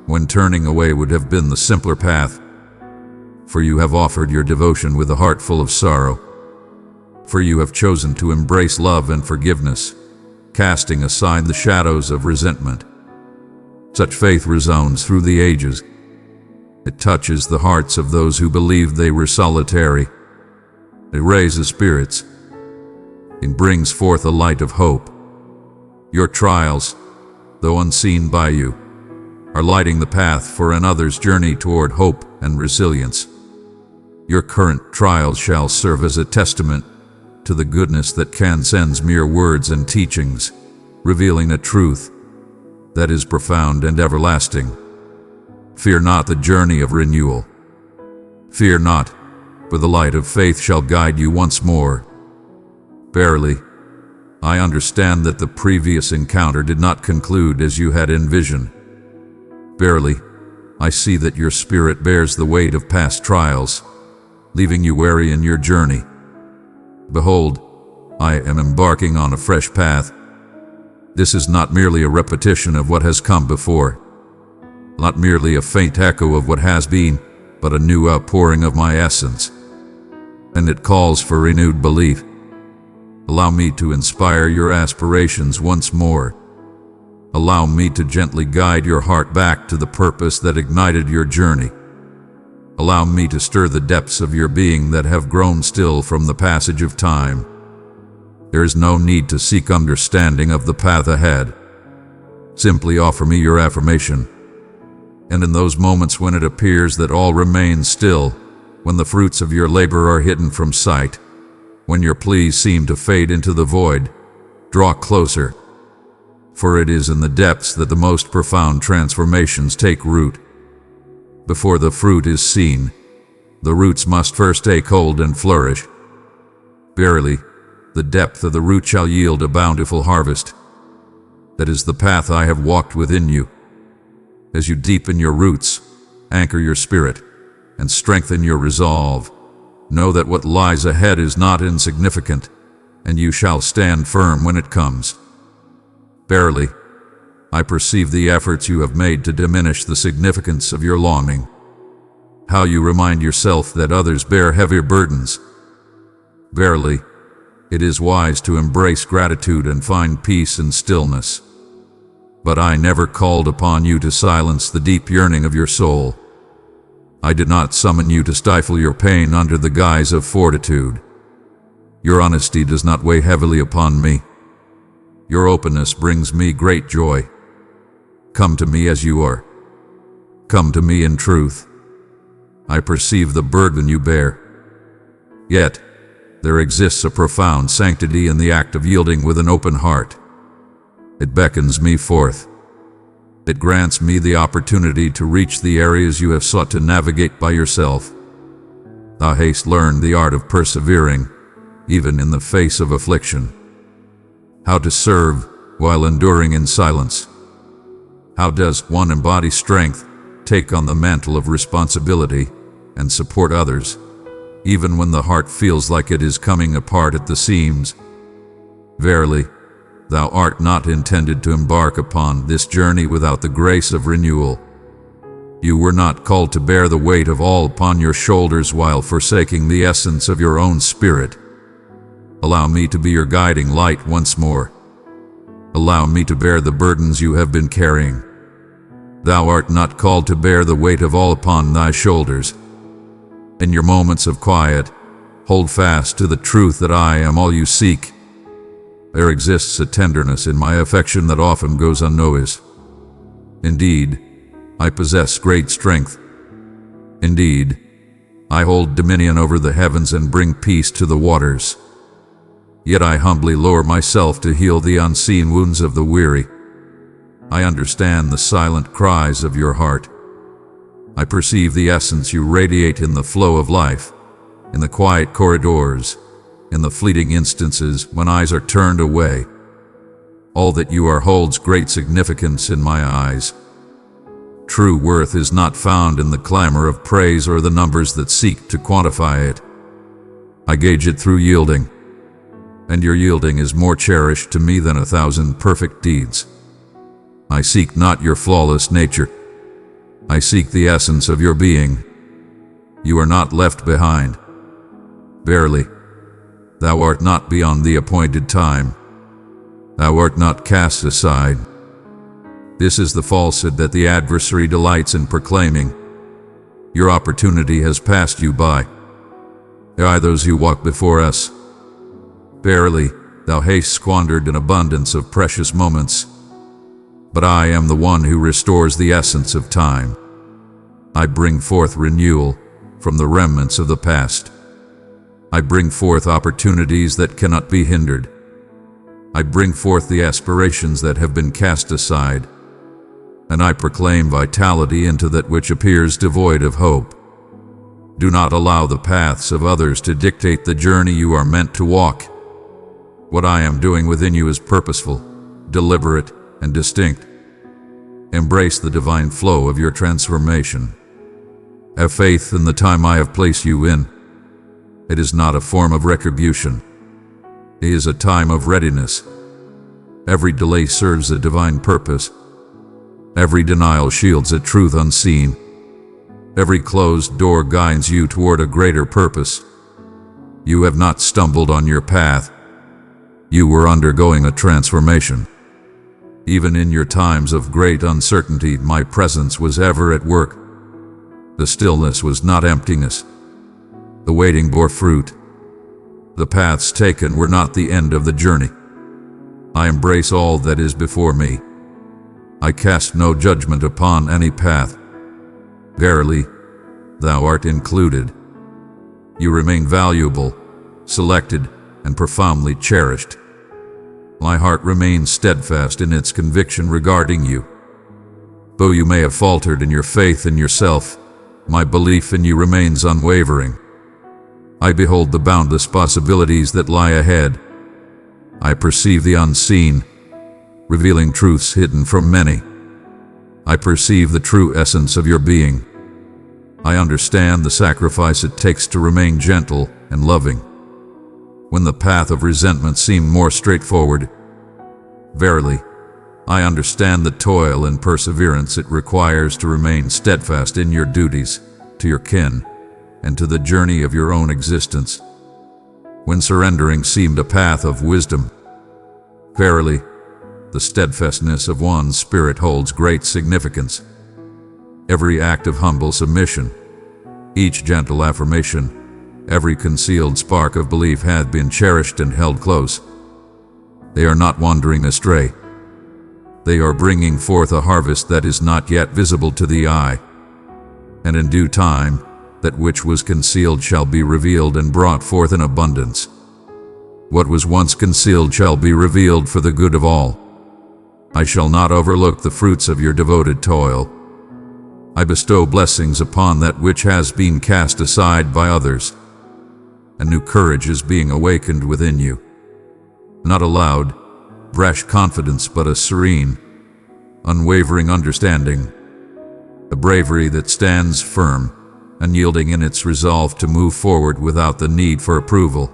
when turning away would have been the simpler path. For you have offered your devotion with a heart full of sorrow. For you have chosen to embrace love and forgiveness, casting aside the shadows of resentment. Such faith resounds through the ages. It touches the hearts of those who believed they were solitary. It raises spirits. It brings forth a light of hope. Your trials, though unseen by you, are lighting the path for another's journey toward hope and resilience. Your current trials shall serve as a testament to the goodness that transcends mere words and teachings, revealing a truth that is profound and everlasting. Fear not the journey of renewal. Fear not, for the light of faith shall guide you once more. Verily, I understand that the previous encounter did not conclude as you had envisioned. Verily, I see that your spirit bears the weight of past trials, leaving you weary in your journey. Behold, I am embarking on a fresh path. This is not merely a repetition of what has come before, not merely a faint echo of what has been, but a new outpouring of my essence. And it calls for renewed belief. Allow me to inspire your aspirations once more. Allow me to gently guide your heart back to the purpose that ignited your journey. Allow me to stir the depths of your being that have grown still from the passage of time. There is no need to seek understanding of the path ahead. Simply offer me your affirmation. And in those moments when it appears that all remains still, when the fruits of your labor are hidden from sight, when your pleas seem to fade into the void, draw closer. For it is in the depths that the most profound transformations take root. Before the fruit is seen, the roots must first take hold and flourish. Verily, the depth of the root shall yield a bountiful harvest. That is the path I have walked within you. As you deepen your roots, anchor your spirit, and strengthen your resolve, know that what lies ahead is not insignificant, and you shall stand firm when it comes. Verily, I perceive the efforts you have made to diminish the significance of your longing. How you remind yourself that others bear heavier burdens. Verily, it is wise to embrace gratitude and find peace in stillness. But I never called upon you to silence the deep yearning of your soul. I did not summon you to stifle your pain under the guise of fortitude. Your honesty does not weigh heavily upon me. Your openness brings me great joy. Come to me as you are. Come to me in truth. I perceive the burden you bear. Yet, there exists a profound sanctity in the act of yielding with an open heart. It beckons me forth. It grants me the opportunity to reach the areas you have sought to navigate by yourself. Thou hast learned the art of persevering, even in the face of affliction. How to serve while enduring in silence. How does one embody strength, take on the mantle of responsibility, and support others, even when the heart feels like it is coming apart at the seams? Verily, thou art not intended to embark upon this journey without the grace of renewal. You were not called to bear the weight of all upon your shoulders while forsaking the essence of your own spirit. Allow me to be your guiding light once more. Allow me to bear the burdens you have been carrying. Thou art not called to bear the weight of all upon thy shoulders. In your moments of quiet, hold fast to the truth that I am all you seek. There exists a tenderness in my affection that often goes unnoticed. Indeed, I possess great strength. Indeed, I hold dominion over the heavens and bring peace to the waters. Yet I humbly lower myself to heal the unseen wounds of the weary. I understand the silent cries of your heart. I perceive the essence you radiate in the flow of life, in the quiet corridors, in the fleeting instances when eyes are turned away. All that you are holds great significance in my eyes. True worth is not found in the clamor of praise or the numbers that seek to quantify it. I gauge it through yielding, and your yielding is more cherished to me than 1,000 perfect deeds. I seek not your flawless nature. I seek the essence of your being. You are not left behind. Verily, thou art not beyond the appointed time. Thou art not cast aside. This is the falsehood that the adversary delights in proclaiming. Your opportunity has passed you by. There are those who walk before us. Verily, thou hast squandered an abundance of precious moments. But I am the one who restores the essence of time. I bring forth renewal from the remnants of the past. I bring forth opportunities that cannot be hindered. I bring forth the aspirations that have been cast aside. And I proclaim vitality into that which appears devoid of hope. Do not allow the paths of others to dictate the journey you are meant to walk. What I am doing within you is purposeful, deliberate, and distinct. Embrace the divine flow of your transformation. Have faith in the time I have placed you in. It is not a form of retribution. It is a time of readiness. Every delay serves a divine purpose. Every denial shields a truth unseen. Every closed door guides you toward a greater purpose. You have not stumbled on your path. You were undergoing a transformation. Even in your times of great uncertainty, my presence was ever at work. The stillness was not emptiness. The waiting bore fruit. The paths taken were not the end of the journey. I embrace all that is before me. I cast no judgment upon any path. Verily, thou art included. You remain valuable, selected, and profoundly cherished. My heart remains steadfast in its conviction regarding you. Though you may have faltered in your faith in yourself, my belief in you remains unwavering. I behold the boundless possibilities that lie ahead. I perceive the unseen, revealing truths hidden from many. I perceive the true essence of your being. I understand the sacrifice it takes to remain gentle and loving. When the path of resentment seemed more straightforward, verily, I understand the toil and perseverance it requires to remain steadfast in your duties, to your kin, and to the journey of your own existence. When surrendering seemed a path of wisdom, verily, the steadfastness of one's spirit holds great significance. Every act of humble submission, each gentle affirmation, every concealed spark of belief had been cherished and held close. They are not wandering astray. They are bringing forth a harvest that is not yet visible to the eye. And in due time, that which was concealed shall be revealed and brought forth in abundance. What was once concealed shall be revealed for the good of all. I shall not overlook the fruits of your devoted toil. I bestow blessings upon that which has been cast aside by others. A new courage is being awakened within you. Not a loud, brash confidence, but a serene, unwavering understanding. A bravery that stands firm, unyielding in its resolve to move forward without the need for approval.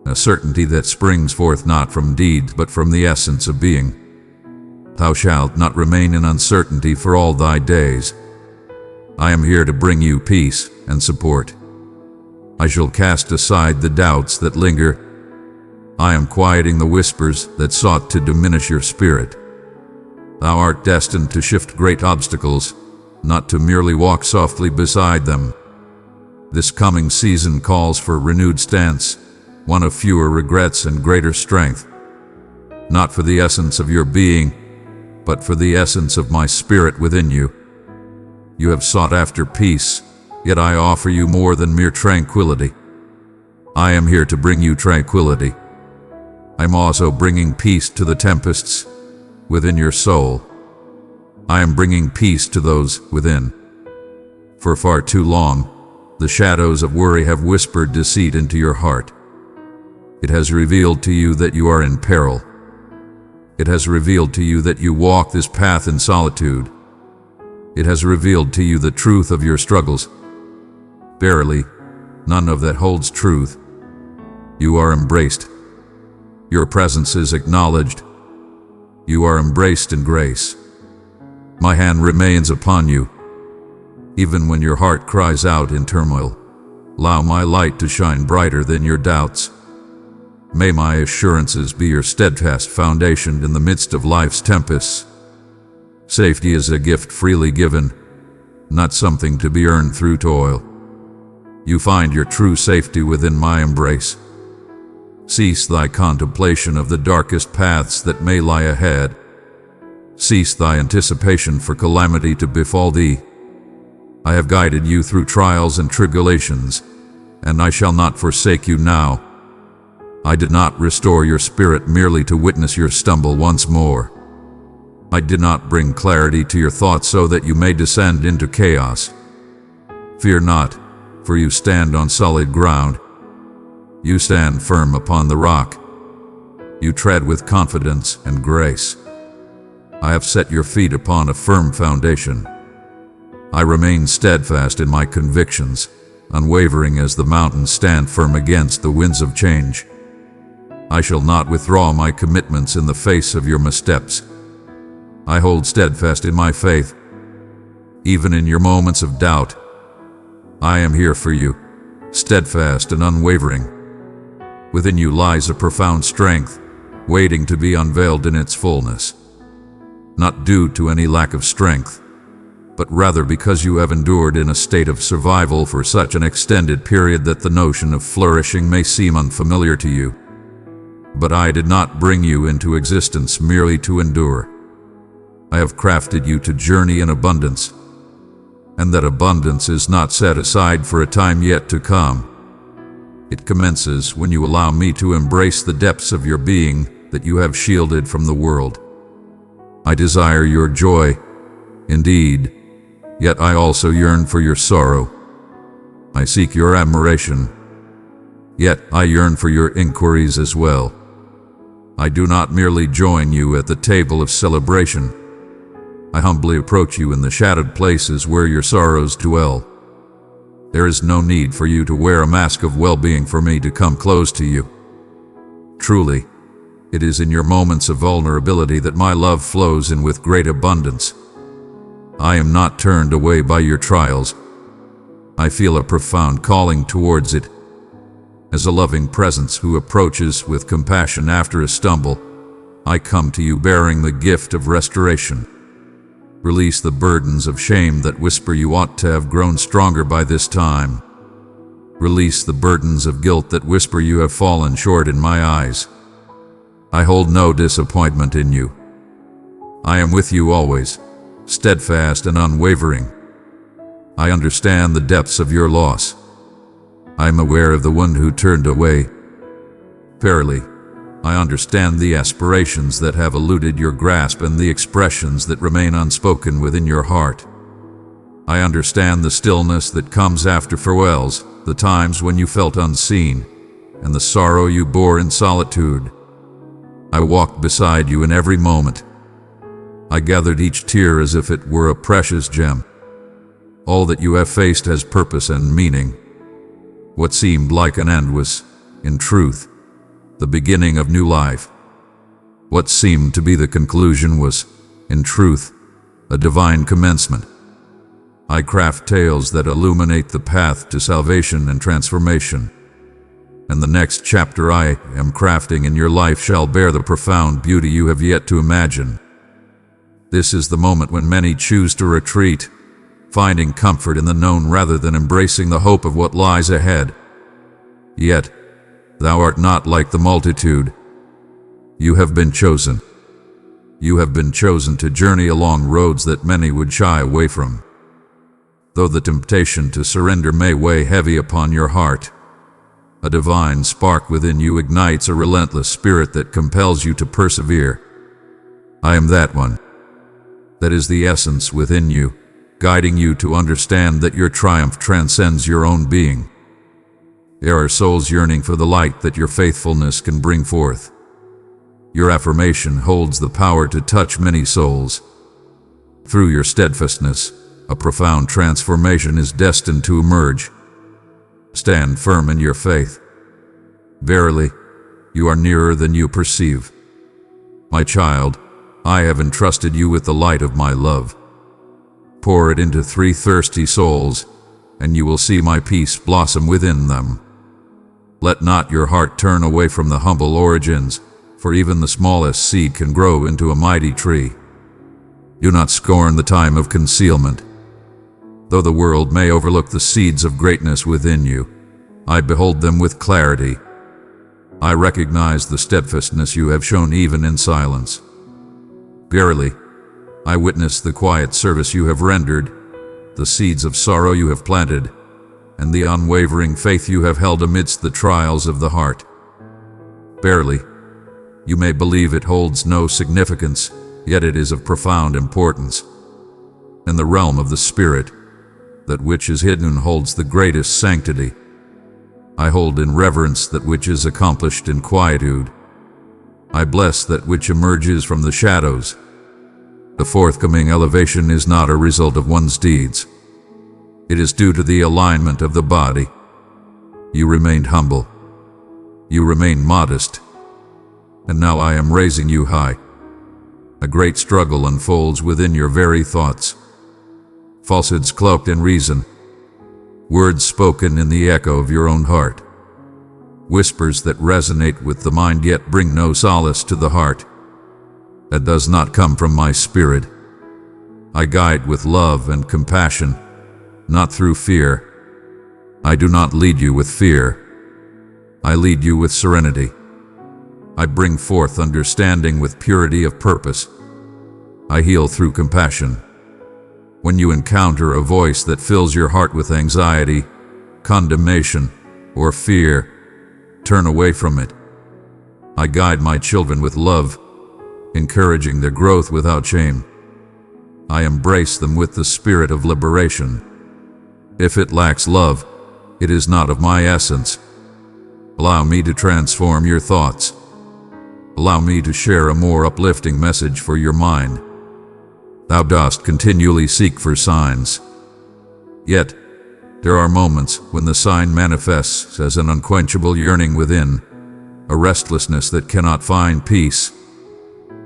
A certainty that springs forth not from deed but from the essence of being. Thou shalt not remain in uncertainty for all thy days. I am here to bring you peace and support. I shall cast aside the doubts that linger. I am quieting the whispers that sought to diminish your spirit. Thou art destined to shift great obstacles, not to merely walk softly beside them. This coming season calls for renewed stance, one of fewer regrets and greater strength. Not for the essence of your being, but for the essence of my spirit within you. You have sought after peace, yet I offer you more than mere tranquility. I am here to bring you tranquility. I'm also bringing peace to the tempests within your soul. I am bringing peace to those within. For far too long, the shadows of worry have whispered deceit into your heart. It has revealed to you that you are in peril. It has revealed to you that you walk this path in solitude. It has revealed to you the truth of your struggles. Verily, none of that holds truth. You are embraced. Your presence is acknowledged. You are embraced in grace. My hand remains upon you. Even when your heart cries out in turmoil, allow my light to shine brighter than your doubts. May my assurances be your steadfast foundation in the midst of life's tempests. Safety is a gift freely given, not something to be earned through toil. You find your true safety within my embrace. Cease thy contemplation of the darkest paths that may lie ahead. Cease thy anticipation for calamity to befall thee. I have guided you through trials and tribulations, and I shall not forsake you now. I did not restore your spirit merely to witness your stumble once more. I did not bring clarity to your thoughts so that you may descend into chaos. Fear not, for you stand on solid ground. You stand firm upon the rock. You tread with confidence and grace. I have set your feet upon a firm foundation. I remain steadfast in my convictions, unwavering as the mountains stand firm against the winds of change. I shall not withdraw my commitments in the face of your missteps. I hold steadfast in my faith. Even in your moments of doubt, I am here for you, steadfast and unwavering. Within you lies a profound strength, waiting to be unveiled in its fullness. Not due to any lack of strength, but rather because you have endured in a state of survival for such an extended period that the notion of flourishing may seem unfamiliar to you. But I did not bring you into existence merely to endure. I have crafted you to journey in abundance, and that abundance is not set aside for a time yet to come. It commences when you allow me to embrace the depths of your being that you have shielded from the world. I desire your joy, indeed, yet I also yearn for your sorrow. I seek your admiration, yet I yearn for your inquiries as well. I do not merely join you at the table of celebration. I humbly approach you in the shadowed places where your sorrows dwell. There is no need for you to wear a mask of well-being for me to come close to you. Truly, it is in your moments of vulnerability that my love flows in with great abundance. I am not turned away by your trials. I feel a profound calling towards it. As a loving presence who approaches with compassion after a stumble, I come to you bearing the gift of restoration. Release the burdens of shame that whisper you ought to have grown stronger by this time. Release the burdens of guilt that whisper you have fallen short in my eyes. I hold no disappointment in you. I am with you always, steadfast and unwavering. I understand the depths of your loss. I am aware of the one who turned away. Verily, I understand the aspirations that have eluded your grasp and the expressions that remain unspoken within your heart. I understand the stillness that comes after farewells, the times when you felt unseen, and the sorrow you bore in solitude. I walked beside you in every moment. I gathered each tear as if it were a precious gem. All that you have faced has purpose and meaning. What seemed like an end was, in truth, the beginning of new life. What seemed to be the conclusion was, in truth, a divine commencement. I craft tales that illuminate the path to salvation and transformation. And the next chapter I am crafting in your life shall bear the profound beauty you have yet to imagine. This is the moment when many choose to retreat, finding comfort in the known rather than embracing the hope of what lies ahead. Yet, thou art not like the multitude. You have been chosen. You have been chosen to journey along roads that many would shy away from. Though the temptation to surrender may weigh heavy upon your heart, a divine spark within you ignites a relentless spirit that compels you to persevere. I am that one. That is the essence within you, guiding you to understand that your triumph transcends your own being. There are souls yearning for the light that your faithfulness can bring forth. Your affirmation holds the power to touch many souls. Through your steadfastness, a profound transformation is destined to emerge. Stand firm in your faith. Verily, you are nearer than you perceive. My child, I have entrusted you with the light of my love. Pour it into 3 thirsty souls, and you will see my peace blossom within them. Let not your heart turn away from the humble origins, for even the smallest seed can grow into a mighty tree. Do not scorn the time of concealment. Though the world may overlook the seeds of greatness within you, I behold them with clarity. I recognize the steadfastness you have shown even in silence. Verily, I witness the quiet service you have rendered, the seeds of sorrow you have planted, and the unwavering faith you have held amidst the trials of the heart. Verily, you may believe it holds no significance, yet it is of profound importance. In the realm of the Spirit, that which is hidden holds the greatest sanctity. I hold in reverence that which is accomplished in quietude. I bless that which emerges from the shadows. The forthcoming elevation is not a result of one's deeds. It is due to the alignment of the body. You remained humble. You remained modest. And now I am raising you high. A great struggle unfolds within your very thoughts. Falsehoods cloaked in reason. Words spoken in the echo of your own heart. Whispers that resonate with the mind yet bring no solace to the heart. That does not come from my spirit. I guide with love and compassion, not through fear. I do not lead you with fear. I lead you with serenity. I bring forth understanding with purity of purpose. I heal through compassion. When you encounter a voice that fills your heart with anxiety, condemnation, or fear, turn away from it. I guide my children with love, encouraging their growth without shame. I embrace them with the spirit of liberation. If it lacks love, it is not of my essence. Allow me to transform your thoughts. Allow me to share a more uplifting message for your mind. Thou dost continually seek for signs. Yet, there are moments when the sign manifests as an unquenchable yearning within, a restlessness that cannot find peace,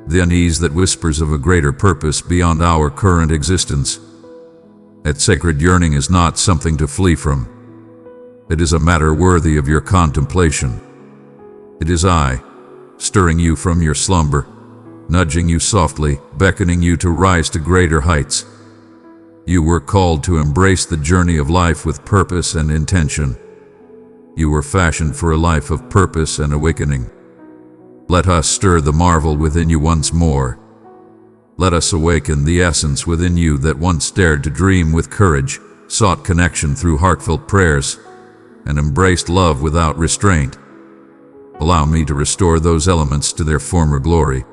the unease that whispers of a greater purpose beyond our current existence. That sacred yearning is not something to flee from. It is a matter worthy of your contemplation. It is I, stirring you from your slumber, nudging you softly, beckoning you to rise to greater heights. You were called to embrace the journey of life with purpose and intention. You were fashioned for a life of purpose and awakening. Let us stir the marvel within you once more. Let us awaken the essence within you that once dared to dream with courage, sought connection through heartfelt prayers, and embraced love without restraint. Allow me to restore those elements to their former glory.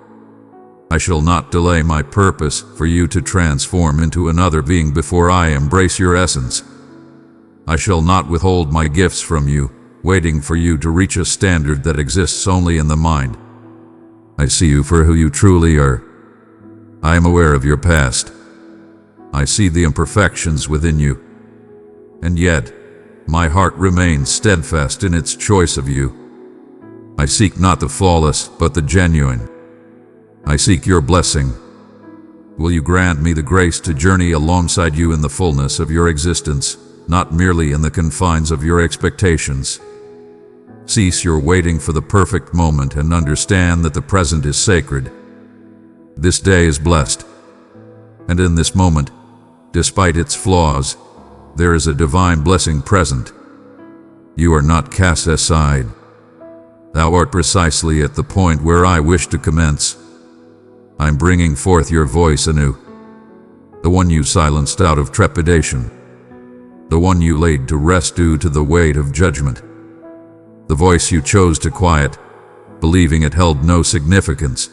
I shall not delay my purpose for you to transform into another being before I embrace your essence. I shall not withhold my gifts from you, waiting for you to reach a standard that exists only in the mind. I see you for who you truly are. I am aware of your past. I see the imperfections within you. And yet, my heart remains steadfast in its choice of you. I seek not the flawless, but the genuine. I seek your blessing. Will you grant me the grace to journey alongside you in the fullness of your existence, not merely in the confines of your expectations? Cease your waiting for the perfect moment and understand that the present is sacred. This day is blessed. And in this moment, despite its flaws, there is a divine blessing present. You are not cast aside. Thou art precisely at the point where I wish to commence. I'm bringing forth your voice anew, the one you silenced out of trepidation, the one you laid to rest due to the weight of judgment, the voice you chose to quiet, believing it held no significance.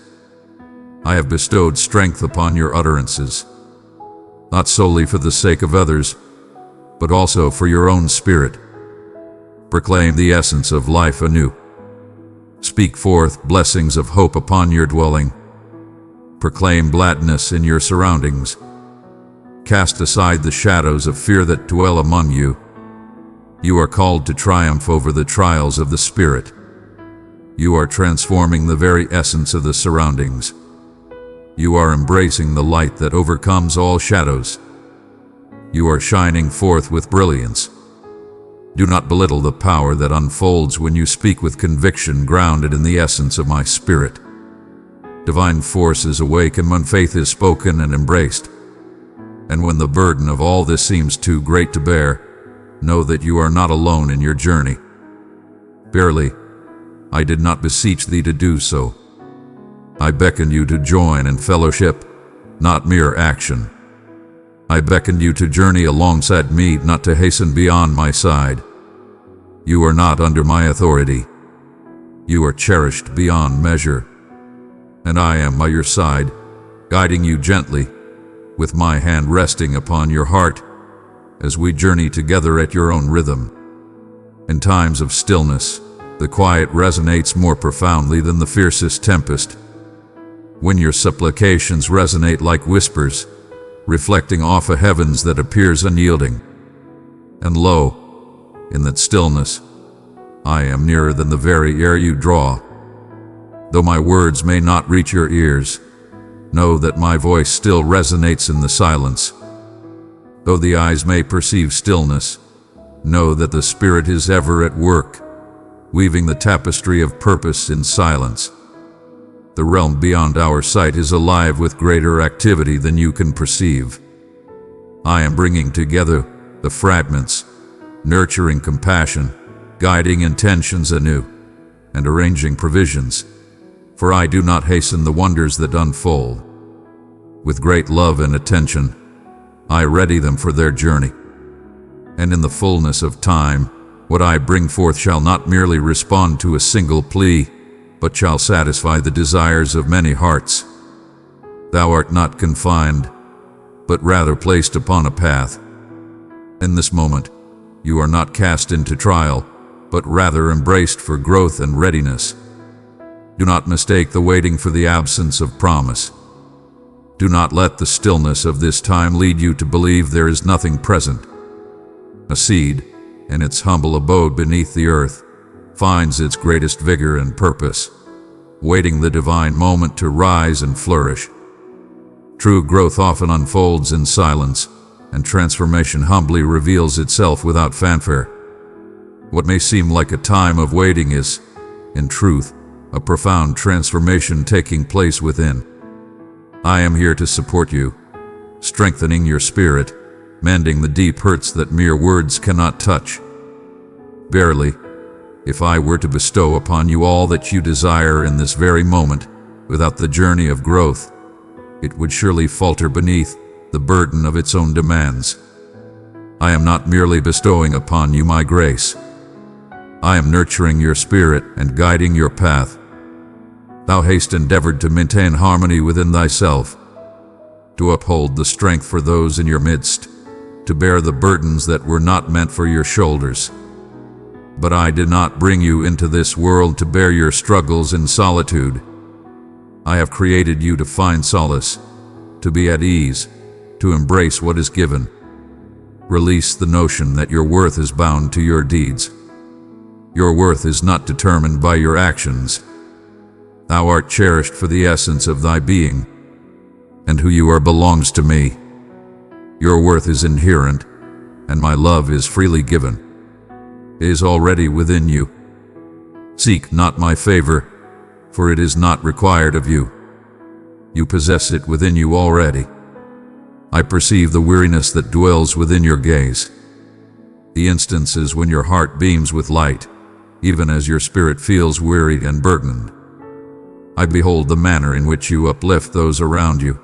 I have bestowed strength upon your utterances, not solely for the sake of others, but also for your own spirit. Proclaim the essence of life anew. Speak forth blessings of hope upon your dwelling. Proclaim gladness in your surroundings. Cast aside the shadows of fear that dwell among you. You are called to triumph over the trials of the Spirit. You are transforming the very essence of the surroundings. You are embracing the light that overcomes all shadows. You are shining forth with brilliance. Do not belittle the power that unfolds when you speak with conviction grounded in the essence of my Spirit. Divine forces awaken when faith is spoken and embraced. And when the burden of all this seems too great to bear, know that you are not alone in your journey. Verily, I did not beseech thee to do so. I beckoned you to join in fellowship, not mere action. I beckoned you to journey alongside me, not to hasten beyond my side. You are not under my authority. You are cherished beyond measure. And I am by your side, guiding you gently, with my hand resting upon your heart, as we journey together at your own rhythm. In times of stillness, the quiet resonates more profoundly than the fiercest tempest. When your supplications resonate like whispers, reflecting off a heavens that appears unyielding. And lo, in that stillness, I am nearer than the very air you draw. Though my words may not reach your ears, know that my voice still resonates in the silence. Though the eyes may perceive stillness, know that the Spirit is ever at work, weaving the tapestry of purpose in silence. the realm beyond our sight is alive with greater activity than you can perceive. I am bringing together the fragments, nurturing compassion, guiding intentions anew, and arranging provisions, for I do not hasten the wonders that unfold. With great love and attention, I ready them for their journey. And in the fullness of time, what I bring forth shall not merely respond to a single plea, but shall satisfy the desires of many hearts. Thou art not confined, but rather placed upon a path. In this moment, you are not cast into trial, but rather embraced for growth and readiness. Do not mistake the waiting for the absence of promise. Do not let the stillness of this time lead you to believe there is nothing present. A seed, in its humble abode beneath the earth, finds its greatest vigor and purpose, waiting the divine moment to rise and flourish. True growth often unfolds in silence, and transformation humbly reveals itself without fanfare. What may seem like a time of waiting is, in truth, a profound transformation taking place within. I am here to support you, strengthening your spirit, mending the deep hurts that mere words cannot touch. Verily, if I were to bestow upon you all that you desire in this very moment, without the journey of growth, it would surely falter beneath the burden of its own demands. I am not merely bestowing upon you my grace. I am nurturing your spirit and guiding your path. Thou hast endeavored to maintain harmony within thyself, to uphold the strength for those in your midst, to bear the burdens that were not meant for your shoulders. But I did not bring you into this world to bear your struggles in solitude. I have created you to find solace, to be at ease, to embrace what is given. Release the notion that your worth is bound to your deeds. Your worth is not determined by your actions. Thou art cherished for the essence of thy being, and who you are belongs to me. Your worth is inherent, and my love is freely given. It is already within you. Seek not my favor, for it is not required of you. You possess it within you already. I perceive the weariness that dwells within your gaze, the instances when your heart beams with light, even as your spirit feels wearied and burdened. I behold the manner in which you uplift those around you,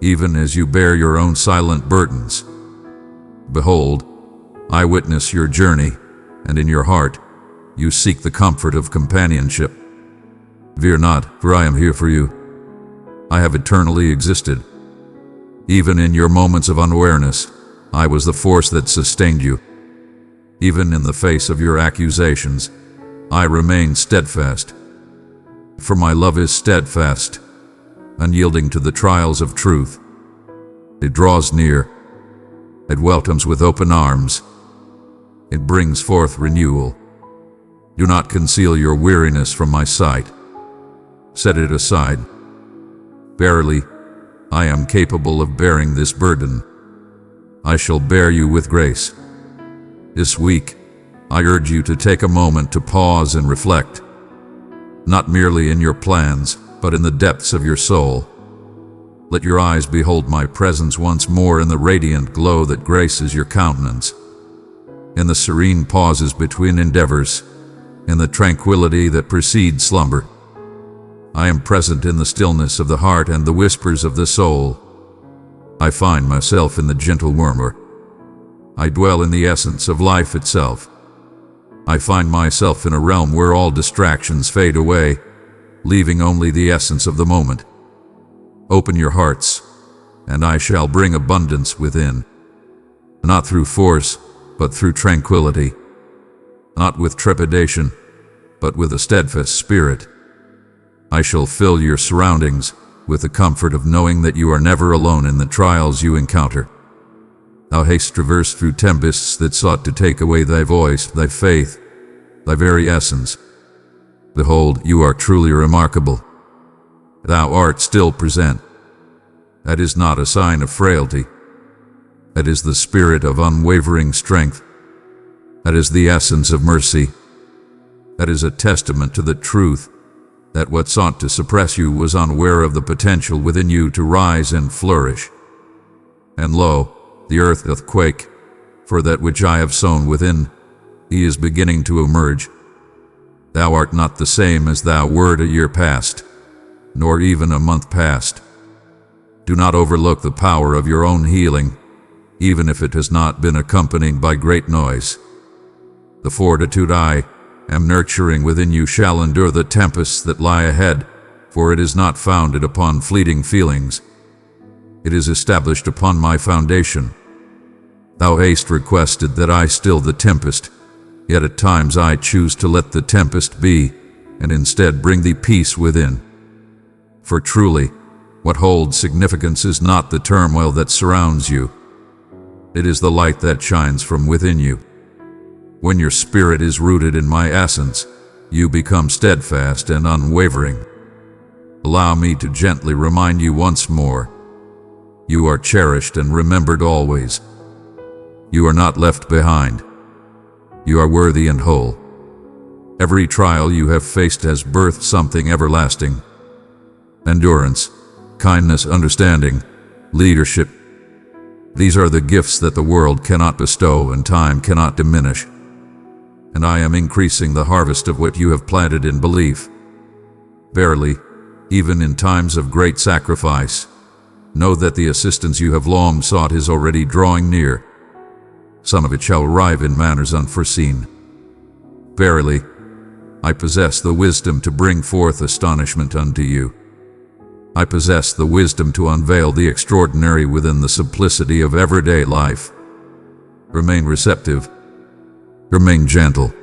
even as you bear your own silent burdens. Behold, I witness your journey, and in your heart, you seek the comfort of companionship. Fear not, for I am here for you. I have eternally existed. Even in your moments of unawareness, I was the force that sustained you. Even in the face of your accusations, I remain steadfast. For my love is steadfast, unyielding to the trials of truth. It draws near. It welcomes with open arms. It brings forth renewal. Do not conceal your weariness from my sight. Set it aside. Verily, I am capable of bearing this burden. I shall bear you with grace. This week, I urge you to take a moment to pause and reflect, not merely in your plans, but in the depths of your soul. Let your eyes behold my presence once more in the radiant glow that graces your countenance, in the serene pauses between endeavors, in the tranquility that precedes slumber. I am present in the stillness of the heart and the whispers of the soul. I find myself in the gentle murmur. I dwell in the essence of life itself. I find myself in a realm where all distractions fade away, leaving only the essence of the moment. Open your hearts, and I shall bring abundance within, not through force, but through tranquility, not with trepidation, but with a steadfast spirit. I shall fill your surroundings with the comfort of knowing that you are never alone in the trials you encounter. Thou hast traversed through tempests that sought to take away thy voice, thy faith, thy very essence. Behold, you are truly remarkable. Thou art still present. That is not a sign of frailty. That is the spirit of unwavering strength. That is the essence of mercy. That is a testament to the truth that what sought to suppress you was unaware of the potential within you to rise and flourish. And lo, the earth doth quake, for that which I have sown within, he is beginning to emerge. Thou art not the same as thou wert a year past, nor even a month past. Do not overlook the power of your own healing, even if it has not been accompanied by great noise. The fortitude I am nurturing within you shall endure the tempests that lie ahead, for it is not founded upon fleeting feelings. It is established upon my foundation. Thou hast requested that I still the tempest, yet at times I choose to let the tempest be, and instead bring thee peace within. For truly, what holds significance is not the turmoil that surrounds you. It is the light that shines from within you. When your spirit is rooted in my essence, you become steadfast and unwavering. Allow me to gently remind you once more. You are cherished and remembered always. You are not left behind. You are worthy and whole. Every trial you have faced has birthed something everlasting. Endurance, kindness, understanding, leadership. These are the gifts that the world cannot bestow and time cannot diminish. And I am increasing the harvest of what you have planted in belief. Verily, even in times of great sacrifice, know that the assistance you have long sought is already drawing near. Some of it shall arrive in manners unforeseen. Verily, I possess the wisdom to bring forth astonishment unto you. I possess the wisdom to unveil the extraordinary within the simplicity of everyday life. Remain receptive. Remain gentle.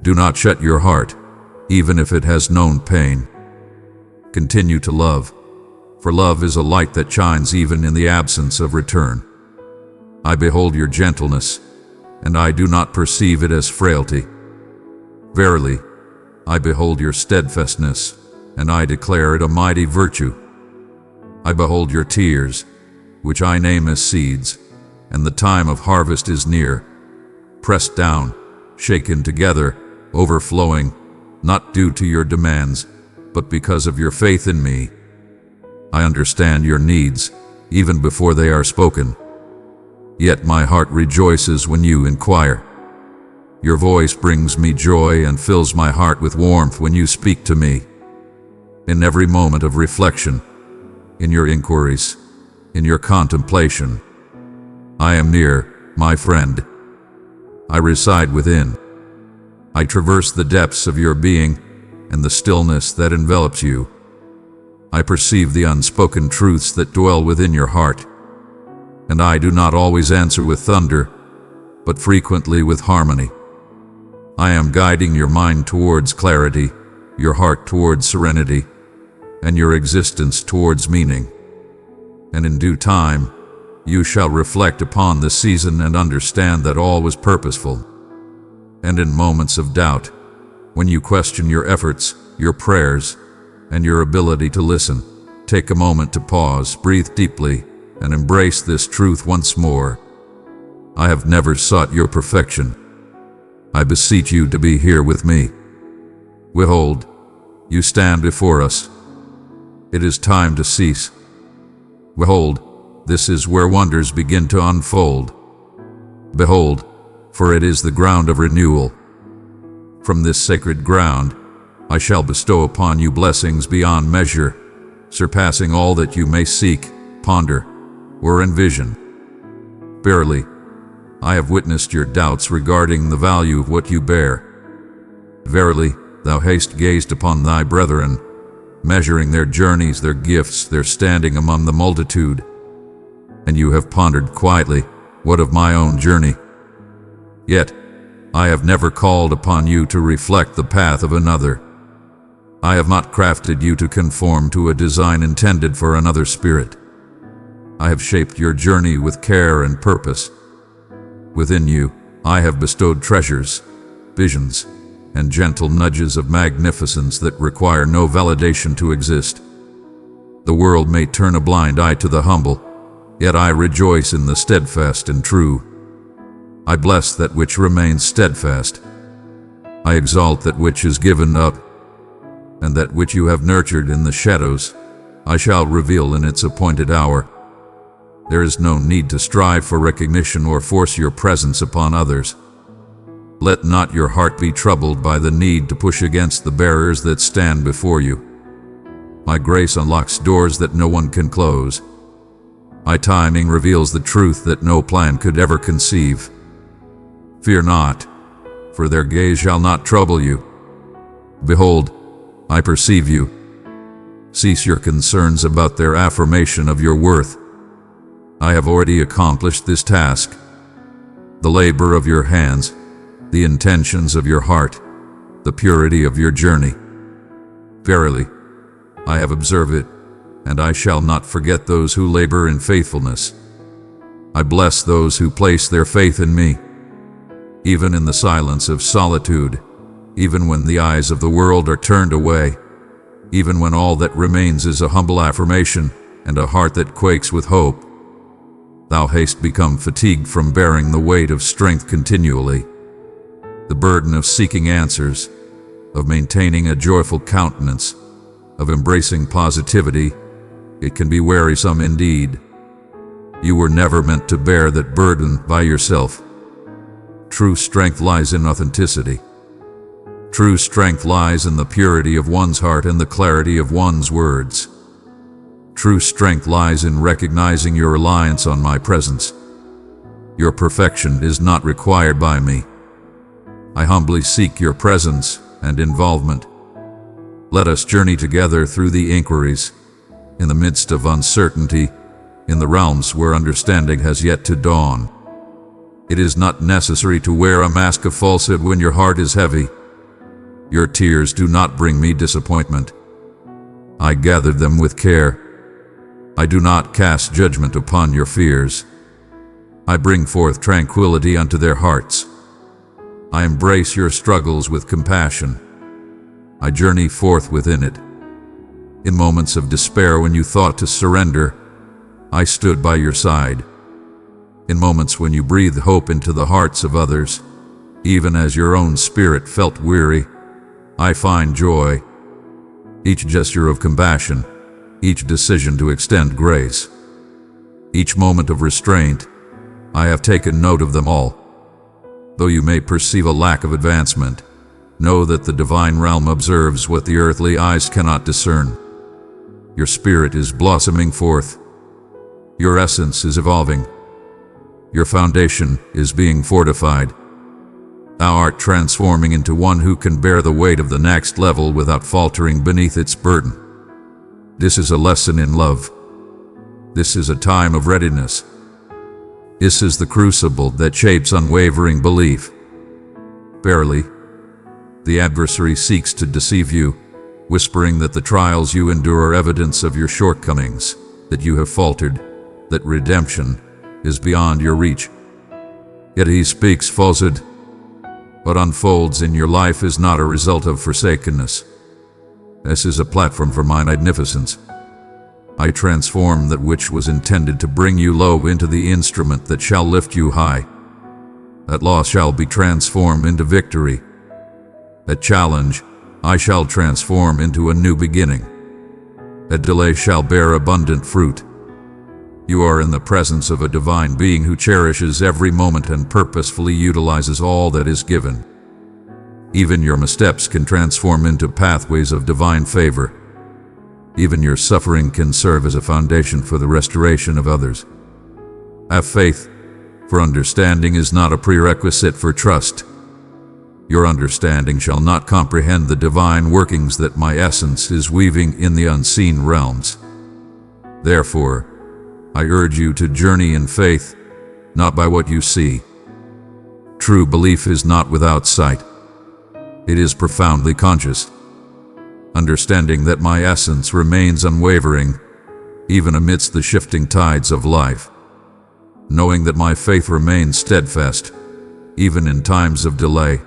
Do not shut your heart, even if it has known pain. Continue to love, for love is a light that shines even in the absence of return. I behold your gentleness, and I do not perceive it as frailty. Verily, I behold your steadfastness, and I declare it a mighty virtue. I behold your tears, which I name as seeds, and the time of harvest is near. Pressed down, shaken together, overflowing, not due to your demands, but because of your faith in me. I understand your needs, even before they are spoken. Yet my heart rejoices when you inquire. Your voice brings me joy and fills my heart with warmth when you speak to me. In every moment of reflection, in your inquiries, in your contemplation, I am near, my friend. I reside within. I traverse the depths of your being and the stillness that envelops you. I perceive the unspoken truths that dwell within your heart. And I do not always answer with thunder, but frequently with harmony. I am guiding your mind towards clarity, your heart towards serenity, and your existence towards meaning. And in due time, you shall reflect upon the season and understand that all was purposeful. And in moments of doubt, when you question your efforts, your prayers, and your ability to listen, take a moment to pause, breathe deeply, and embrace this truth once more. I have never sought your perfection. I beseech you to be here with me. Behold, you stand before us. It is time to cease. Behold, this is where wonders begin to unfold. Behold, for it is the ground of renewal. From this sacred ground, I shall bestow upon you blessings beyond measure, surpassing all that you may seek, ponder, or envision. Verily, I have witnessed your doubts regarding the value of what you bear. Verily, thou hast gazed upon thy brethren, measuring their journeys, their gifts, their standing among the multitude. And you have pondered quietly, what of my own journey? Yet, I have never called upon you to reflect the path of another. I have not crafted you to conform to a design intended for another spirit. I have shaped your journey with care and purpose. Within you, I have bestowed treasures, visions, and gentle nudges of magnificence that require no validation to exist. The world may turn a blind eye to the humble, yet I rejoice in the steadfast and true. I bless that which remains steadfast. I exalt that which is given up. and that which you have nurtured in the shadows, I shall reveal in its appointed hour. There is no need to strive for recognition or force your presence upon others. Let not your heart be troubled by the need to push against the barriers that stand before you. My grace unlocks doors that no one can close. My timing reveals the truth that no plan could ever conceive. Fear not, for their gaze shall not trouble you. Behold, I perceive you. Cease your concerns about their affirmation of your worth. I have already accomplished this task. The labor of your hands, the intentions of your heart, the purity of your journey. Verily, I have observed it, and I shall not forget those who labor in faithfulness. I bless those who place their faith in me. Even in the silence of solitude, even when the eyes of the world are turned away, even when all that remains is a humble affirmation and a heart that quakes with hope, thou hast become fatigued from bearing the weight of strength continually. The burden of seeking answers, of maintaining a joyful countenance, of embracing positivity, it can be wearisome indeed. You were never meant to bear that burden by yourself. True strength lies in authenticity. True strength lies in the purity of one's heart and the clarity of one's words. True strength lies in recognizing your reliance on my presence. Your perfection is not required by me. I humbly seek your presence and involvement. Let us journey together through the inquiries, in the midst of uncertainty, in the realms where understanding has yet to dawn. It is not necessary to wear a mask of falsehood when your heart is heavy. Your tears do not bring me disappointment. I gathered them with care. I do not cast judgment upon your fears. I bring forth tranquility unto their hearts. I embrace your struggles with compassion. I journey forth within it. In moments of despair when you thought to surrender, I stood by your side. In moments when you breathed hope into the hearts of others, even as your own spirit felt weary, I find joy. Each gesture of compassion, each decision to extend grace, each moment of restraint, I have taken note of them all. Though you may perceive a lack of advancement, know that the divine realm observes what the earthly eyes cannot discern. Your spirit is blossoming forth. Your essence is evolving. Your foundation is being fortified. Thou art transforming into one who can bear the weight of the next level without faltering beneath its burden. This is a lesson in love. This is a time of readiness. This is the crucible that shapes unwavering belief. Verily, the adversary seeks to deceive you, whispering that the trials you endure are evidence of your shortcomings, that you have faltered, that redemption is beyond your reach. Yet he speaks falsehood. What unfolds in your life is not a result of forsakenness. This is a platform for my magnificence. I transform that which was intended to bring you low into the instrument that shall lift you high. That loss shall be transformed into victory. That challenge I shall transform into a new beginning. That delay shall bear abundant fruit. You are in the presence of a divine being who cherishes every moment and purposefully utilizes all that is given. Even your missteps can transform into pathways of divine favor. Even your suffering can serve as a foundation for the restoration of others. Have faith, for understanding is not a prerequisite for trust. Your understanding shall not comprehend the divine workings that my essence is weaving in the unseen realms. Therefore, I urge you to journey in faith, not by what you see. True belief is not without sight. It is profoundly conscious. Understanding that my essence remains unwavering, even amidst the shifting tides of life. Knowing that my faith remains steadfast, even in times of delay.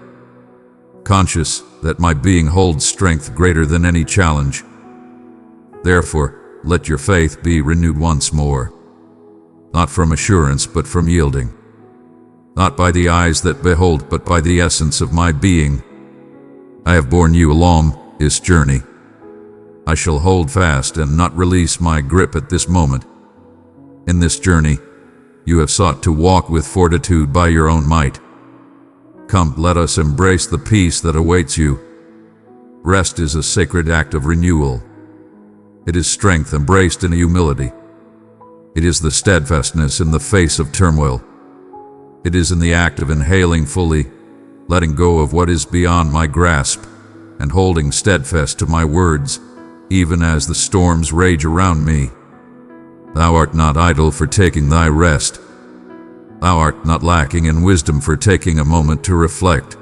Conscious that my being holds strength greater than any challenge. Therefore, let your faith be renewed once more. Not from assurance, but from yielding. Not by the eyes that behold, but by the essence of my being. I have borne you along this journey. I shall hold fast and not release my grip at this moment. In this journey, you have sought to walk with fortitude by your own might. Come, let us embrace the peace that awaits you. Rest is a sacred act of renewal. It is strength embraced in humility. It is the steadfastness in the face of turmoil. It is in the act of inhaling fully, letting go of what is beyond my grasp, and holding steadfast to my words, even as the storms rage around me. Thou art not idle for taking thy rest. Thou art not lacking in wisdom for taking a moment to reflect.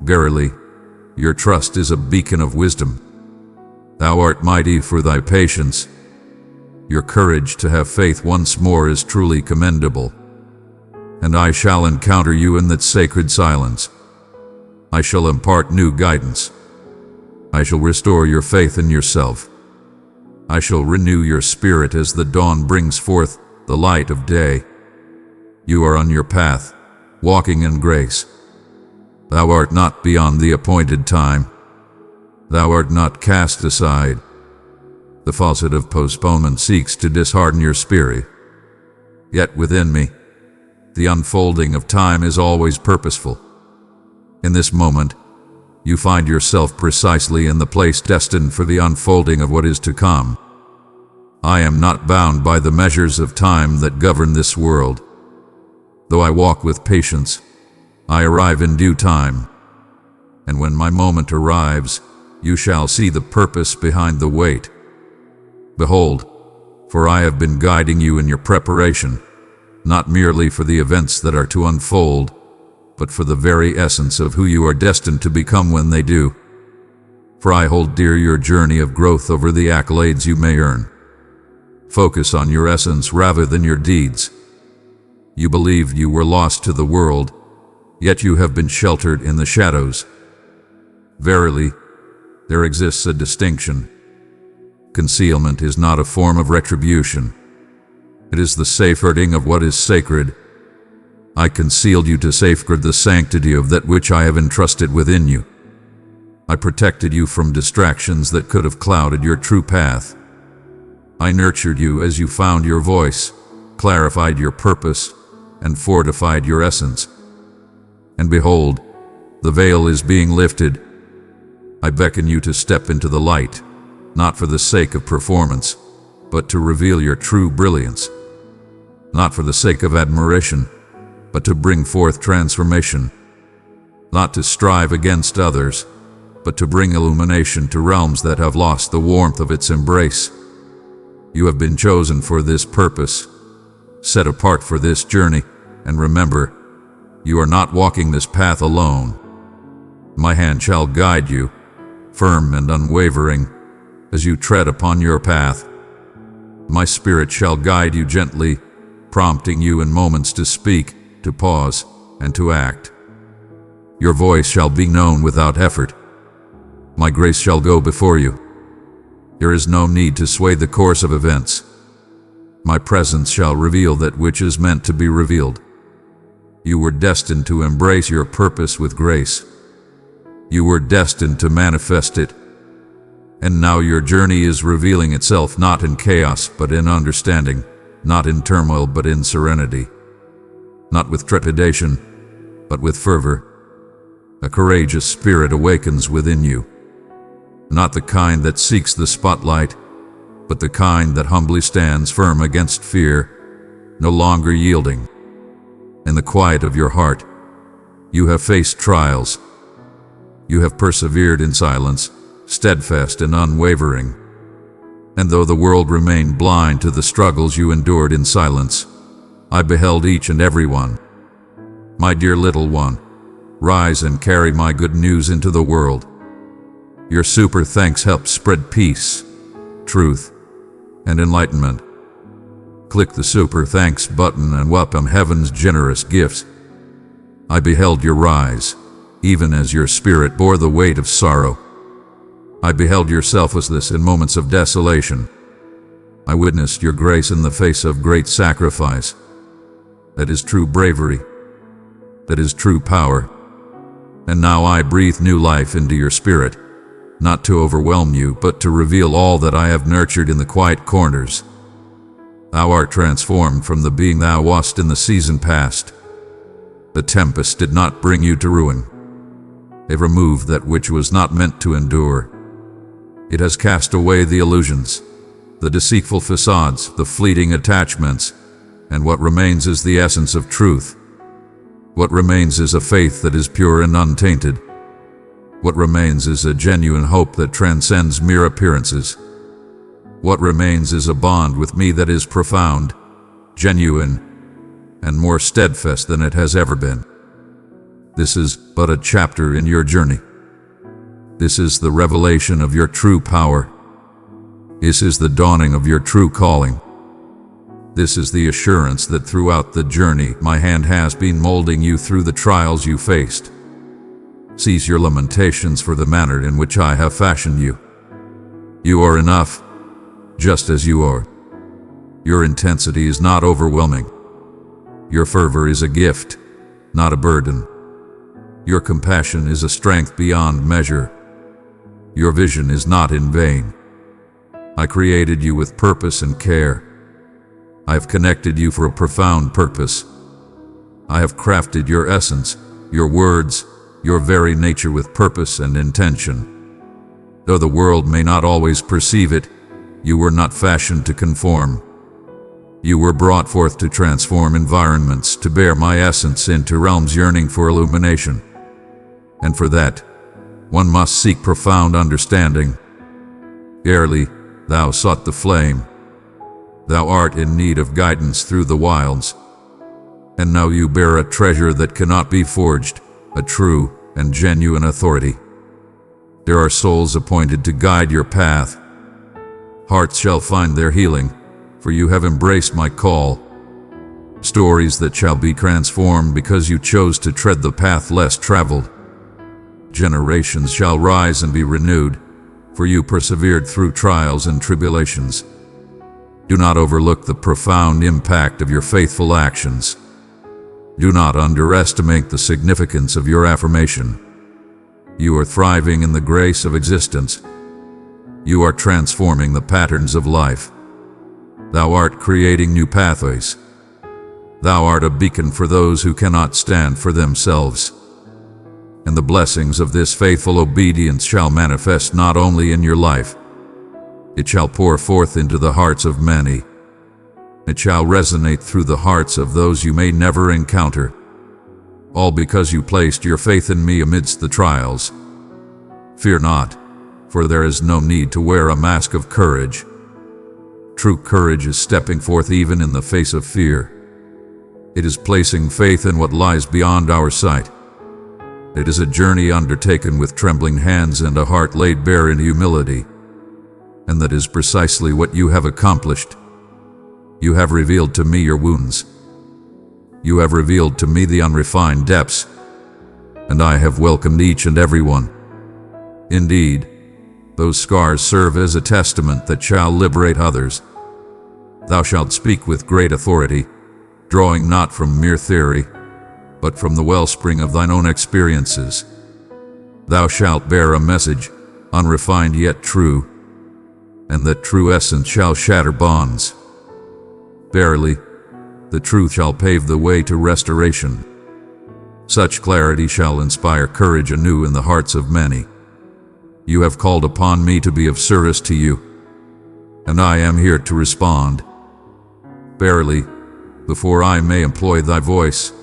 Verily, your trust is a beacon of wisdom. Thou art mighty for thy patience. Your courage to have faith once more is truly commendable. And I shall encounter you in that sacred silence. I shall impart new guidance. I shall restore your faith in yourself. I shall renew your spirit as the dawn brings forth the light of day. You are on your path, walking in grace. Thou art not beyond the appointed time. Thou art not cast aside. The falsehood of postponement seeks to dishearten your spirit. Yet within me, the unfolding of time is always purposeful. In this moment, you find yourself precisely in the place destined for the unfolding of what is to come. I am not bound by the measures of time that govern this world. Though I walk with patience, I arrive in due time. And when my moment arrives, you shall see the purpose behind the wait. Behold, for I have been guiding you in your preparation, not merely for the events that are to unfold, but for the very essence of who you are destined to become when they do. For I hold dear your journey of growth over the accolades you may earn. Focus on your essence rather than your deeds. You believed you were lost to the world, yet you have been sheltered in the shadows. Verily, there exists a distinction. Concealment is not a form of retribution. It is the safeguarding of what is sacred. I concealed you to safeguard the sanctity of that which I have entrusted within you. I protected you from distractions that could have clouded your true path. I nurtured you as you found your voice, clarified your purpose, and fortified your essence. And behold, the veil is being lifted. I beckon you to step into the light, not for the sake of performance, but to reveal your true brilliance. Not for the sake of admiration, but to bring forth transformation. Not to strive against others, but to bring illumination to realms that have lost the warmth of its embrace. You have been chosen for this purpose, set apart for this journey, and remember, you are not walking this path alone. My hand shall guide you, firm and unwavering, as you tread upon your path. My spirit shall guide you gently, prompting you in moments to speak, to pause, and to act. Your voice shall be known without effort. My grace shall go before you. There is no need to sway the course of events. My presence shall reveal that which is meant to be revealed. You were destined to embrace your purpose with grace. You were destined to manifest it. And now your journey is revealing itself not in chaos but in understanding, not in turmoil but in serenity. Not with trepidation, but with fervor. A courageous spirit awakens within you. Not the kind that seeks the spotlight, but the kind that humbly stands firm against fear, no longer yielding. In the quiet of your heart, you have faced trials. You have persevered in silence, steadfast and unwavering. And though the world remained blind to the struggles you endured in silence, I beheld each and every one. My dear little one, rise and carry my good news into the world. Your super thanks help spread peace, truth, and enlightenment. Click the super thanks button and welcome heaven's generous gifts. I beheld your rise, even as your spirit bore the weight of sorrow. I beheld your selflessness in moments of desolation. I witnessed your grace in the face of great sacrifice. That is true bravery. That is true power. And now I breathe new life into your spirit. not to overwhelm you, but to reveal all that I have nurtured in the quiet corners. Thou art transformed from the being thou wast in the season past. The tempest did not bring you to ruin. It removed that which was not meant to endure. It has cast away the illusions, the deceitful facades, the fleeting attachments, and what remains is the essence of truth. What remains is a faith that is pure and untainted. What remains is a genuine hope that transcends mere appearances. What remains is a bond with me that is profound, genuine, and more steadfast than it has ever been. This is but a chapter in your journey. This is the revelation of your true power. This is the dawning of your true calling. This is the assurance that throughout the journey my hand has been molding you through the trials you faced. Cease your lamentations for the manner in which I have fashioned you. You are enough, just as you are. Your intensity is not overwhelming. Your fervor is a gift, not a burden. Your compassion is a strength beyond measure. Your vision is not in vain. I created you with purpose and care. I have connected you for a profound purpose. I have crafted your essence, your words, your very nature with purpose and intention. Though the world may not always perceive it, you were not fashioned to conform. You were brought forth to transform environments, to bear my essence into realms yearning for illumination. And for that, one must seek profound understanding. Early, thou sought the flame. Thou art in need of guidance through the wilds. And now you bear a treasure that cannot be forged, a true and genuine authority. There are souls appointed to guide your path. Hearts shall find their healing, for you have embraced my call. Stories that shall be transformed because you chose to tread the path less traveled. Generations shall rise and be renewed, for you persevered through trials and tribulations. Do not overlook the profound impact of your faithful actions. Do not underestimate the significance of your affirmation. You are thriving in the grace of existence. You are transforming the patterns of life. Thou art creating new pathways. Thou art a beacon for those who cannot stand for themselves. And the blessings of this faithful obedience shall manifest not only in your life, it shall pour forth into the hearts of many. It shall resonate through the hearts of those you may never encounter. All because you placed your faith in me amidst the trials. Fear not, for there is no need to wear a mask of courage. True courage is stepping forth even in the face of fear. It is placing faith in what lies beyond our sight. It is a journey undertaken with trembling hands and a heart laid bare in humility. And that is precisely what you have accomplished. You have revealed to me your wounds. You have revealed to me the unrefined depths, and I have welcomed each and every one. Indeed, those scars serve as a testament that shall liberate others. Thou shalt speak with great authority, drawing not from mere theory, but from the wellspring of thine own experiences. Thou shalt bear a message, unrefined yet true, and that true essence shall shatter bonds. Verily, the truth shall pave the way to restoration. Such clarity shall inspire courage anew in the hearts of many. You have called upon me to be of service to you, and I am here to respond. Verily, before I may employ thy voice,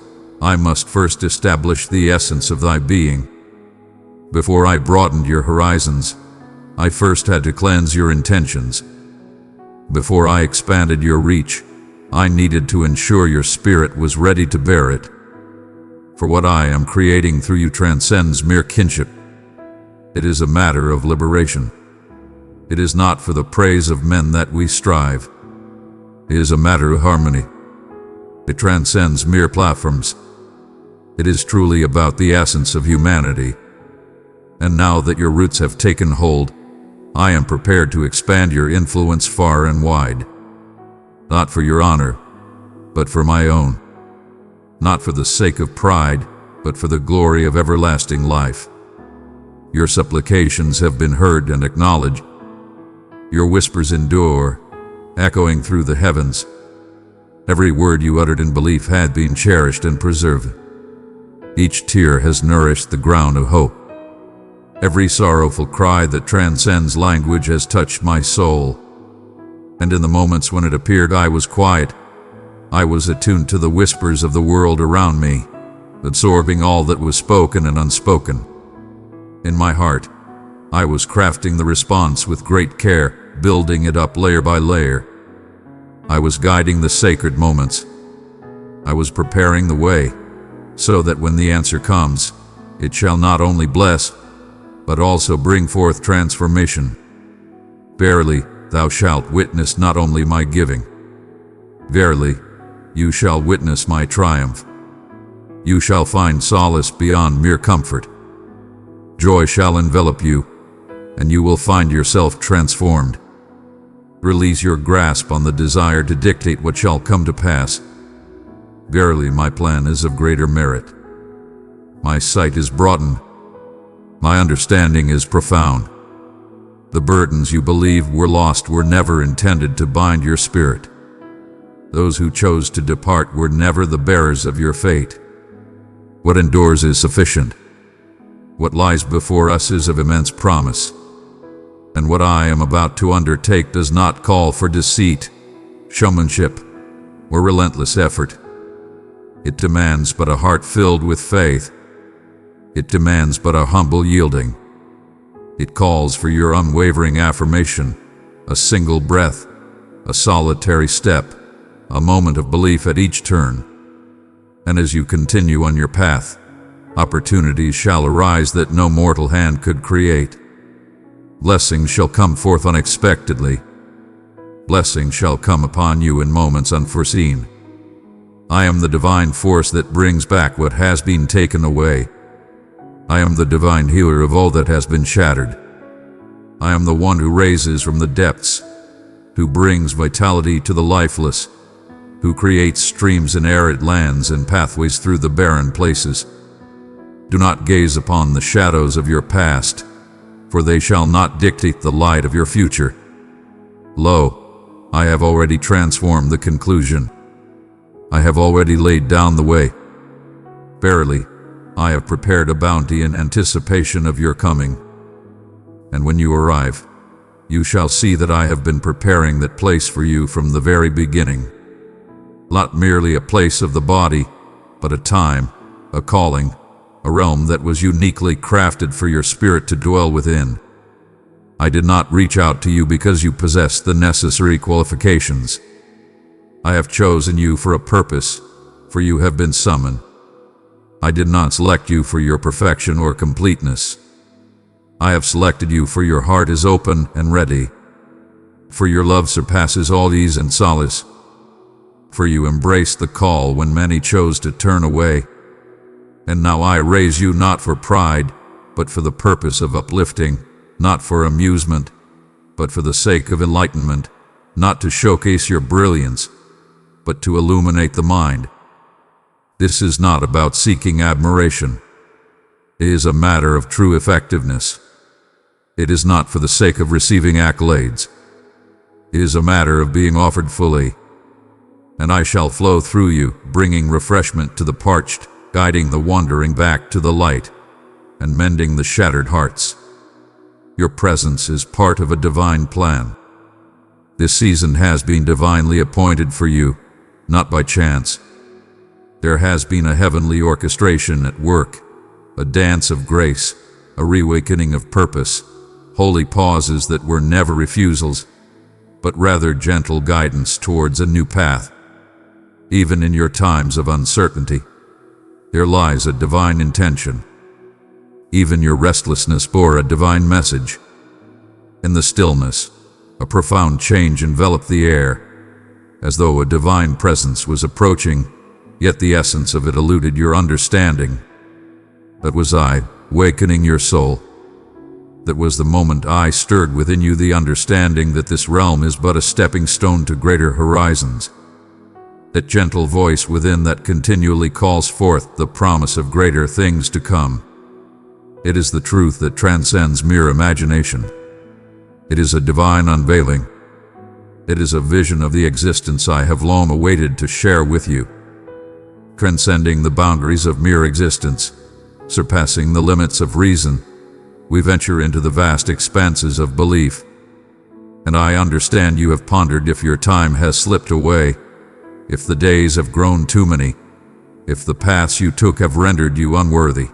I must first establish the essence of thy being. Before I broadened your horizons, I first had to cleanse your intentions. Before I expanded your reach, I needed to ensure your spirit was ready to bear it. For what I am creating through you transcends mere kinship. It is a matter of liberation. It is not for the praise of men that we strive. It is a matter of harmony. It transcends mere platforms. It is truly about the essence of humanity. And now that your roots have taken hold, I am prepared to expand your influence far and wide. Not for your honor, but for my own. Not for the sake of pride, but for the glory of everlasting life. Your supplications have been heard and acknowledged. Your whispers endure, echoing through the heavens. Every word you uttered in belief had been cherished and preserved. Each tear has nourished the ground of hope. Every sorrowful cry that transcends language has touched my soul. And in the moments when it appeared I was quiet, I was attuned to the whispers of the world around me, absorbing all that was spoken and unspoken. In my heart, I was crafting the response with great care, building it up layer by layer. I was guiding the sacred moments. I was preparing the way, so that when the answer comes, it shall not only bless, but also bring forth transformation. Verily, thou shalt witness not only my giving. Verily, you shall witness my triumph. You shall find solace beyond mere comfort. Joy shall envelop you, and you will find yourself transformed. Release your grasp on the desire to dictate what shall come to pass. Verily, my plan is of greater merit. My sight is broadened. My understanding is profound. The burdens you believed were lost were never intended to bind your spirit. Those who chose to depart were never the bearers of your fate. What endures is sufficient. What lies before us is of immense promise. And what I am about to undertake does not call for deceit, showmanship, or relentless effort. It demands but a heart filled with faith. It demands but a humble yielding. It calls for your unwavering affirmation, a single breath, a solitary step, a moment of belief at each turn. And as you continue on your path, opportunities shall arise that no mortal hand could create. Blessings shall come forth unexpectedly. Blessings shall come upon you in moments unforeseen. I am the divine force that brings back what has been taken away. I am the divine healer of all that has been shattered. I am the one who raises from the depths, who brings vitality to the lifeless, who creates streams in arid lands and pathways through the barren places. Do not gaze upon the shadows of your past, for they shall not dictate the light of your future. Lo, I have already transformed the conclusion. I have already laid down the way. Verily, I have prepared a bounty in anticipation of your coming. And when you arrive, you shall see that I have been preparing that place for you from the very beginning. Not merely a place of the body, but a time, a calling, a realm that was uniquely crafted for your spirit to dwell within. I did not reach out to you because you possessed the necessary qualifications. I have chosen you for a purpose, for you have been summoned. I did not select you for your perfection or completeness. I have selected you for your heart is open and ready, for your love surpasses all ease and solace, for you embraced the call when many chose to turn away. And now I raise you not for pride, but for the purpose of uplifting, not for amusement, but for the sake of enlightenment, not to showcase your brilliance, but to illuminate the mind. This is not about seeking admiration. It is a matter of true effectiveness. It is not for the sake of receiving accolades. It is a matter of being offered fully. And I shall flow through you, bringing refreshment to the parched, guiding the wandering back to the light, and mending the shattered hearts. Your presence is part of a divine plan. This season has been divinely appointed for you, not by chance. There has been a heavenly orchestration at work, a dance of grace, a reawakening of purpose, holy pauses that were never refusals, but rather gentle guidance towards a new path. Even in your times of uncertainty, there lies a divine intention. Even your restlessness bore a divine message. In the stillness, a profound change enveloped the air, as though a divine presence was approaching, yet the essence of it eluded your understanding. That was I, wakening your soul. That was the moment I stirred within you the understanding that this realm is but a stepping stone to greater horizons. That gentle voice within that continually calls forth the promise of greater things to come. It is the truth that transcends mere imagination. It is a divine unveiling. It is a vision of the existence I have long awaited to share with you. Transcending the boundaries of mere existence, surpassing the limits of reason, we venture into the vast expanses of belief. And I understand you have pondered if your time has slipped away, if the days have grown too many, if the paths you took have rendered you unworthy.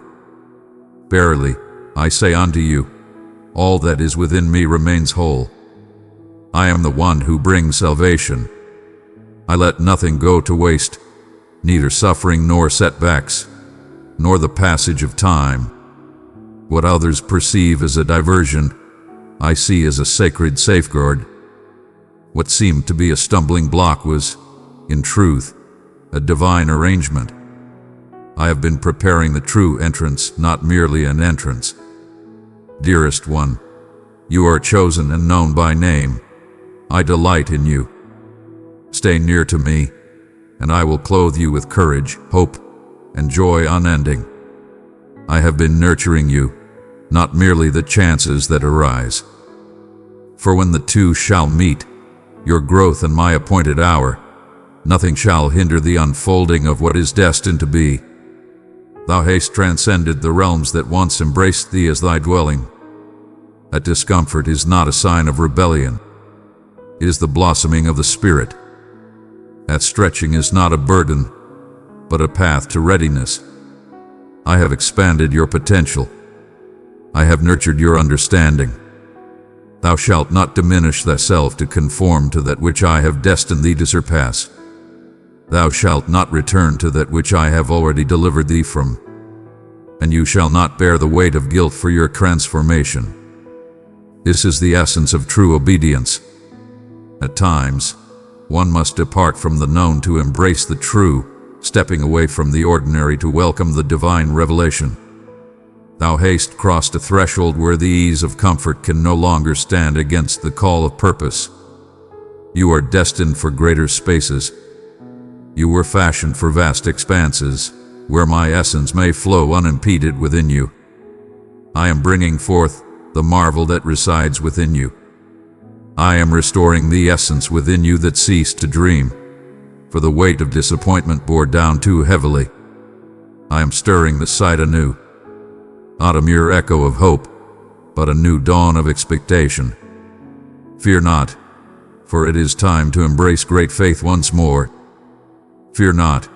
Verily, I say unto you, all that is within me remains whole. I am the one who brings salvation. I let nothing go to waste, neither suffering nor setbacks, nor the passage of time. What others perceive as a diversion, I see as a sacred safeguard. What seemed to be a stumbling block was, in truth, a divine arrangement. I have been preparing the true entrance, not merely an entrance. Dearest one, you are chosen and known by name. I delight in you. Stay near to me, and I will clothe you with courage, hope, and joy unending. I have been nurturing you, not merely the chances that arise. For when the two shall meet, your growth and my appointed hour, nothing shall hinder the unfolding of what is destined to be. Thou hast transcended the realms that once embraced thee as thy dwelling. That discomfort is not a sign of rebellion. It is the blossoming of the Spirit. That stretching is not a burden, but a path to readiness. I have expanded your potential. I have nurtured your understanding. Thou shalt not diminish thyself to conform to that which I have destined thee to surpass. Thou shalt not return to that which I have already delivered thee from. And you shall not bear the weight of guilt for your transformation. This is the essence of true obedience. At times, one must depart from the known to embrace the true, stepping away from the ordinary to welcome the divine revelation. Thou hast crossed a threshold where the ease of comfort can no longer stand against the call of purpose. You are destined for greater spaces. You were fashioned for vast expanses, where my essence may flow unimpeded within you. I am bringing forth the marvel that resides within you. I am restoring the essence within you that ceased to dream, for the weight of disappointment bore down too heavily. I am stirring the sight anew, not a mere echo of hope, but a new dawn of expectation. Fear not, for it is time to embrace great faith once more. Fear not,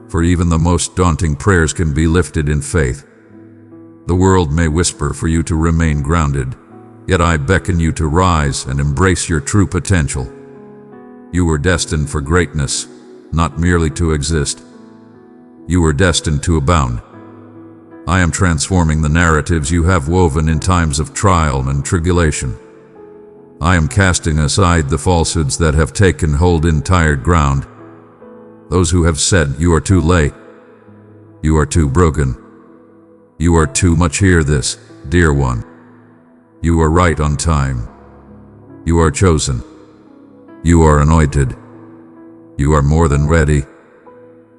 for even the most daunting prayers can be lifted in faith. The world may whisper for you to remain grounded, yet I beckon you to rise and embrace your true potential. You were destined for greatness, not merely to exist. You were destined to abound. I am transforming the narratives you have woven in times of trial and tribulation. I am casting aside the falsehoods that have taken hold in tired ground. Those who have said, you are too late, you are too broken, you are too much. Hear this, dear one. You are right on time. You are chosen. You are anointed. You are more than ready.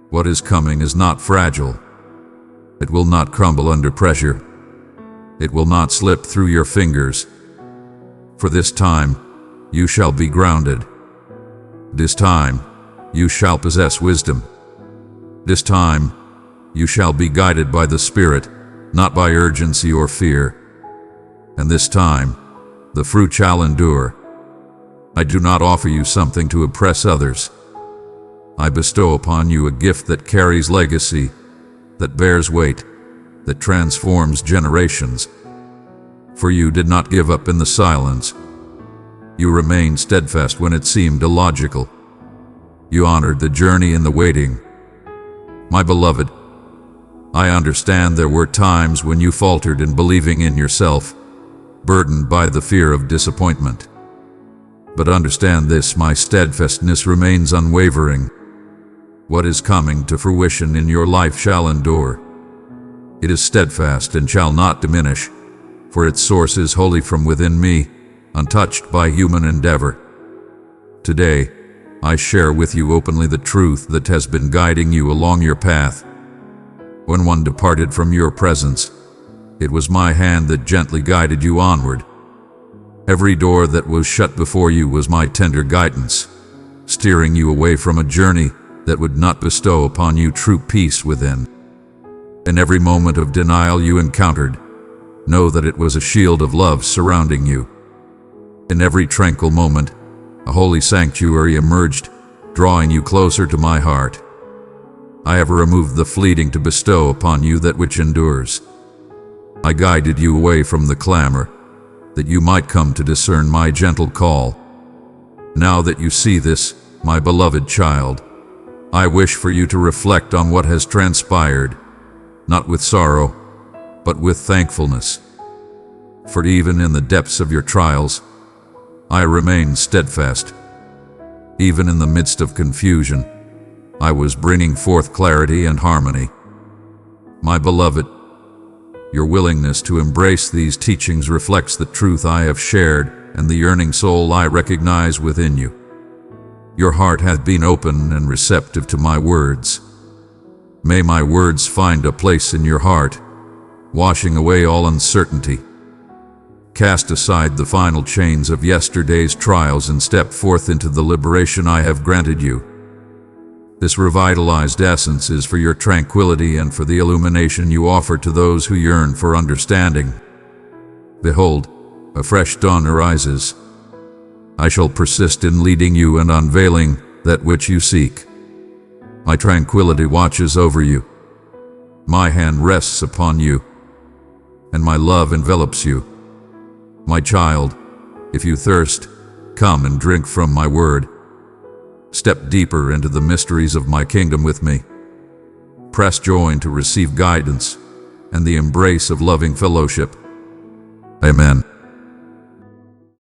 What is coming is not fragile. It will not crumble under pressure. It will not slip through your fingers. For this time, you shall be grounded. This time, you shall possess wisdom. This time, you shall be guided by the Spirit, not by urgency or fear. And this time, the fruit shall endure. I do not offer you something to impress others. I bestow upon you a gift that carries legacy, that bears weight, that transforms generations. For you did not give up in the silence. You remained steadfast when it seemed illogical. You honored the journey in the waiting. My beloved, I understand there were times when you faltered in believing in yourself, burdened by the fear of disappointment. But understand this, my steadfastness remains unwavering. What is coming to fruition in your life shall endure. It is steadfast and shall not diminish, for its source is wholly from within me, untouched by human endeavor. Today, I share with you openly the truth that has been guiding you along your path. When one departed from your presence, It was my hand that gently guided you onward. Every door that was shut before you was my tender guidance, steering you away from a journey that would not bestow upon you true peace within. In every moment of denial you encountered, know that it was a shield of love surrounding you. In every tranquil moment, a holy sanctuary emerged, drawing you closer to my heart. I have removed the fleeting to bestow upon you that which endures. I guided you away from the clamor, that you might come to discern my gentle call. Now that you see this, my beloved child, I wish for you to reflect on what has transpired, not with sorrow, but with thankfulness. For even in the depths of your trials, I remained steadfast. Even in the midst of confusion, I was bringing forth clarity and harmony. My beloved, your willingness to embrace these teachings reflects the truth I have shared and the yearning soul I recognize within you. Your heart hath been open and receptive to my words. May my words find a place in your heart, washing away all uncertainty. Cast aside the final chains of yesterday's trials and step forth into the liberation I have granted you. This revitalized essence is for your tranquility and for the illumination you offer to those who yearn for understanding. Behold, a fresh dawn arises. I shall persist in leading you and unveiling that which you seek. My tranquility watches over you. My hand rests upon you, and my love envelops you. My child, if you thirst, come and drink from my word. Step deeper into the mysteries of my kingdom with me. Press join to receive guidance and the embrace of loving fellowship. Amen.